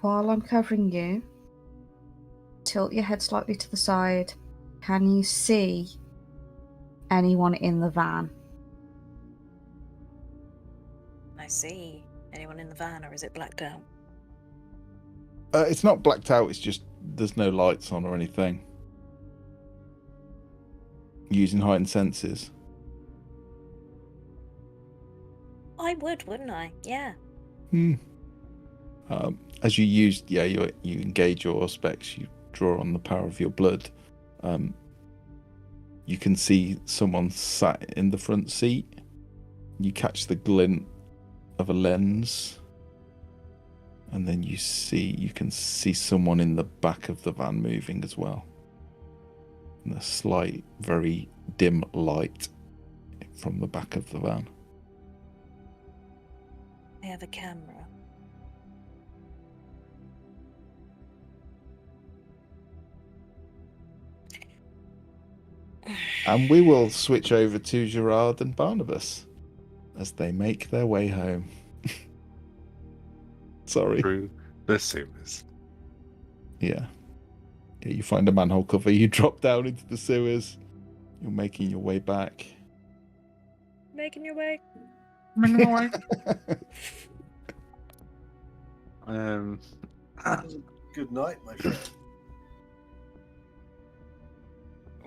While I'm covering you, tilt your head slightly to the side. Can you see anyone in the van? I see. Anyone in the van, or is it blacked out? It's not blacked out. It's just there's no lights on or anything. using heightened senses? I would, wouldn't I? Yeah. As you use, you engage your specs, you draw on the power of your blood. You can see someone sat in the front seat. You catch the glint of a lens, and then you can see someone in the back of the van moving as well. And a slight, very dim light from the back of the van. I have a camera. And we will switch over to Gerard and Barnabas as they make their way home. Sorry. Through the sewers. Yeah, you find a manhole cover, you drop down into the sewers. You're making your way back. Making your way. Good night, my friend.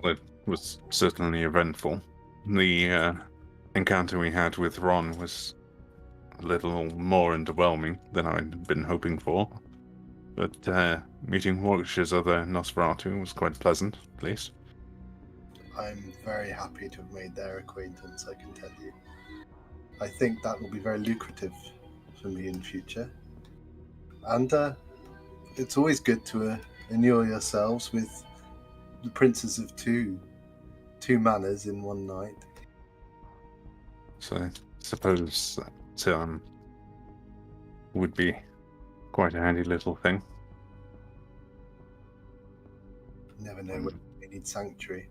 Well, it was certainly eventful. The encounter we had with Ron was a little more underwhelming than I'd been hoping for. But meeting Warwickshire's other Nosferatu was quite pleasant, at least. I'm very happy to have made their acquaintance, I can tell you. I think that will be very lucrative for me in future. And it's always good to inure yourselves with the princes of two manors in one night. So I suppose that would be quite a handy little thing. You never know when they need sanctuary.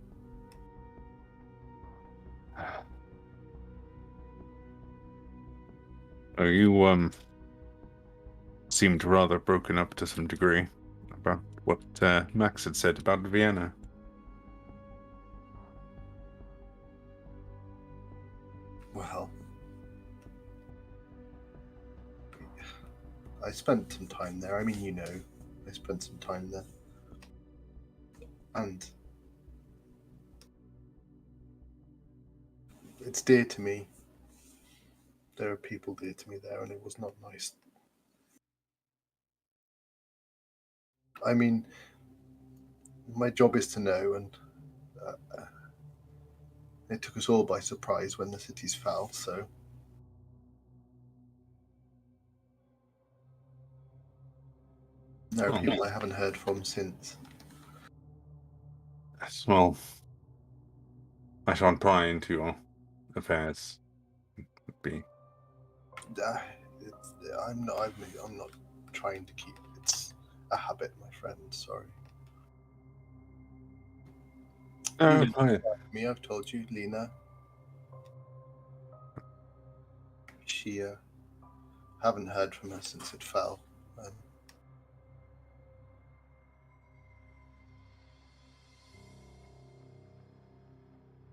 Oh, you seemed rather broken up to some degree about what Max had said about Vienna. Well, I spent some time there. I mean, you know, I spent some time there. And it's dear to me. There are people dear to me there, and it was not nice. I mean, my job is to know, and it took us all by surprise when the cities fell, so... There are people I haven't heard from since. Yes, well, I shan't pry into your affairs. I'm not trying to keep... It's a habit, my friend, sorry. Me, I've told you, Lena. She, haven't heard from her since it fell.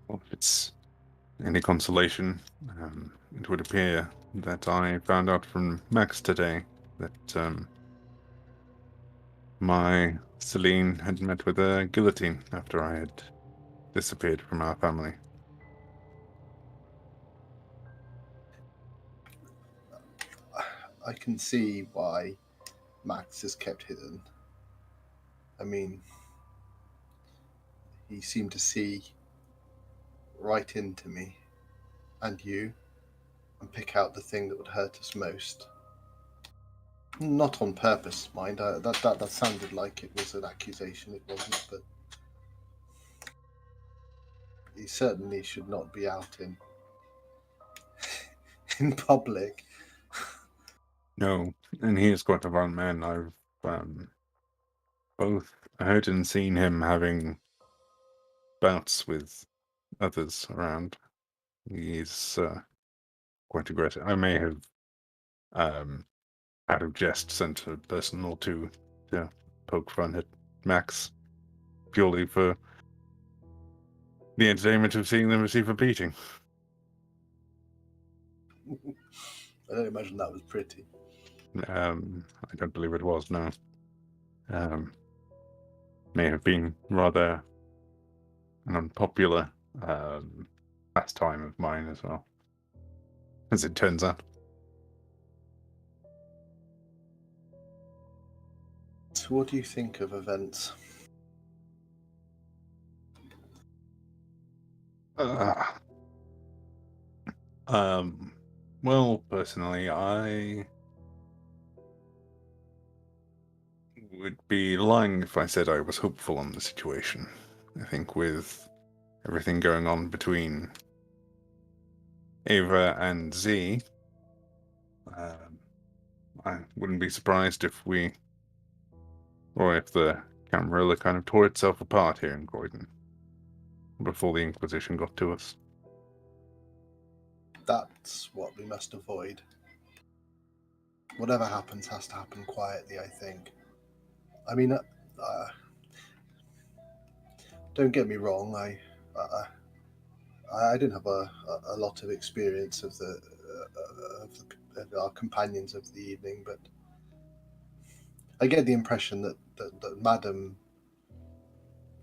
Well, if it's any consolation, it would appear that I found out from Max today that my Celine had met with a guillotine after I had disappeared from our family. I can see why Max is kept hidden. I mean, he seemed to see right into me and you and pick out the thing that would hurt us most. Not on purpose, mind. That sounded like it was an accusation. It wasn't, but he certainly should not be out in public. No, and he is quite a violent man. I've both heard and seen him having bouts with others around. He's quite aggressive. I may have, out of jest, sent a person or two to poke fun at Max, purely for the entertainment of seeing them receive a beating. I don't imagine that was pretty. I don't believe it was, no. May have been rather an unpopular pastime of mine as well, as it turns out. So what do you think of events? Well, personally, I would be lying if I said I was hopeful on the situation. I think with everything going on between Ava and Zee, I wouldn't be surprised if the Camarilla kind of tore itself apart here in Croydon before the Inquisition got to us. That's what we must avoid. Whatever happens has to happen quietly, I think. I mean, don't get me wrong. I didn't have a lot of experience of our companions of the evening, but I get the impression that Madam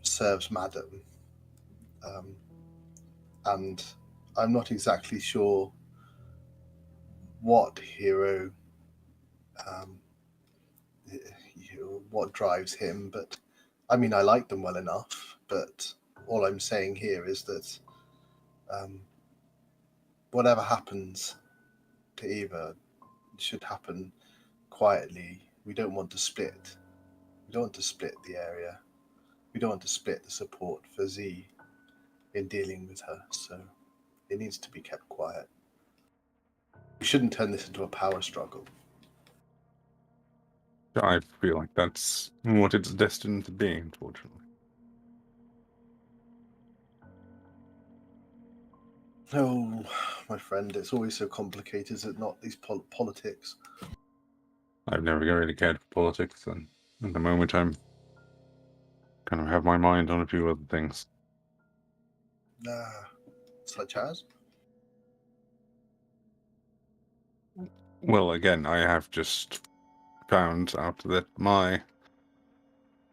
serves Madam, and I'm not exactly sure what Hiro, what drives him, but I mean, I like them well enough, but all I'm saying here is that whatever happens to Eva should happen quietly. We don't want to split. We don't want to split the area. We don't want to split the support for Zee in dealing with her, so it needs to be kept quiet. We shouldn't turn this into a power struggle. I feel like that's what it's destined to be, unfortunately. Oh, my friend, it's always so complicated, is it not, these politics? I've never really cared for politics, and at the moment I'm kind of have my mind on a few other things. Such as? Well, again, I have just found out that my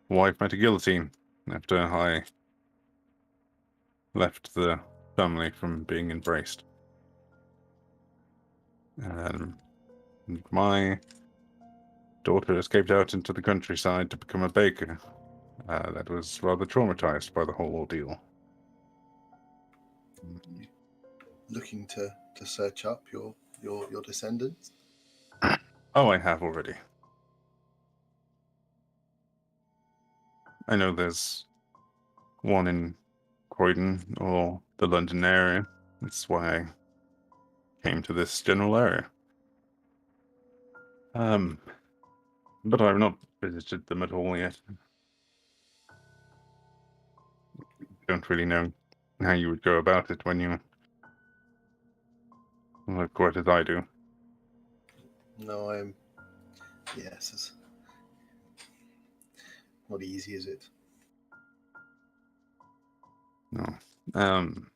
wife met a guillotine after I left the family from being embraced. My daughter escaped out into the countryside to become a baker. That was rather traumatized by the whole ordeal. Looking to search up your descendants? Oh, I have already. I know there's one in Croydon or the London area. That's why I came to this general area. But I've not visited them at all yet. Don't really know how you would go about it when you look quite as I do. No, yes, it's not easy, is it? No. And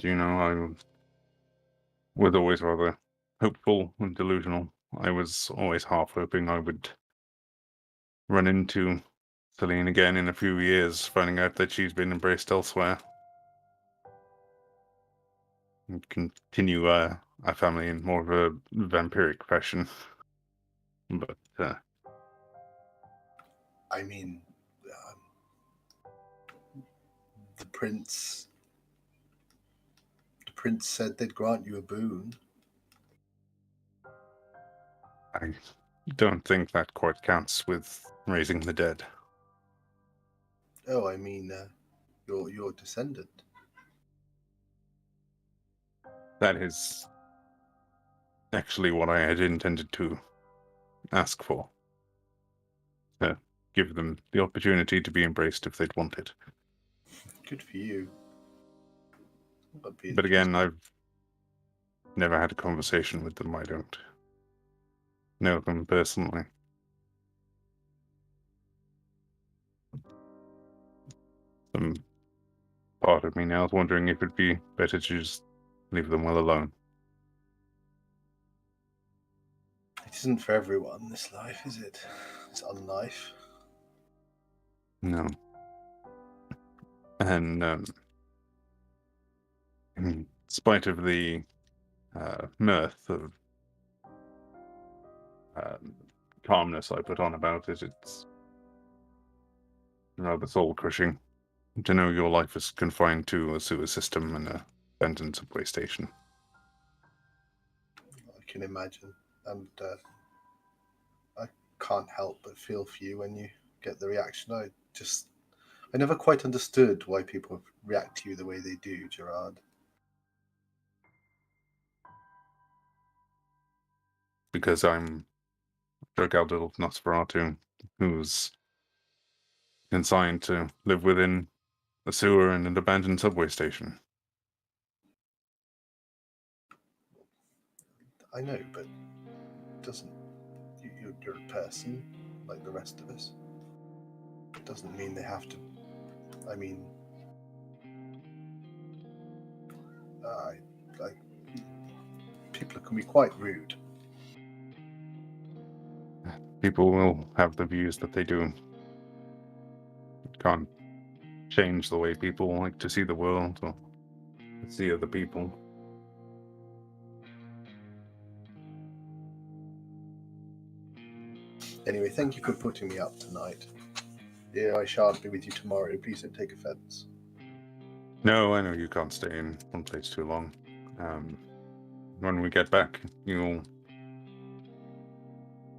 you know, I was always rather hopeful and delusional. I was always half hoping I would run into Celine again in a few years, finding out that she's been embraced elsewhere. And continue our family in more of a vampiric fashion. But, I mean, the prince said they'd grant you a boon. I don't think that quite counts with raising the dead. Oh, I mean, your descendant. That is actually what I had intended to ask for. Give them the opportunity to be embraced if they'd want it. Good for you. But again, I've never had a conversation with them. I don't know them personally. Some part of me now is wondering if it'd be better to just leave them well alone. It isn't for everyone, this life, is it? It's unlife. No. And in spite of the mirth of calmness I put on about it, it's rather soul-crushing to know your life is confined to a sewer system and a abandoned subway station. I can imagine, and I can't help but feel for you when you get the reaction. I never quite understood why people react to you the way they do, Gerard. Because I'm drug-out little Nosferatu who's consigned to live within a sewer and an abandoned subway station. I know, but doesn't you're a person like the rest of us. It doesn't mean they have to. I mean, people can be quite rude. People will have the views that they do. It can't change the way people like to see the world or see other people. Anyway, thank you for putting me up tonight. Yeah, I shan't be with you tomorrow. Please don't take offence. No, I know you can't stay in one place too long. When we get back,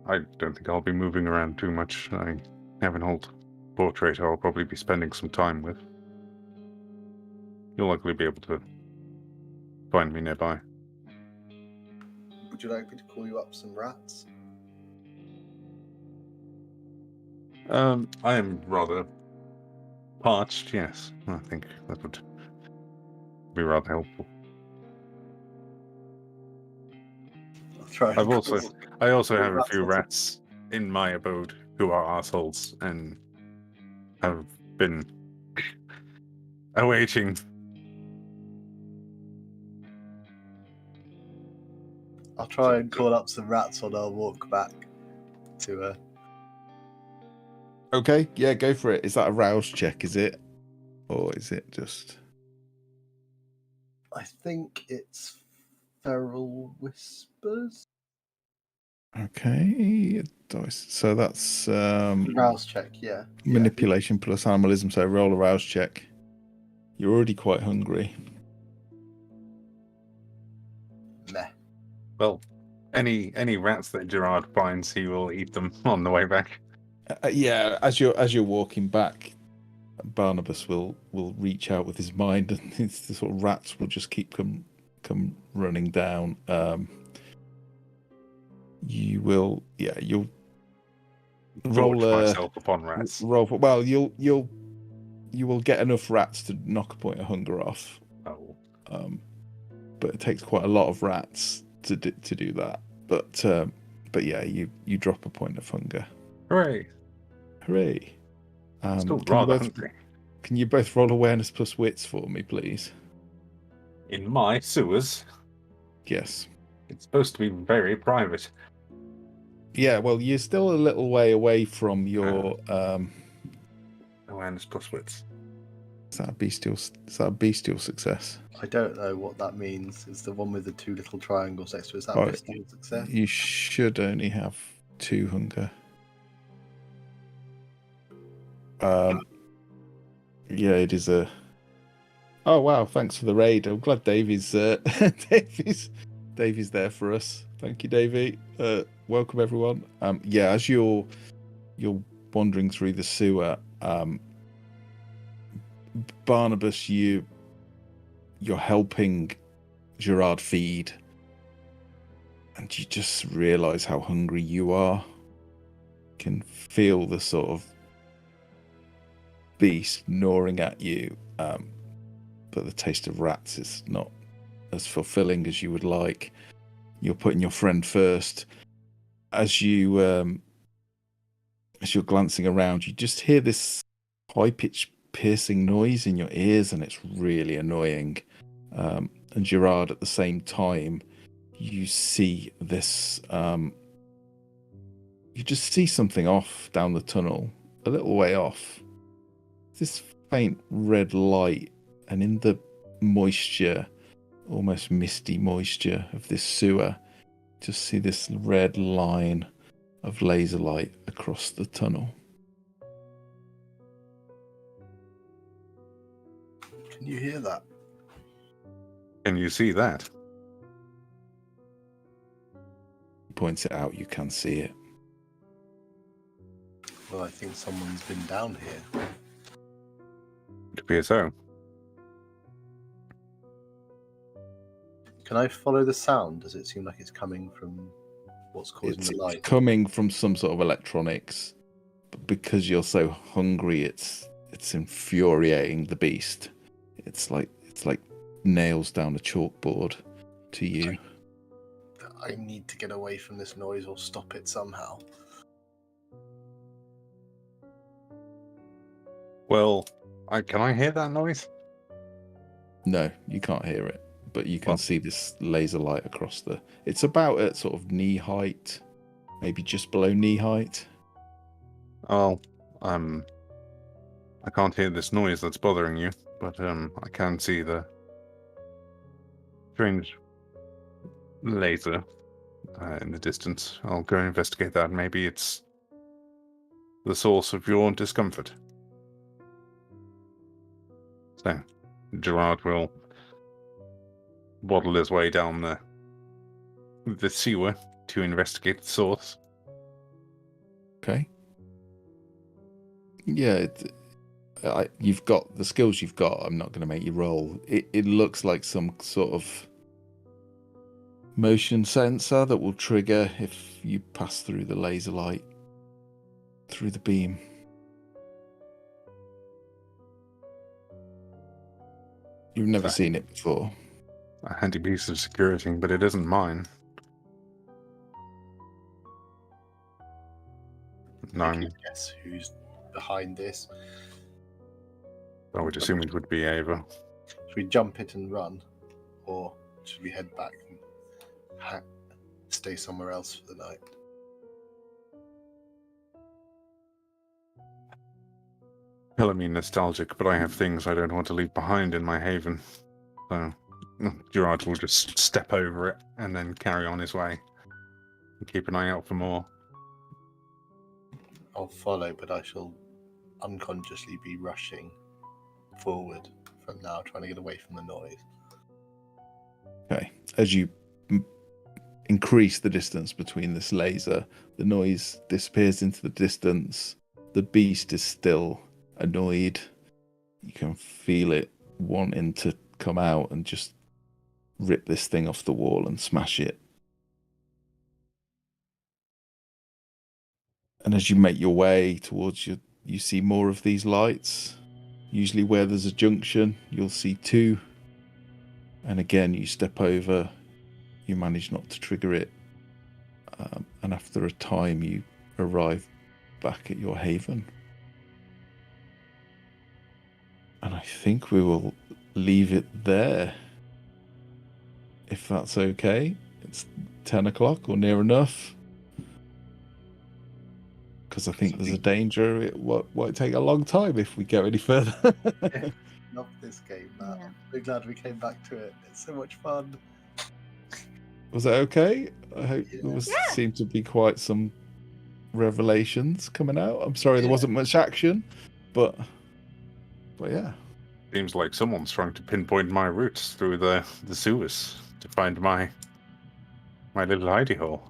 I don't think I'll be moving around too much. I have an old portrait I'll probably be spending some time with. You'll likely be able to find me nearby. Would you like me to call you up some rats? I am rather parched, yes. I think that would be rather helpful. I'll try. I also have a few rats in my abode who are assholes and have been awaiting. I'll try and call up some rats on our walk back to Okay, yeah, go for it. Is that a rouse check, is it? Or is it just... I think it's feral whispers. Okay, dice. So that's Rouse check, yeah. manipulation plus animalism, so roll a rouse check. You're already quite hungry. Meh. Well, any rats that Gerard finds, he will eat them on the way back. Yeah, as you're walking back, Barnabas will reach out with his mind, and the sort of rats will just keep come running down. You'll roll myself upon rats. Roll. Well, you will get enough rats to knock a point of hunger off. Oh. But it takes quite a lot of rats to do that. But yeah, you drop a point of hunger. Hooray! Hooray! Still rather hungry. Can you both roll awareness plus wits for me, please? In my sewers? Yes. It's supposed to be very private. Yeah, well, you're still a little way away from your awareness plus wits. Is that a bestial success? I don't know what that means. It's the one with the two little triangles next to it. Is that bestial success? You should only have 2 hunger. Yeah, it is a... Oh, wow, thanks for the raid. I'm glad Davey's Davey's there for us. Thank you, Davey. Welcome, everyone. Yeah, as you're wandering through the sewer, Barnabas, you're helping Gerard feed, and you just realise how hungry you are. You can feel the sort of beast gnawing at you, but the taste of rats is not as fulfilling as you would like. You're putting your friend first. As you're glancing around, you just hear this high-pitched piercing noise in your ears, and it's really annoying. And Gerard, at the same time, you see this. You just see something off down the tunnel, a little way off. This faint red light, and in the moisture, almost misty moisture of this sewer, just see this red line of laser light across the tunnel. Can you hear that? Can you see that? He points it out, you can see it. Well, I think someone's been down here. It appears so. Can I follow the sound? Does it seem like it's coming from what's causing It's the light? coming from some sort of electronics, but because you're so hungry, it's infuriating the beast. It's like nails down a chalkboard to you. I need to get away from this noise or stop it somehow. Well, can I hear that noise? No, you can't hear it, but you can see this laser light across the... It's about at sort of knee height, maybe just below knee height. Oh, I can't hear this noise that's bothering you, but I can see the strange laser in the distance. I'll go investigate that. Maybe it's the source of your discomfort. So, Gerard will waddle his way down the sewer to investigate the source. Okay. Yeah, you've got the skills you've got. I'm not going to make you roll. It looks like some sort of motion sensor that will trigger if you pass through the laser light, through the beam. You've never seen it before. A handy piece of security, but it isn't mine. I can guess who's behind this. I would assume it would be Ava. Should we jump it and run, or should we head back and stay somewhere else for the night? Hell, I mean nostalgic, but I have things I don't want to leave behind in my haven. So Gerard will just step over it and then carry on his way and keep an eye out for more. I'll follow, but I shall unconsciously be rushing forward from now, trying to get away from the noise. Okay. As you increase the distance between this laser, the noise disappears into the distance. The beast is still annoyed. You can feel it wanting to come out and just rip this thing off the wall and smash it. And as you make your way towards you see more of these lights. Usually where there's a junction, you'll see two. And again, you step over, you manage not to trigger it. And after a time, you arrive back at your haven. And I think we will leave it there. If that's okay. It's 10 o'clock or near enough. Because I think there's a danger it might take a long time if we go any further. Love this game, Matt. Yeah. I'm so glad we came back to it. It's so much fun. Was that okay? I hope Yeah. there seemed to be quite some revelations coming out. I'm sorry there wasn't much action, but yeah. Seems like someone's trying to pinpoint my routes through the sewers to find my little hidey hole.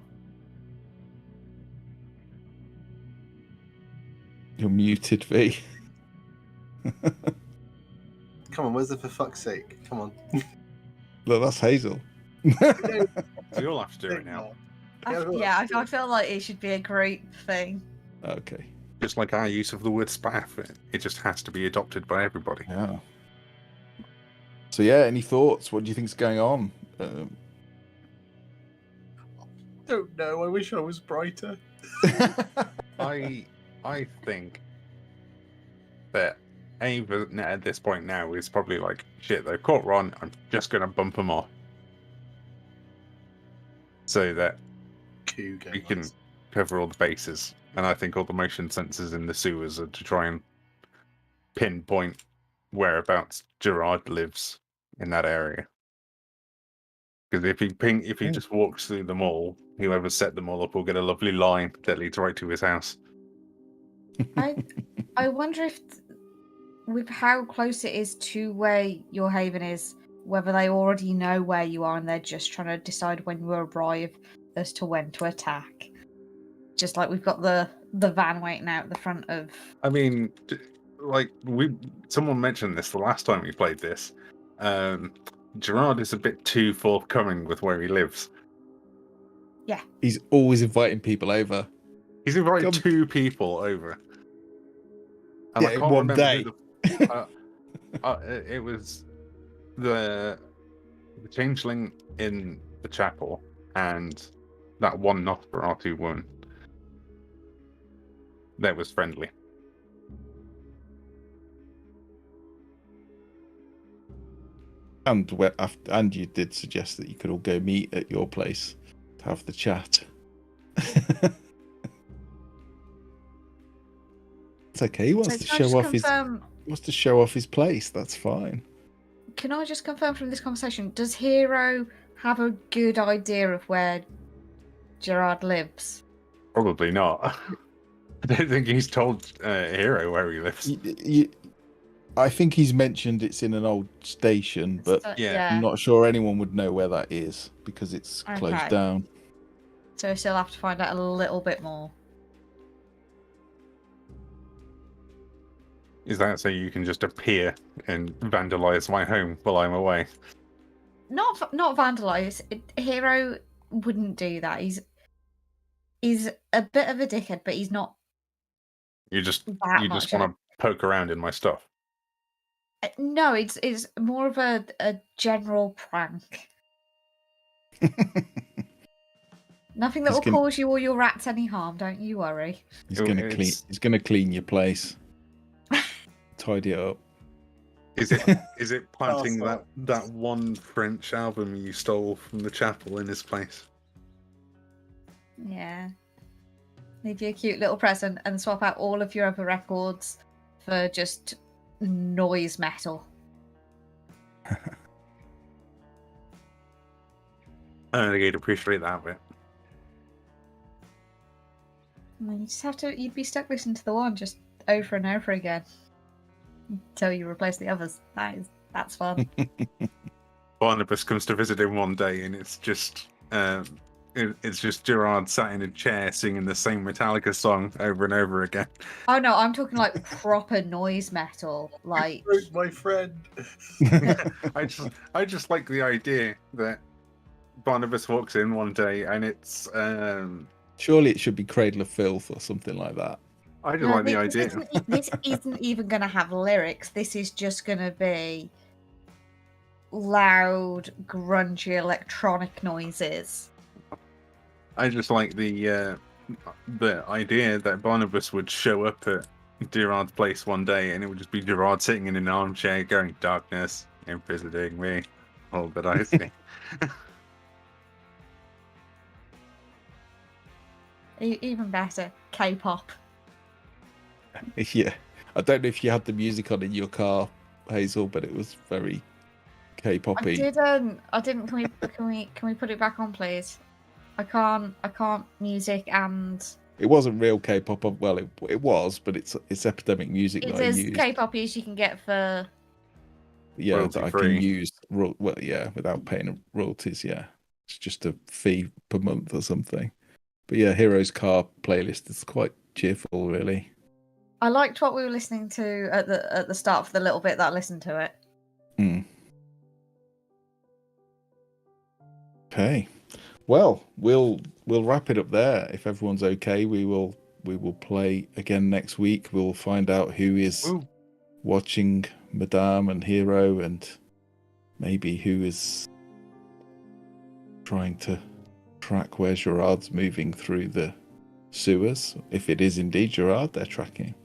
You're muted, V. Come on, where's the for fuck's sake? Come on. Look, that's Hazel. So you'll have to do it now. I feel like it should be a great thing. Okay. Just like our use of the word spaff, it just has to be adopted by everybody. Yeah. So yeah, any thoughts? What do you think's going on? Don't know. I wish I was brighter. I think that Ava at this point now is probably like, shit, they've caught Ron, I'm just going to bump them off. So that we can cover all the bases. And I think all the motion sensors in the sewers are to try and pinpoint whereabouts Gerard lives in that area. Because if he just walks through them all, whoever set them all up will get a lovely line that leads right to his house. I wonder if, with how close it is to where your haven is, whether they already know where you are and they're just trying to decide when you arrive as to when to attack. Just like we've got the van waiting out the front of. I mean, like someone mentioned this the last time we played this. Gerard is a bit too forthcoming with where he lives. Yeah. He's always inviting people over. He's invited 2 people over. And Yeah, I can't in one remember day. It was the changeling in the chapel and that one Nosferatu woman that was friendly. And you did suggest that you could all go meet at your place to have the chat. It's okay. He wants to show off his. He wants to show off his place. That's fine. Can I just confirm from this conversation? Does Hiro have a good idea of where Gerard lives? Probably not. I don't think he's told Hiro where he lives. I think he's mentioned it's in an old station, but I'm not sure anyone would know where that is because it's closed down. So we still have to find out a little bit more. Is that so you can just appear and vandalize my home while I'm away? Not vandalize. Hiro wouldn't do that. He's a bit of a dickhead, but he's not. You just want to poke around in my stuff. No, it's more of a general prank. Nothing that will cause you or your rats any harm. Don't you worry. He's gonna clean. He's gonna clean your place. Tidy it up. Is it planting that one French album you stole from the chapel in his place? Yeah. Leave you a cute little present and swap out all of your other records for just noise metal. I don't think he'd appreciate that bit. You just have to. You'd be stuck listening to the one just over and over again until you replace the others. That's fun. Barnabas comes to visit him one day, and it's just Gerard sat in a chair singing the same Metallica song over and over again. Oh no, I'm talking like proper noise metal, like my friend. I just like the idea that Barnabas walks in one day and it's surely it should be Cradle of Filth or something like that. I just like the idea. This isn't even going to have lyrics. This is just going to be loud, grungy electronic noises. I just like the idea that Barnabas would show up at Gerard's place one day and it would just be Gerard sitting in an armchair going, "Darkness, you're visiting me, all that I see." Even better, K-pop. Yeah, I don't know if you had the music on in your car, Hazel, but it was very K-poppy. I didn't. Can we put it back on, please? I can't music and. It wasn't real K-pop. Well, it was, but it's epidemic music that I used. It's as K-poppy as you can get for. Yeah, that I can use. Without paying royalties. Yeah, it's just a fee per month or something. But yeah, Hiro's car playlist is quite cheerful, really. I liked what we were listening to at the start for the little bit that I listened to it. Okay. Well, we'll wrap it up there. If everyone's okay, we will play again next week. We'll find out who is watching Madame and Hiro, and maybe who is trying to track where Gerard's moving through the sewers. If it is indeed Gerard they're tracking.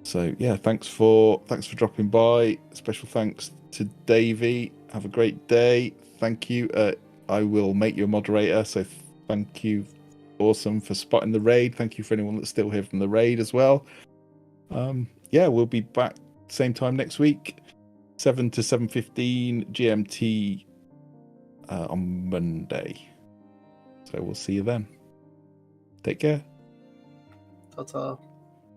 So yeah, thanks for dropping by. Special thanks to Davey. Have a great day. Thank you. I will make you a moderator, so thank you. Awesome for spotting the raid. Thank you for anyone that's still here from the raid as well. Yeah, we'll be back same time next week, 7 to 7:15 GMT on Monday. So we'll see you then. Take care. Ta-ta.